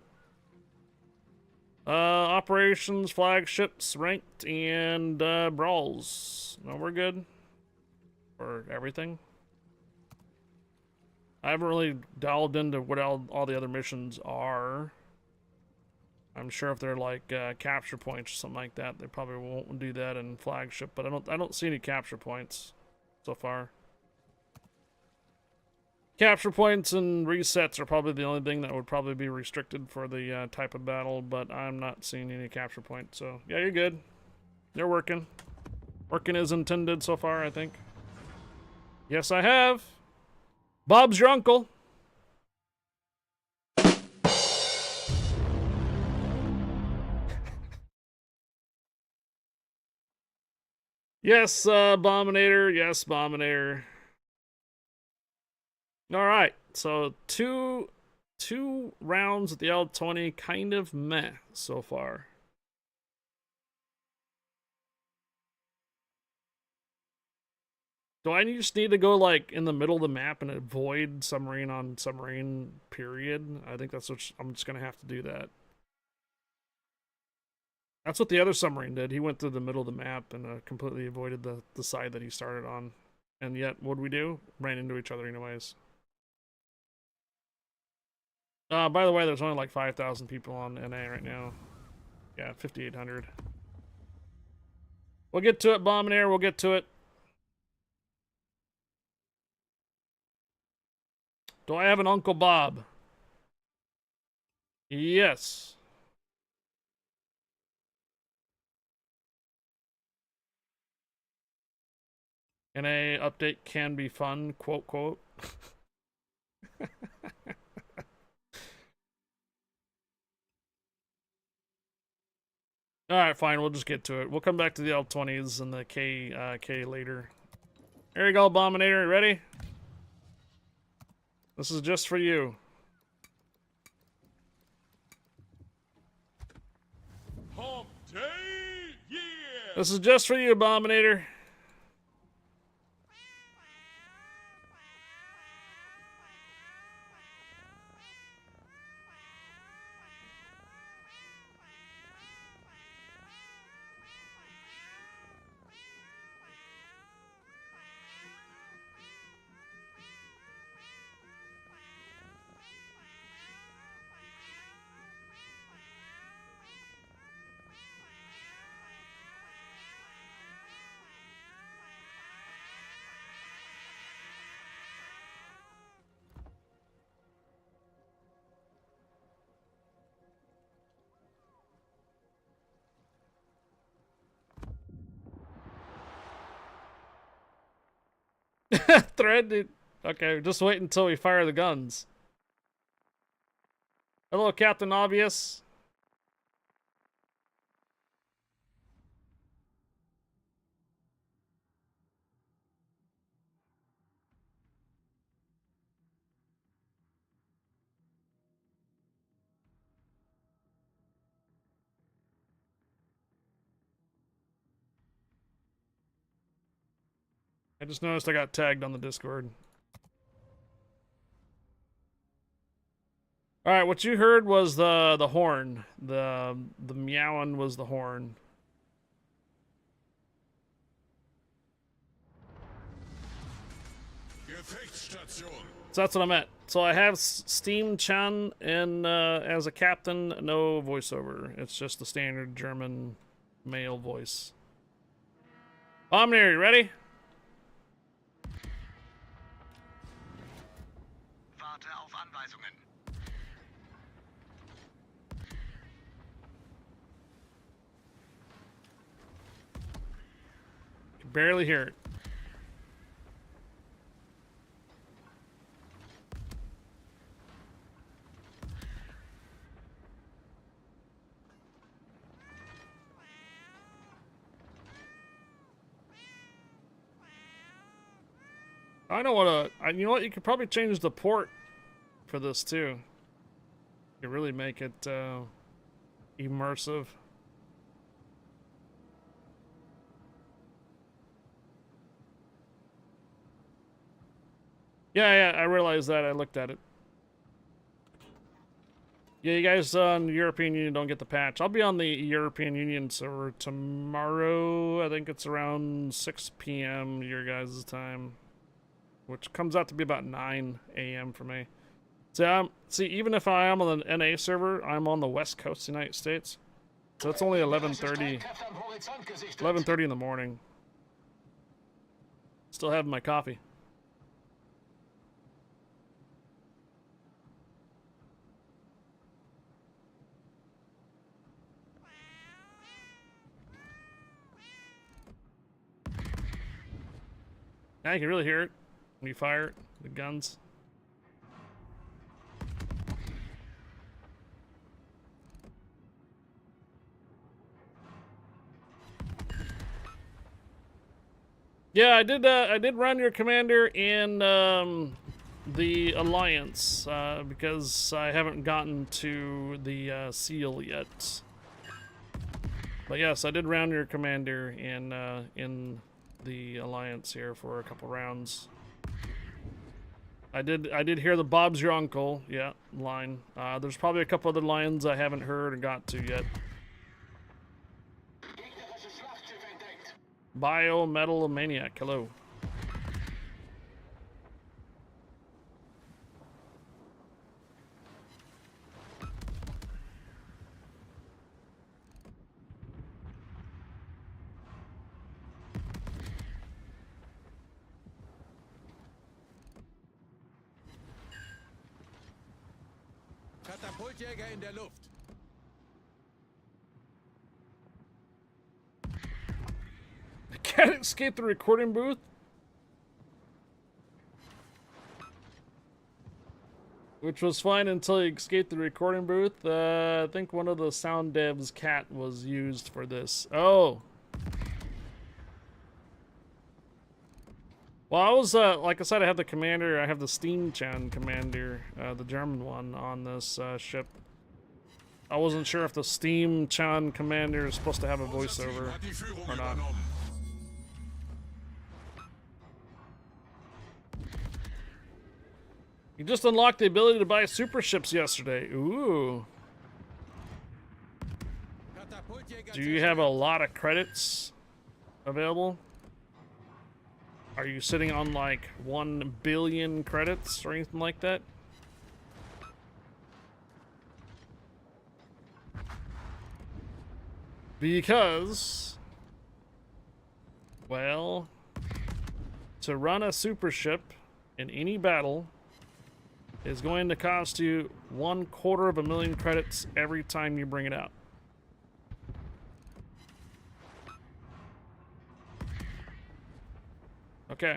operations, flagships, ranked, and brawls. No, we're good for everything. I haven't really delved into what all the other missions are. I'm sure if they're like capture points or something like that, they probably won't do that in flagship. But I don't see any capture points so far. Capture points and resets are probably the only thing that would probably be restricted for the type of battle. But I'm not seeing any capture points. So yeah, you're good. They're working. Working as intended so far, I think. Yes, I have. Bob's your uncle. Yes, Abominator. Yes, Abominator. All right, so two rounds at the L-20, kind of meh so far. Do I just need to go like in the middle of the map and avoid submarine on submarine, period? I think that's what I'm just gonna have to do that. That's what the other submarine did. He went through the middle of the map and completely avoided the side that he started on. And yet, what'd we do? Ran into each other anyways. By the way, there's only like 5,000 people on NA right now. Yeah, 5,800. We'll get to it, Bomb and Air. We'll get to it. Do I have an Uncle Bob? Yes. NA update can be fun, quote, quote. Alright, fine, we'll just get to it. We'll come back to the L20s and the K later. There you go, Abominator. Ready? This is just for you. Hump day, yeah! This is just for you, Abominator. Thread. Okay, just wait until we fire the guns. Hello, Captain Obvious. I just noticed I got tagged on the Discord. All right, what you heard was the horn. The meowing was the horn. So that's what I meant. So I have Steam Chan and as a captain, no voiceover. It's just the standard German male voice. Omni, you ready? Warte auf Anweisungen. Can barely hear it. I don't want to. You know what? You could probably change the port for this too. You could really make it immersive. Yeah, I realized that. I looked at it. Yeah, you guys on the European Union don't get the patch. I'll be on the European Union server tomorrow. I think it's around 6 p.m. your guys' time, which comes out to be about 9 a.m. for me. So, see, even if I am on the NA server, I'm on the west coast of the United States. So it's only 11:30 in the morning. Still having my coffee. Now you can really hear it when you fire it, the guns. Yeah, I did run your commander in the Alliance because I haven't gotten to the seal yet. But yes, I did round your commander in the Alliance here for a couple rounds. I did hear the Bob's your uncle, yeah, line. There's probably a couple other lines I haven't heard or got to yet. Biometal Maniac, hello. Katapultjäger in der Luft. Can't escape the recording booth? Which was fine until you escaped the recording booth. I think one of the sound devs' cat was used for this. Oh. Well, I was, like I said, I have the commander, I have the Steam-chan commander, the German one, on this ship. I wasn't sure if the Steam-chan commander is supposed to have a voiceover or not. You just unlocked the ability to buy super ships yesterday. Ooh. Do you have a lot of credits available? Are you sitting on like 1 billion credits or anything like that? Because, well, to run a super ship in any battle is going to cost you 250,000 credits every time you bring it out. Okay.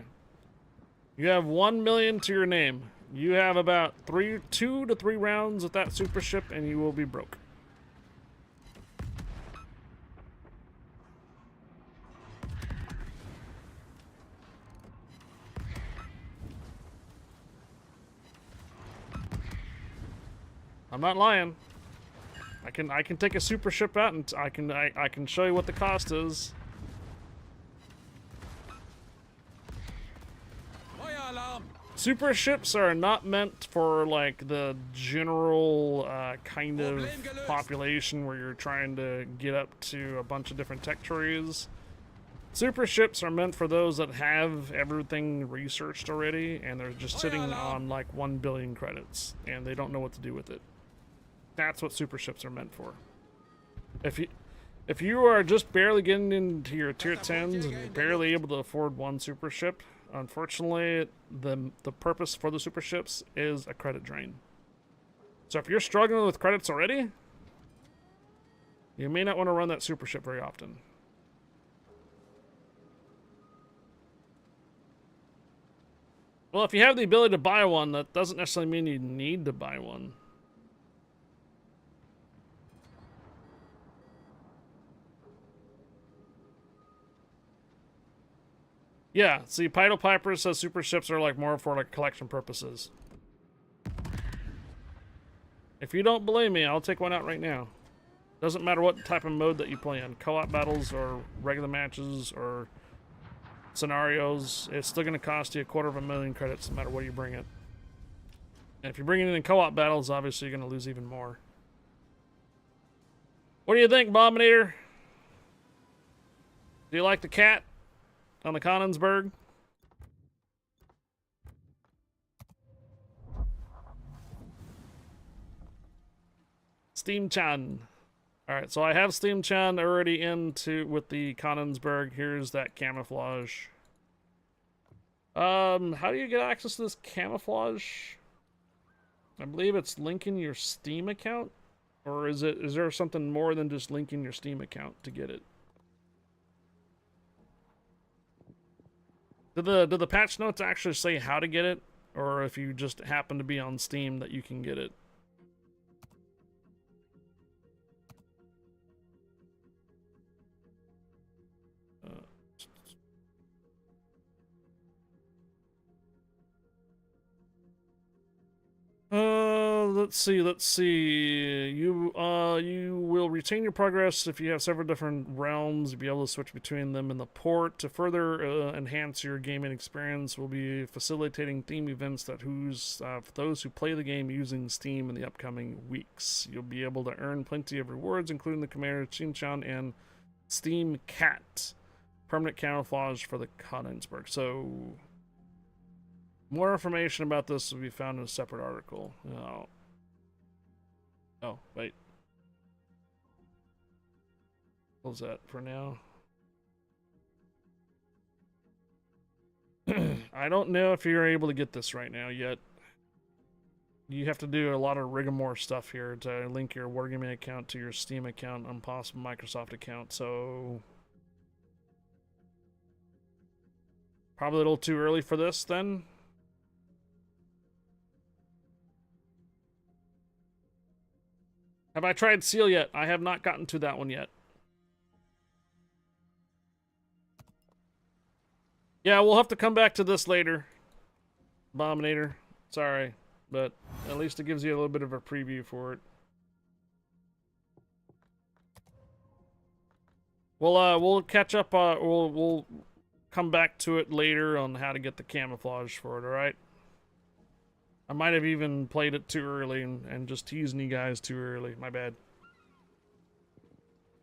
You have 1 million to your name. You have about 2 to 3 rounds with that super ship and you will be broke. I'm not lying. I can take a super ship out and I can show you what the cost is. Super ships are not meant for like the general kind of population where you're trying to get up to a bunch of different tech trees. Super ships are meant for those that have everything researched already and they're just sitting on like 1 billion credits and they don't know what to do with it. That's what super ships are meant for. If you are just barely getting into your tier 10s and you're barely able to afford one super ship, unfortunately, the purpose for the super ships is a credit drain. So if you're struggling with credits already, you may not want to run that super ship very often. Well, if you have the ability to buy one, that doesn't necessarily mean you need to buy one. Yeah, see, Piedel Piper says super ships are like more for like collection purposes. If you don't believe me, I'll take one out right now. Doesn't matter what type of mode that you play in, co-op battles or regular matches or scenarios, it's still going to cost you 250,000 credits no matter where you bring it. And if you bring it in co-op battles, obviously you're going to lose even more. What do you think, Bombinator? Do you like the cat on the Konigsberg? Steam-chan. Alright, so I have Steam-chan already with the Konigsberg. Here's that camouflage. How do you get access to this camouflage? I believe it's linking your Steam account? Or is there something more than just linking your Steam account to get it? Did the patch notes actually say how to get it? Or if you just happen to be on Steam that you can get it? Let's see. You will retain your progress if you have several different realms. You'll be able to switch between them in the port. To further enhance your gaming experience, we'll be facilitating theme events that for those who play the game using Steam in the upcoming weeks. You'll be able to earn plenty of rewards, including the Commander Shinchan and Steam Cat. Permanent camouflage for the Konigsberg. So, more information about this will be found in a separate article. Oh, wait. Close that for now. I don't know if you're able to get this right now yet. you have to do a lot of rigmarole stuff here to link your Wargaming account to your Steam account and possible Microsoft account, so probably a little too early for this then. Have I tried Seal yet? I have not gotten to that one yet. Yeah, we'll have to come back to this later. Abominator. Sorry, but at least it gives you a little bit of a preview for it. We'll catch up. We'll come back to it later on how to get the camouflage for it. All right. I might have even played it too early and just teasing you guys too early. My bad.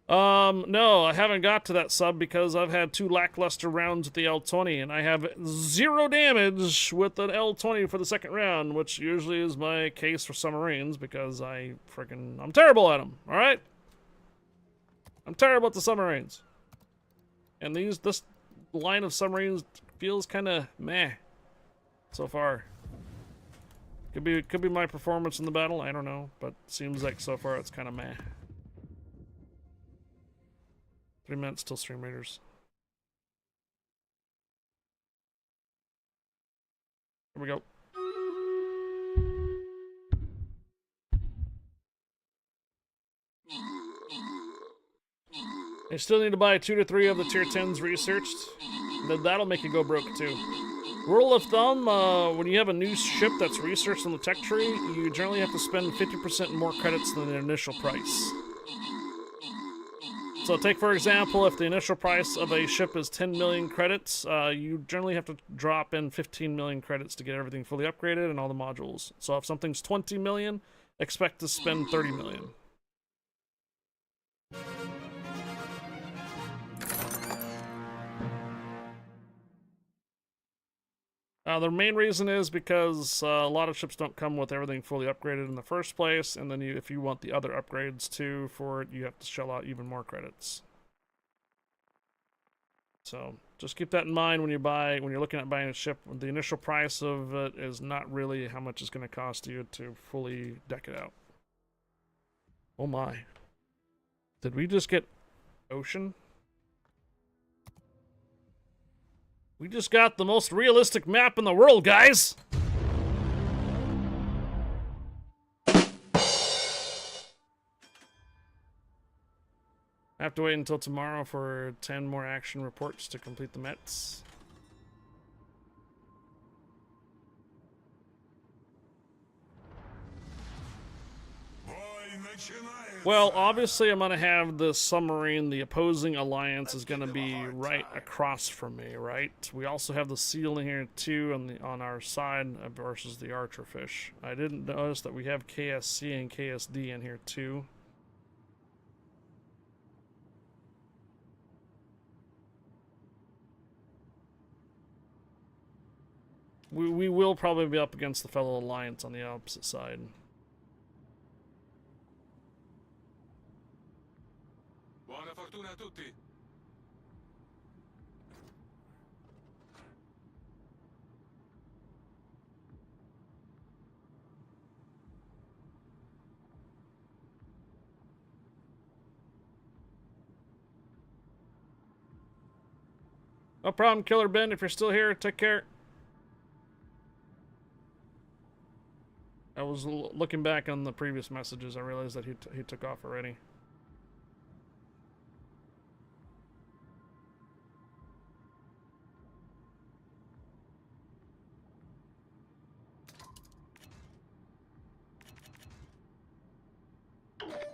No, I haven't got to that sub because I've had 2 lackluster rounds with the L20, and I have 0 damage with an L20 for the second round, which usually is my case for submarines because I'm terrible at them, alright? I'm terrible at the submarines. And this line of submarines feels kind of meh so far. Could be my performance in the battle, I don't know, but seems like so far it's kind of meh. 3 minutes till stream raiders. Here we go. I still need to buy 2 to 3 of the tier 10s researched. That'll make you go broke too. Rule of thumb, when you have a new ship that's researched in the tech tree, you generally have to spend 50% more credits than the initial price. So take, for example, if the initial price of a ship is 10 million credits, you generally have to drop in 15 million credits to get everything fully upgraded and all the modules. So if something's 20 million, expect to spend 30 million. The main reason is because a lot of ships don't come with everything fully upgraded in the first place, and then if you want the other upgrades too for it, you have to shell out even more credits. So just keep that in mind when you're looking at buying a ship. The initial price of it is not really how much it's going to cost you to fully deck it out. Oh my. Did we just get ocean? We just got the most realistic map in the world, guys! I have to wait until tomorrow for 10 more action reports to complete the Mets. Well, obviously I'm gonna have the submarine. The opposing alliance is gonna be right across from me, right? We also have the seal in here too on our side versus the archerfish. I didn't notice that we have KSC and KSD in here too. We will probably be up against the fellow alliance on the opposite side. Buona fortuna a tutti. No problem, Killer Ben. If you're still here, take care. I was looking back on the previous messages. I realized that he took off already.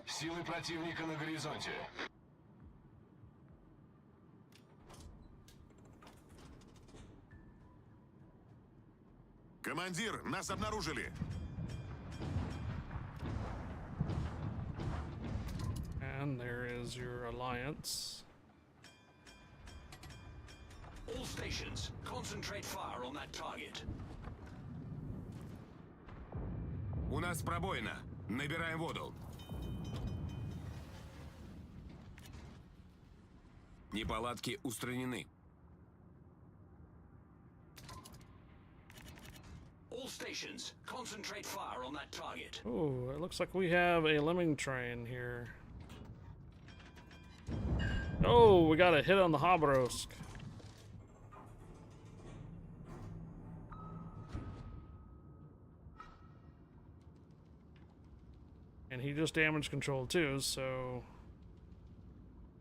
Силы противника на горизонте. Командир, нас обнаружили. And there is your alliance. All stations, concentrate fire on that target. У нас пробоина. Набираем воду. Неполадки устранены. All stations. stations, concentrate fire on that target. Oh, it looks like we have a lemming train here. Oh, we got a hit on the Habrosk. And he just damage control too, so...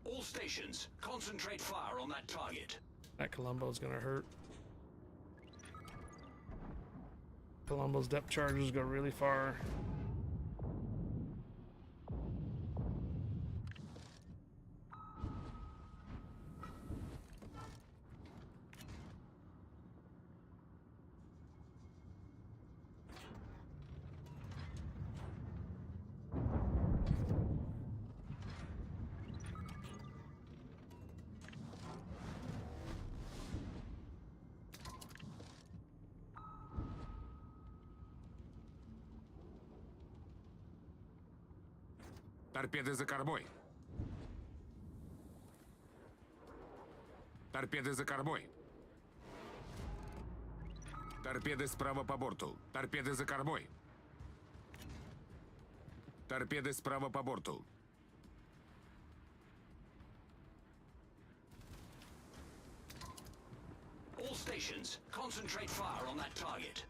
All stations, concentrate fire on that target. That Columbo's gonna hurt. Columbo's depth charges go really far. Торпеды за кормой. Торпеды за кормой. Торпеды справа по борту. Торпеды за кормой. Торпеды справа по борту. All stations, concentrate fire on that target.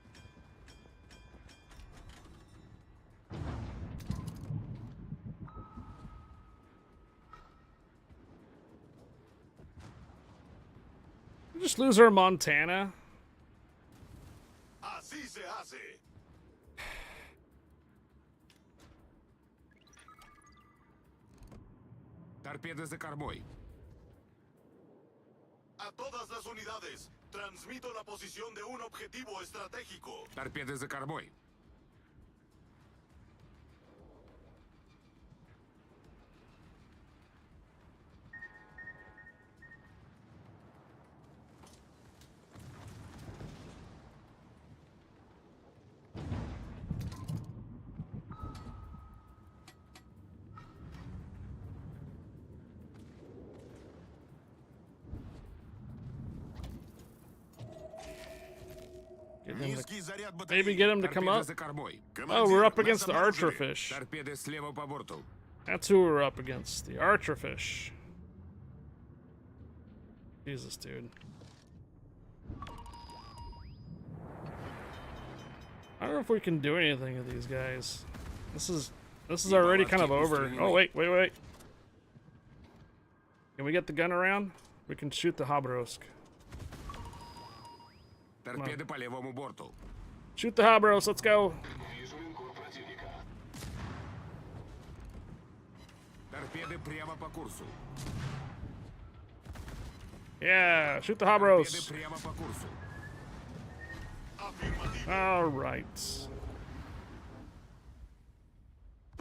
We just lose our Montana. Así se hace. Торпеды за кормой. A todas las unidades, transmito la posición de un objetivo estratégico. Торпеды за кормой. Низкий заряд Maybe батареи. get him to come Торпеды up. за кормой. Oh, we're up Командир, against the нас обнаружили. Archerfish. Торпеды слева по борту. That's who we're up against. The Archerfish. Jesus, dude. I don't know if we can do anything with these guys. This is already kind of over. Oh wait. Can we get the gun around? We can shoot the Habrosk. Торпеды по левому борту. Shoot the Habros, let's go. Торпеды прямо по курсу. Yeah, shoot the Торпеды Habros. прямо по курсу. All right.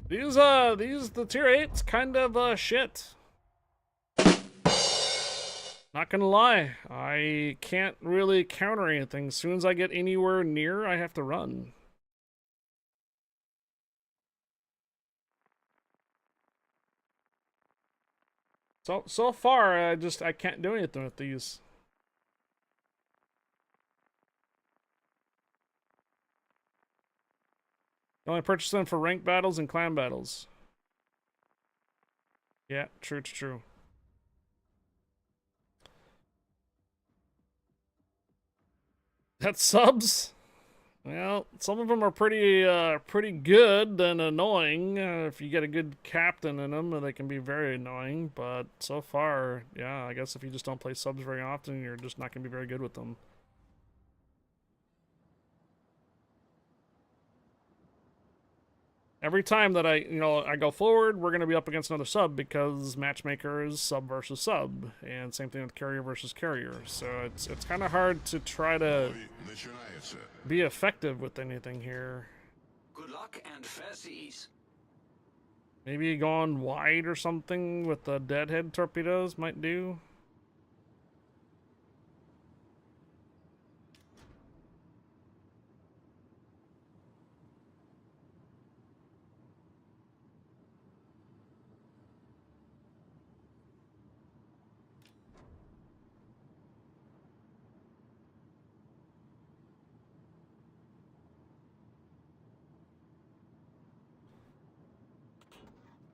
These the tier 8's kind of shit. Not gonna lie, I can't really counter anything. As soon as I get anywhere near, I have to run. So far, I can't do anything with these. I only purchase them for rank battles and clan battles. Yeah, true. That's subs? Well, some of them are pretty good and annoying. If you get a good captain in them, they can be very annoying. But so far, yeah, I guess if you just don't play subs very often, you're just not going to be very good with them. Every time that I go forward, we're going to be up against another sub because matchmaker is sub versus sub, and same thing with carrier versus carrier. So it's kind of hard to try to Начинается. be effective with anything here. Good luck and fair seas. Maybe going wide or something with the deadhead torpedoes might do.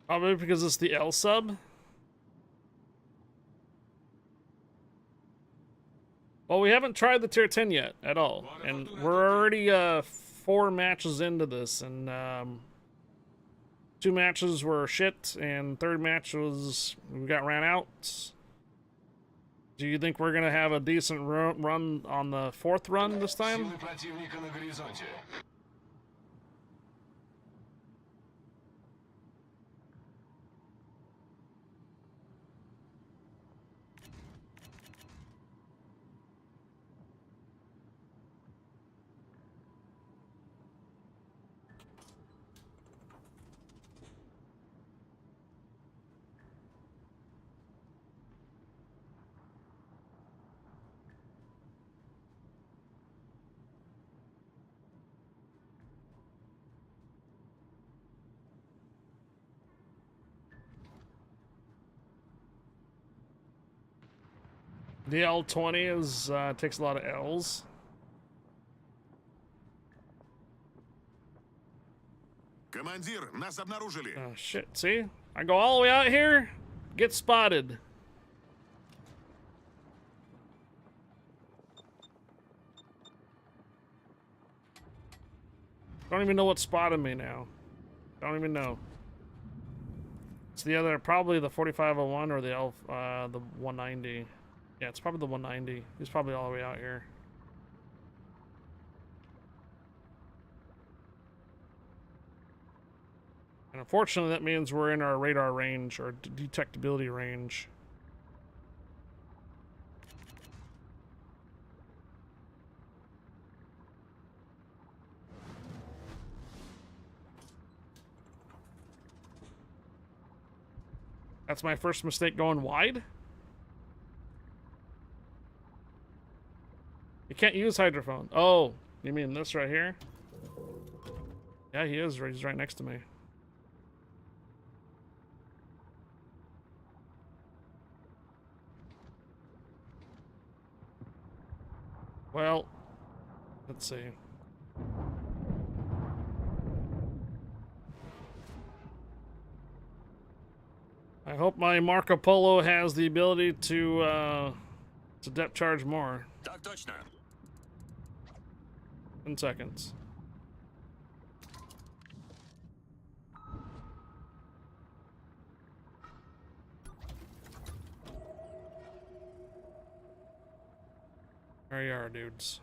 Probably because it's the L sub. Well, we haven't tried the tier 10 yet at all, and we're already 4 matches into this, and 2 matches were shit, and third match was we got ran out. Do you think we're gonna have a decent run on the 4th run this time? Силы противника на горизонте. The L20 is takes a lot of L's. Командир, нас обнаружили. Oh shit! See, I go all the way out here, get spotted. Don't even know what spotted me now. Don't even know. It's the other, probably the 4501 or the the 190. Yeah, it's probably the 190. He's probably all the way out here. And unfortunately, that means we're in our radar range, or detectability range. That's my first mistake going wide? You can't use hydrophone. Oh, you mean this right here? Yeah, he is. He's right next to me. Well, let's see. I hope my Marco Polo has the ability to depth charge more. Так точно. 10 seconds. There you are, dudes.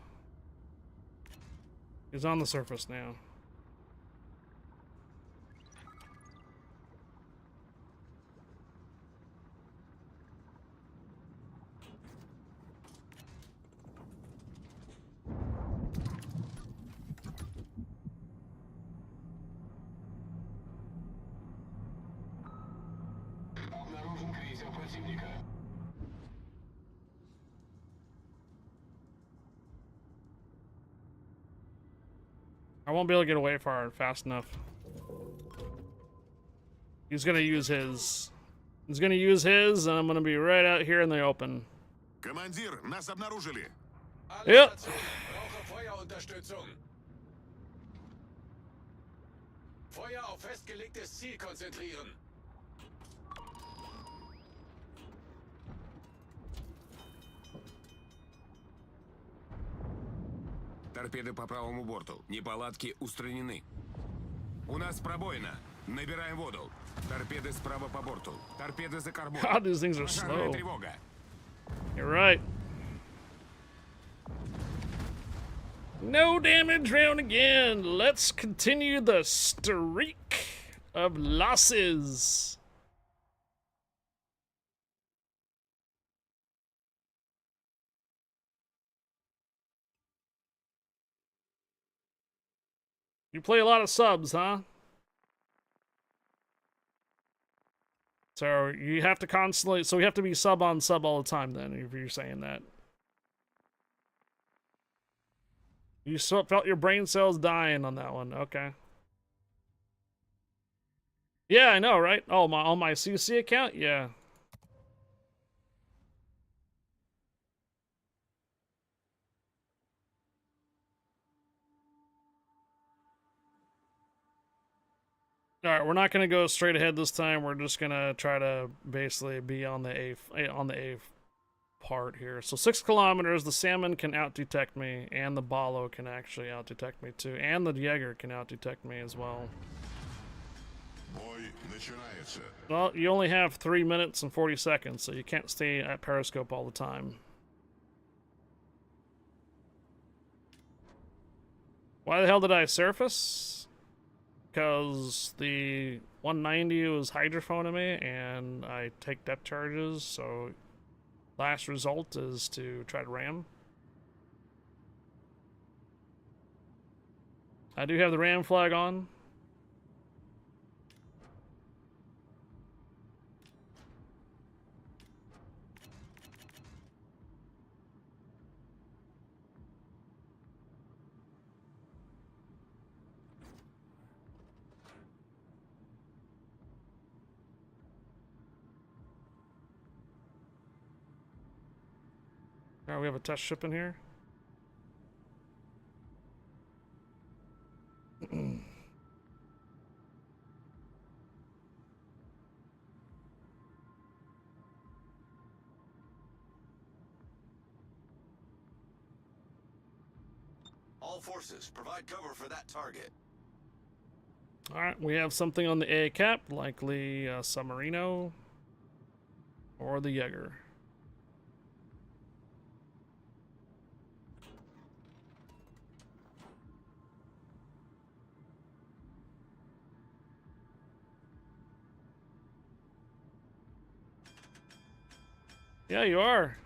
He's on the surface now. Обнаружен крейсер противника. I won't be able to get away fast enough. He's gonna use his. He's gonna use his, and I'm gonna be right out here in the open. Командир, нас обнаружили. Yep. Brauche Feuerunterstützung. Feuer auf festgelegtes Ziel konzentrieren. Торпеды по правому борту. Неполадки устранены. У нас пробоина. Набираем воду. Торпеды справа по борту. Торпеды за кормой. God, these things are Пожарная slow. тревога. You're right. No damage round again. Let's continue the streak of losses. You play a lot of subs, huh? So you have to constantly, so we have to be sub on sub all the time then, if you're saying that. You felt your brain cells dying on that one, okay. Yeah, I know, right? Oh, on my CC account? Yeah. All right, we're not gonna go straight ahead this time. We're just gonna try to basically be on the A part here. So 6 kilometers, the salmon can out-detect me, and the balo can actually out-detect me too, and the Jaeger can out-detect me as well. Бой начинается. Well, you only have 3 minutes and 40 seconds, so you can't stay at periscope all the time. Why the hell did I surface? Because the 190 was hydrophoning me, and I take depth charges, so last result is to try to ram. I do have the ram flag on. Alright, we have a test ship in here. All forces, provide cover for that target. Alright, we have something on the A cap, likely Submarino or the Jaeger. Yeah, you are.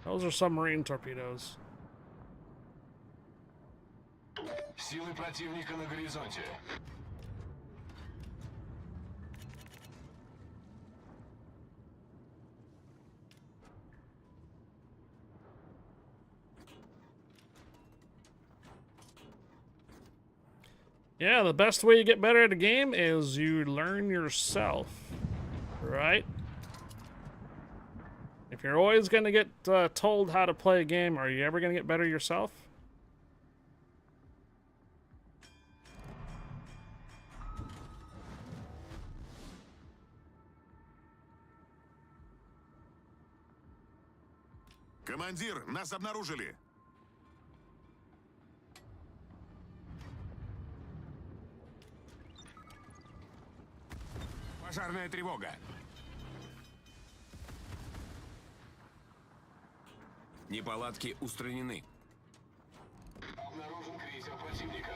Those are submarine torpedoes. Силы противника на горизонте. Yeah, the best way you get better at a game is you learn yourself, right? If you're always going to get told how to play a game, are you ever going to get better yourself? Командир, нас обнаружили. Пожарная тревога. Неполадки устранены. Обнаружен крейсер противника.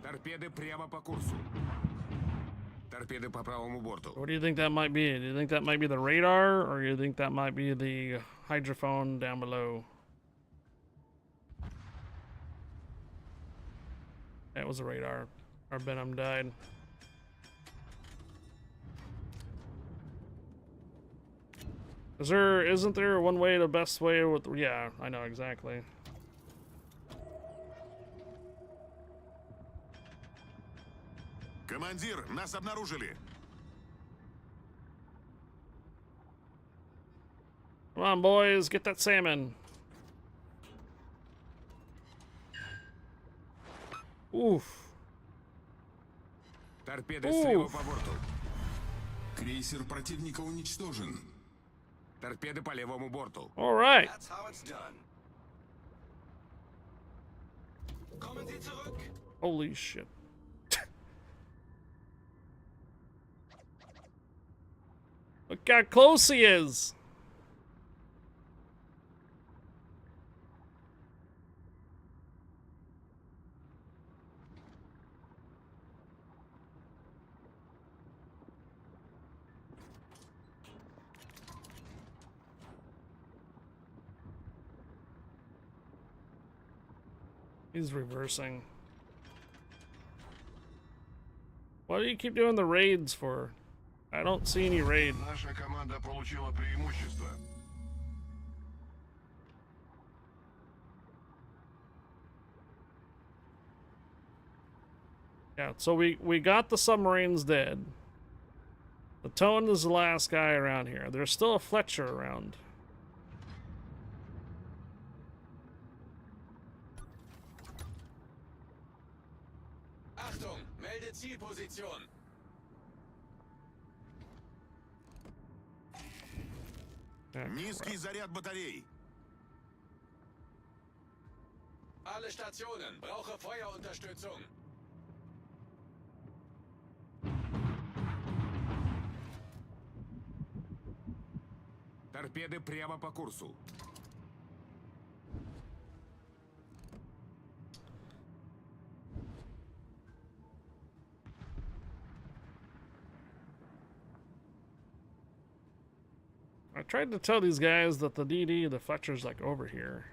Торпеды прямо по курсу. Торпеды по правому борту. What do you think that might be? Do you think that might be the radar, or do you think that might be the hydrophone down below? That was the radar. Our Benham died. Isn't there one way, the best way with, yeah, I know exactly. Командир, нас обнаружили. Come on, boys, get that salmon. Oof. Торпеды слева по борту. Крейсер противника уничтожен. Торпеды по левому борту. All right. That's how it's done. Kommen Sie zurück. Holy shit. Look how close he is. He's reversing. What do you keep doing the raids for? I don't see any raid. Наша команда получила преимущество. Yeah, so we got the submarines dead. The Tone is the last guy around here. There's still a Fletcher around. Achtung, melde Zielposition. Низкий заряд батарей. Alle Stationen, brauche Feuerunterstützung. Торпеды прямо по курсу. I tried to tell these guys that the DD, the Fletcher's like over here.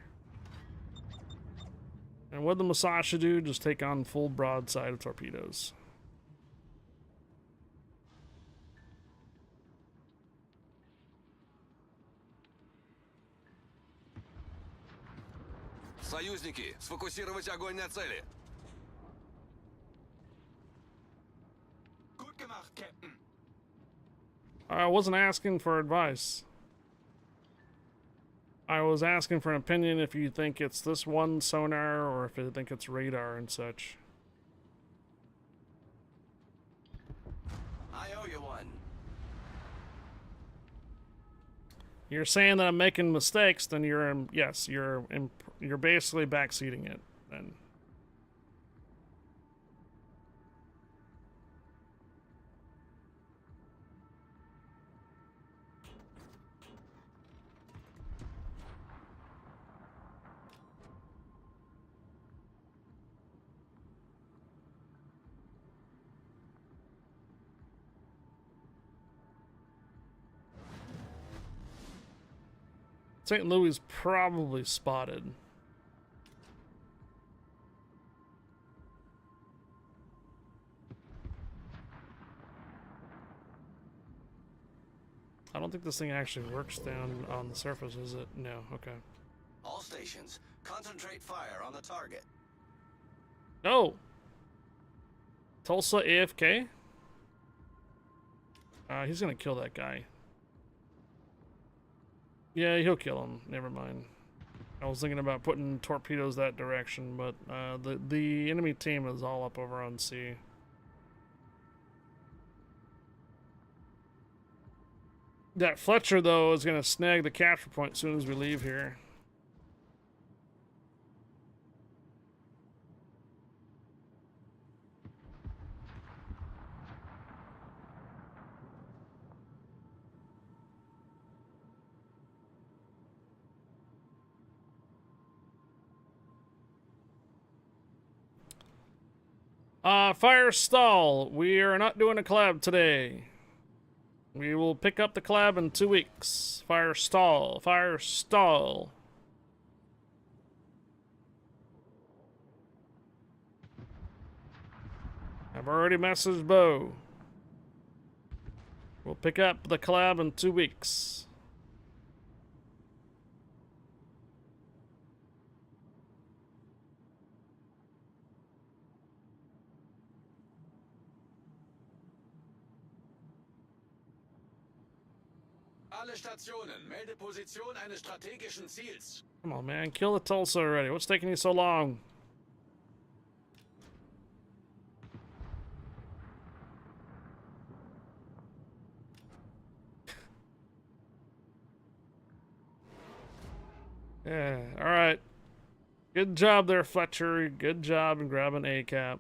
And what the Musashi do? Just take on full broadside of torpedoes. Союзники, сфокусировать огонь на цели. Gut gemacht, Captain. I wasn't asking for advice. I was asking for an opinion if you think it's this one sonar or if you think it's radar and such. I owe you one. You're saying that I'm making mistakes, then yes, you're basically backseating it then. St. Louis probably spotted. I don't think this thing actually works down on the surface, is it? No, okay. All stations, concentrate fire on the target. No! Tulsa AFK? He's gonna kill that guy. Yeah, he'll kill him. Never mind. I was thinking about putting torpedoes that direction, but the enemy team is all up over on C. That Fletcher, though, is going to snag the capture point as soon as we leave here. Fire stall. We are not doing a collab today. We will pick up the collab in 2 weeks. Fire stall. Fire stall. I've already messaged Bo. We'll pick up the collab in 2 weeks. Alle Stationen, melde Position eines strategischen Ziels. Come on, man. Kill the Tulsa already. What's taking you so long? Yeah, alright. Good job there, Fletcher. Good job in grabbing A cap.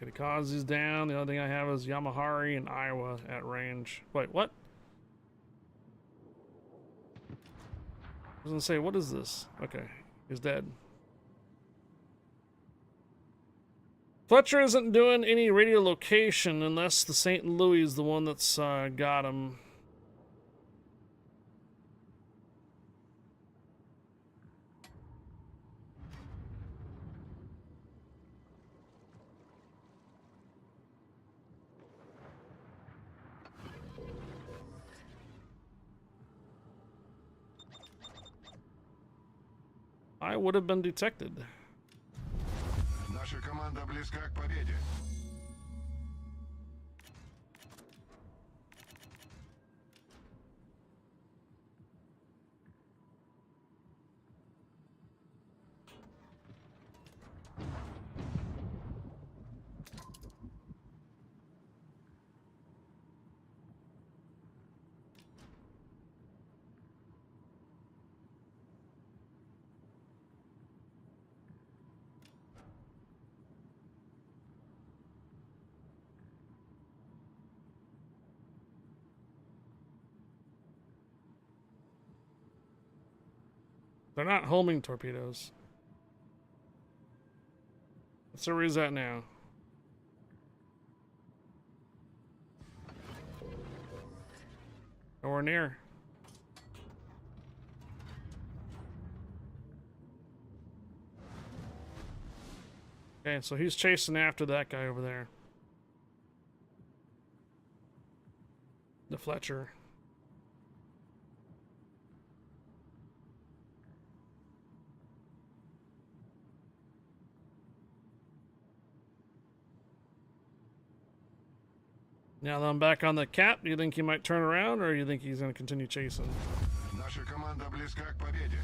Kitakazi's down. The only thing I have is Yamahari and Iowa at range. Wait, what? I was gonna say, what is this? Okay, he's dead. Fletcher isn't doing any radio location unless the St. Louis is the one that's got him. I would have been detected. Наша команда близка к победе. They're not homing torpedoes. So where is that now? Nowhere near. Okay, so he's chasing after that guy over there. The Fletcher. Now that I'm back on the cap, do you think he might turn around, or do you think he's going to continue chasing? Наша команда близка к победе.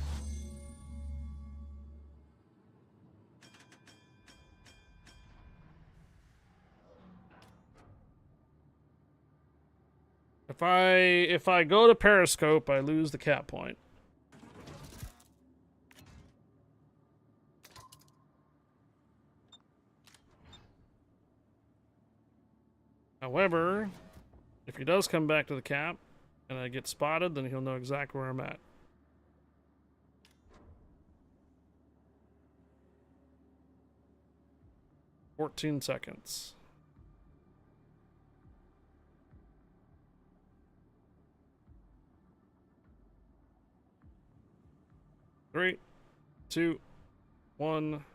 If I go to periscope, I lose the cap point. However, if he does come back to the cap and I get spotted, then he'll know exactly where I'm at. "14 seconds. Three, two, one.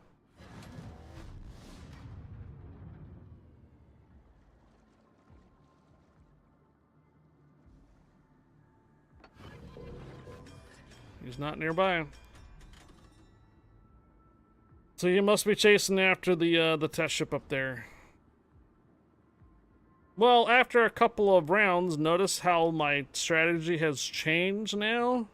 He's not nearby. So he must be chasing after the test ship up there. Well, after a couple of rounds, notice how my strategy has changed now?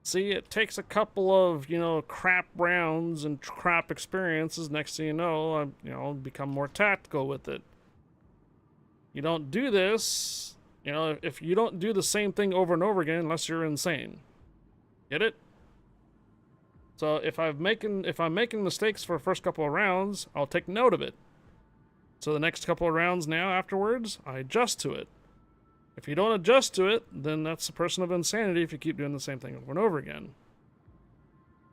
See, it takes a couple of, crap rounds and crap experiences. Next thing you know, I, become more tactical with it. You don't do this, if you don't do the same thing over and over again, unless you're insane. Get it? So if I'm making mistakes for the first couple of rounds, I'll take note of it. So the next couple of rounds now afterwards, I adjust to it. If you don't adjust to it, then that's a person of insanity if you keep doing the same thing over and over again,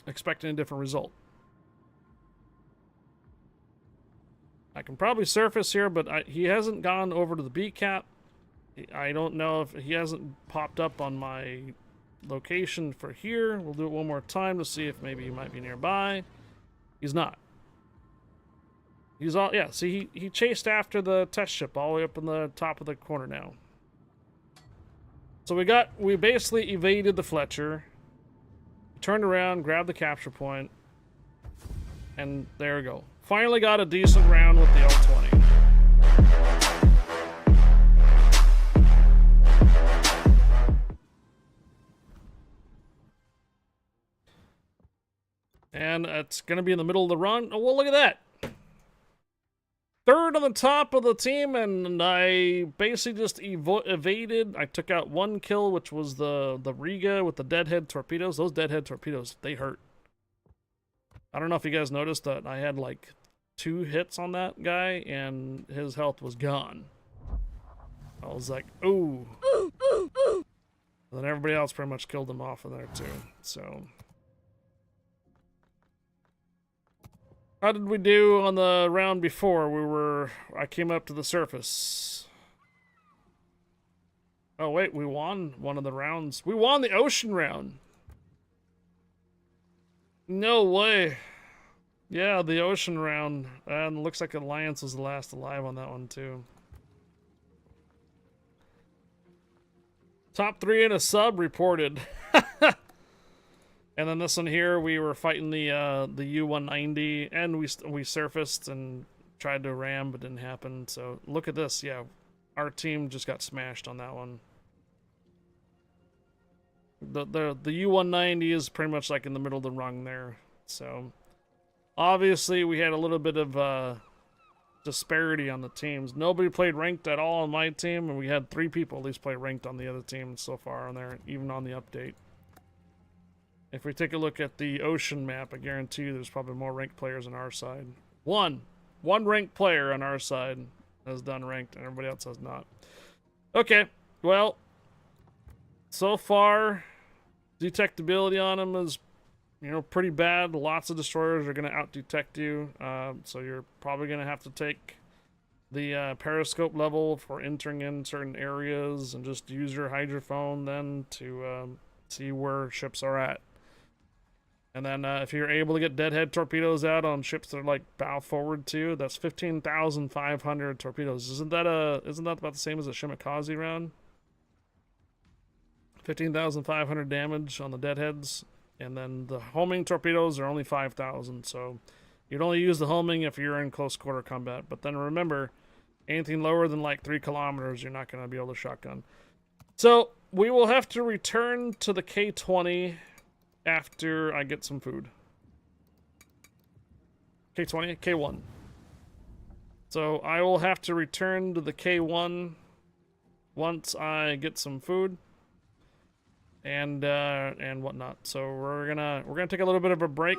expecting a different result. I can probably surface here, but he hasn't gone over to the B cap. I don't know if he hasn't popped up on my location for here. We'll do it one more time to see if maybe he might be nearby. He's not. He's all, yeah, see, he chased after the test ship all the way up in the top of the corner now. So we basically evaded the Fletcher, turned around, grabbed the capture point, and there we go. Finally got a decent round with the L-20. And it's going to be in the middle of the run. Oh, well, look at that. Third on the top of the team, and I basically just evaded. I took out one kill, which was the Riga with the deadhead torpedoes. Those deadhead torpedoes, they hurt. I don't know if you guys noticed that I had like 2 hits on that guy, and his health was gone. I was like, ooh. And then everybody else pretty much killed him off of there too. So, how did we do on the round before? I came up to the surface. Oh wait, we won one of the rounds. We won the ocean round. No way. Yeah, the ocean round. And looks like Alliance was the last alive on that one too. Top 3 in a sub reported. And then this one here, we were fighting the U-190, and we surfaced and tried to ram, but didn't happen. So look at this. Yeah, our team just got smashed on that one. The U-190 is pretty much like in the middle of the rung there. So obviously we had a little bit of disparity on the teams. Nobody played ranked at all on my team, and we had 3 people at least play ranked on the other team so far on there, even on the update. If we take a look at the ocean map, I guarantee you there's probably more ranked players on our side. One ranked player on our side has done ranked, and everybody else has not. Okay, well, so far, detectability on them is, you know, pretty bad. Lots of destroyers are going to out-detect you, so you're probably going to have to take the periscope level for entering in certain areas and just use your hydrophone then to see where ships are at. And then if you're able to get deadhead torpedoes out on ships that are like bow forward too, that's 15,500 torpedoes. Isn't that about the same as a Shimakaze round? 15,500 damage on the deadheads, and then the homing torpedoes are only 5,000. So you'd only use the homing if you're in close quarter combat. But then remember, anything lower than like 3 kilometers, you're not going to be able to shotgun. So we will have to return to the K-20 after I get some food. K-20? K-1. So I will have to return to the K-1 once I get some food and whatnot. So we're gonna take a little bit of a break,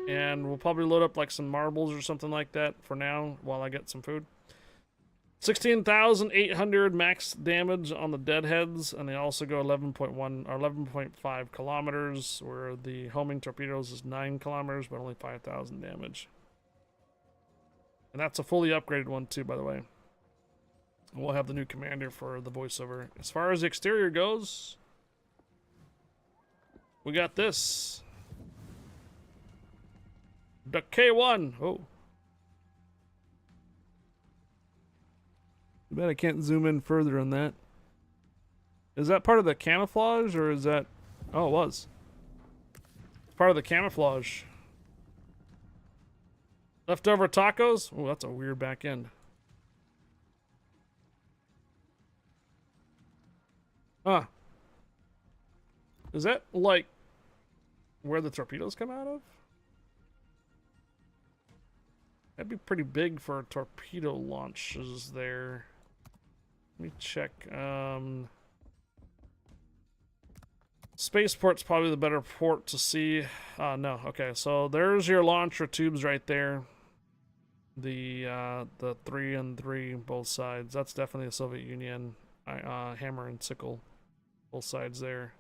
and we'll probably load up like some marbles or something like that for now while I get some food. 16,800 max damage on the deadheads, and they also go 11.1 or 11.5 kilometers, where the homing torpedoes is 9 kilometers, but only 5,000 damage. And that's a fully upgraded one too, by the way. We'll have the new commander for the voiceover. As far as the exterior goes, we got this. The K1. Oh. I bet I can't zoom in further on that. Is that part of the camouflage, or is that... Oh, it was. It's part of the camouflage. Leftover tacos? Oh, that's a weird back end. Huh. Is that, like, where the torpedoes come out of? That'd be pretty big for torpedo launches there. Let me check. Spaceport's probably the better port to see. No. Okay, so there's your launcher tubes right there. The 3 and 3 both sides. That's definitely the Soviet Union hammer and sickle, both sides there.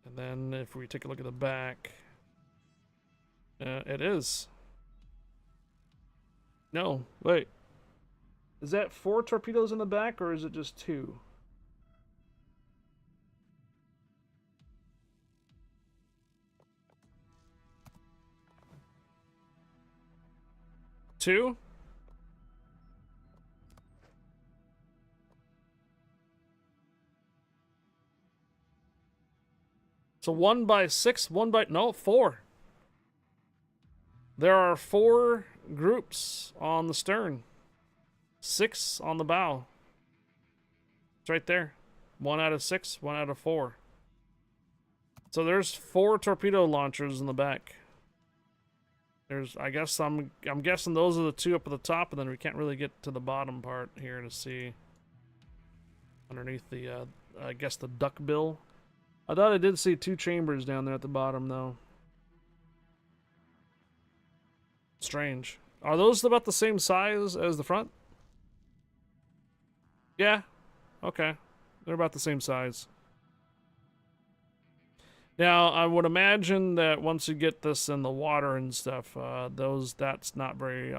And then if we take a look at the back, it is. No, wait. Is that 4 torpedoes in the back, or is it just 2? Two? So 1 by 6, 1 by... No, 4. There are 4 groups on the stern. 6 on the bow. It's right there. 1 out of 6, 1 out of 4. So there's 4 torpedo launchers in the back. There's, I guess I'm guessing those are the 2 up at the top, and then we can't really get to the bottom part here to see underneath the I guess the duck bill. I thought I did see 2 chambers down there at the bottom though. Strange. Are those about the same size as the front? Yeah. Okay. They're about the same size. Now, I would imagine that once you get this in the water and stuff, that's not very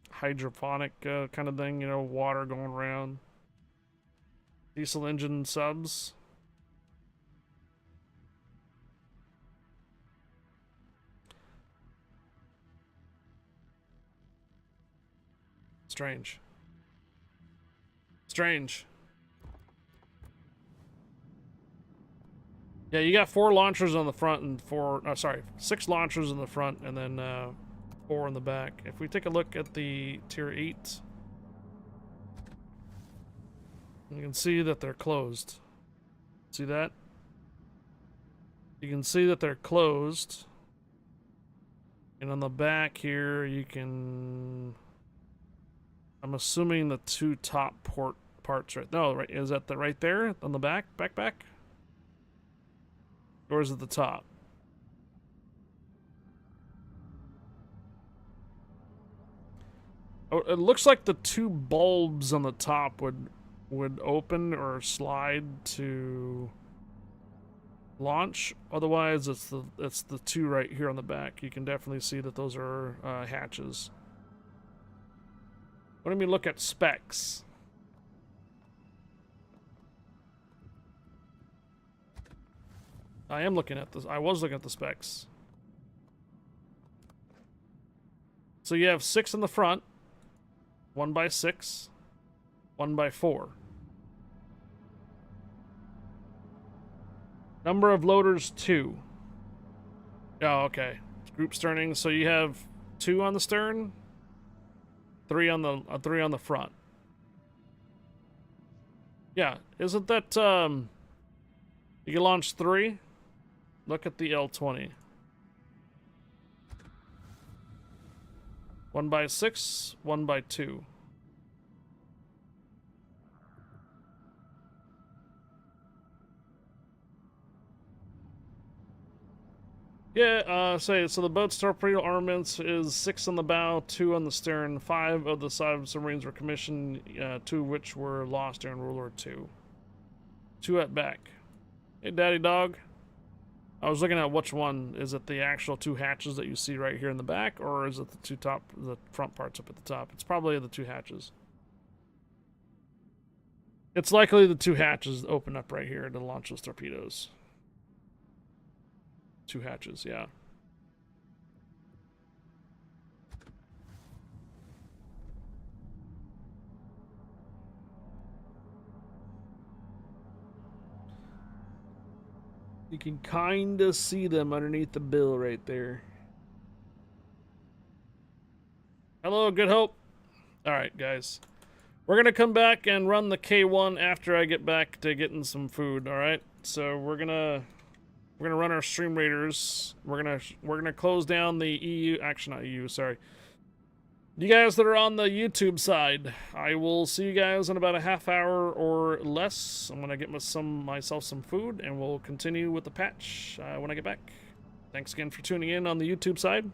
hydroponic kind of thing, you know, water going around. Diesel engine subs. Strange. Strange. Yeah, you got 4 launchers on the front and 6 launchers in the front and then 4 in the back. If we take a look at the Tier 8, you can see that they're closed. See that? You can see that they're closed. And on the back here, you can... I'm assuming the 2 top parts right... No, right, is that right there on the back? Back? Or is it the top? Oh, it looks like the 2 bulbs on the top would open or slide to launch. Otherwise, it's the 2 right here on the back. You can definitely see that those are hatches. Let me look at specs. I am looking at this. I was looking at the specs. So you have 6 in the front, 1x6, 1x4. Number of loaders 2. Oh, okay. Group sterning. So you have 2 on the stern, 3 on the front. Yeah, isn't that you can launch 3? Look at the L20. 1x6, 1x2. Yeah, so the boat's torpedo armaments is 6 on the bow, 2 on the stern. 5 of the submarines were commissioned, 2 of which were lost during World War II. 2 at back. Hey, Daddy Dog. I was looking at which one. Is it the actual 2 hatches that you see right here in the back, or is it the front parts up at the top? It's probably the 2 hatches. It's likely the 2 hatches open up right here to launch those torpedoes. 2 hatches, yeah. You can kind of see them underneath the bill right there. Hello, Good Hope. All right, guys. We're going to come back and run the K1 after I get back to getting some food, all right? So we're going to run our stream raiders. We're going to close down the EU, actually not EU, sorry. You guys that are on the YouTube side, I will see you guys in about a half hour or less. I'm going to get myself some food, and we'll continue with the patch when I get back. Thanks again for tuning in on the YouTube side.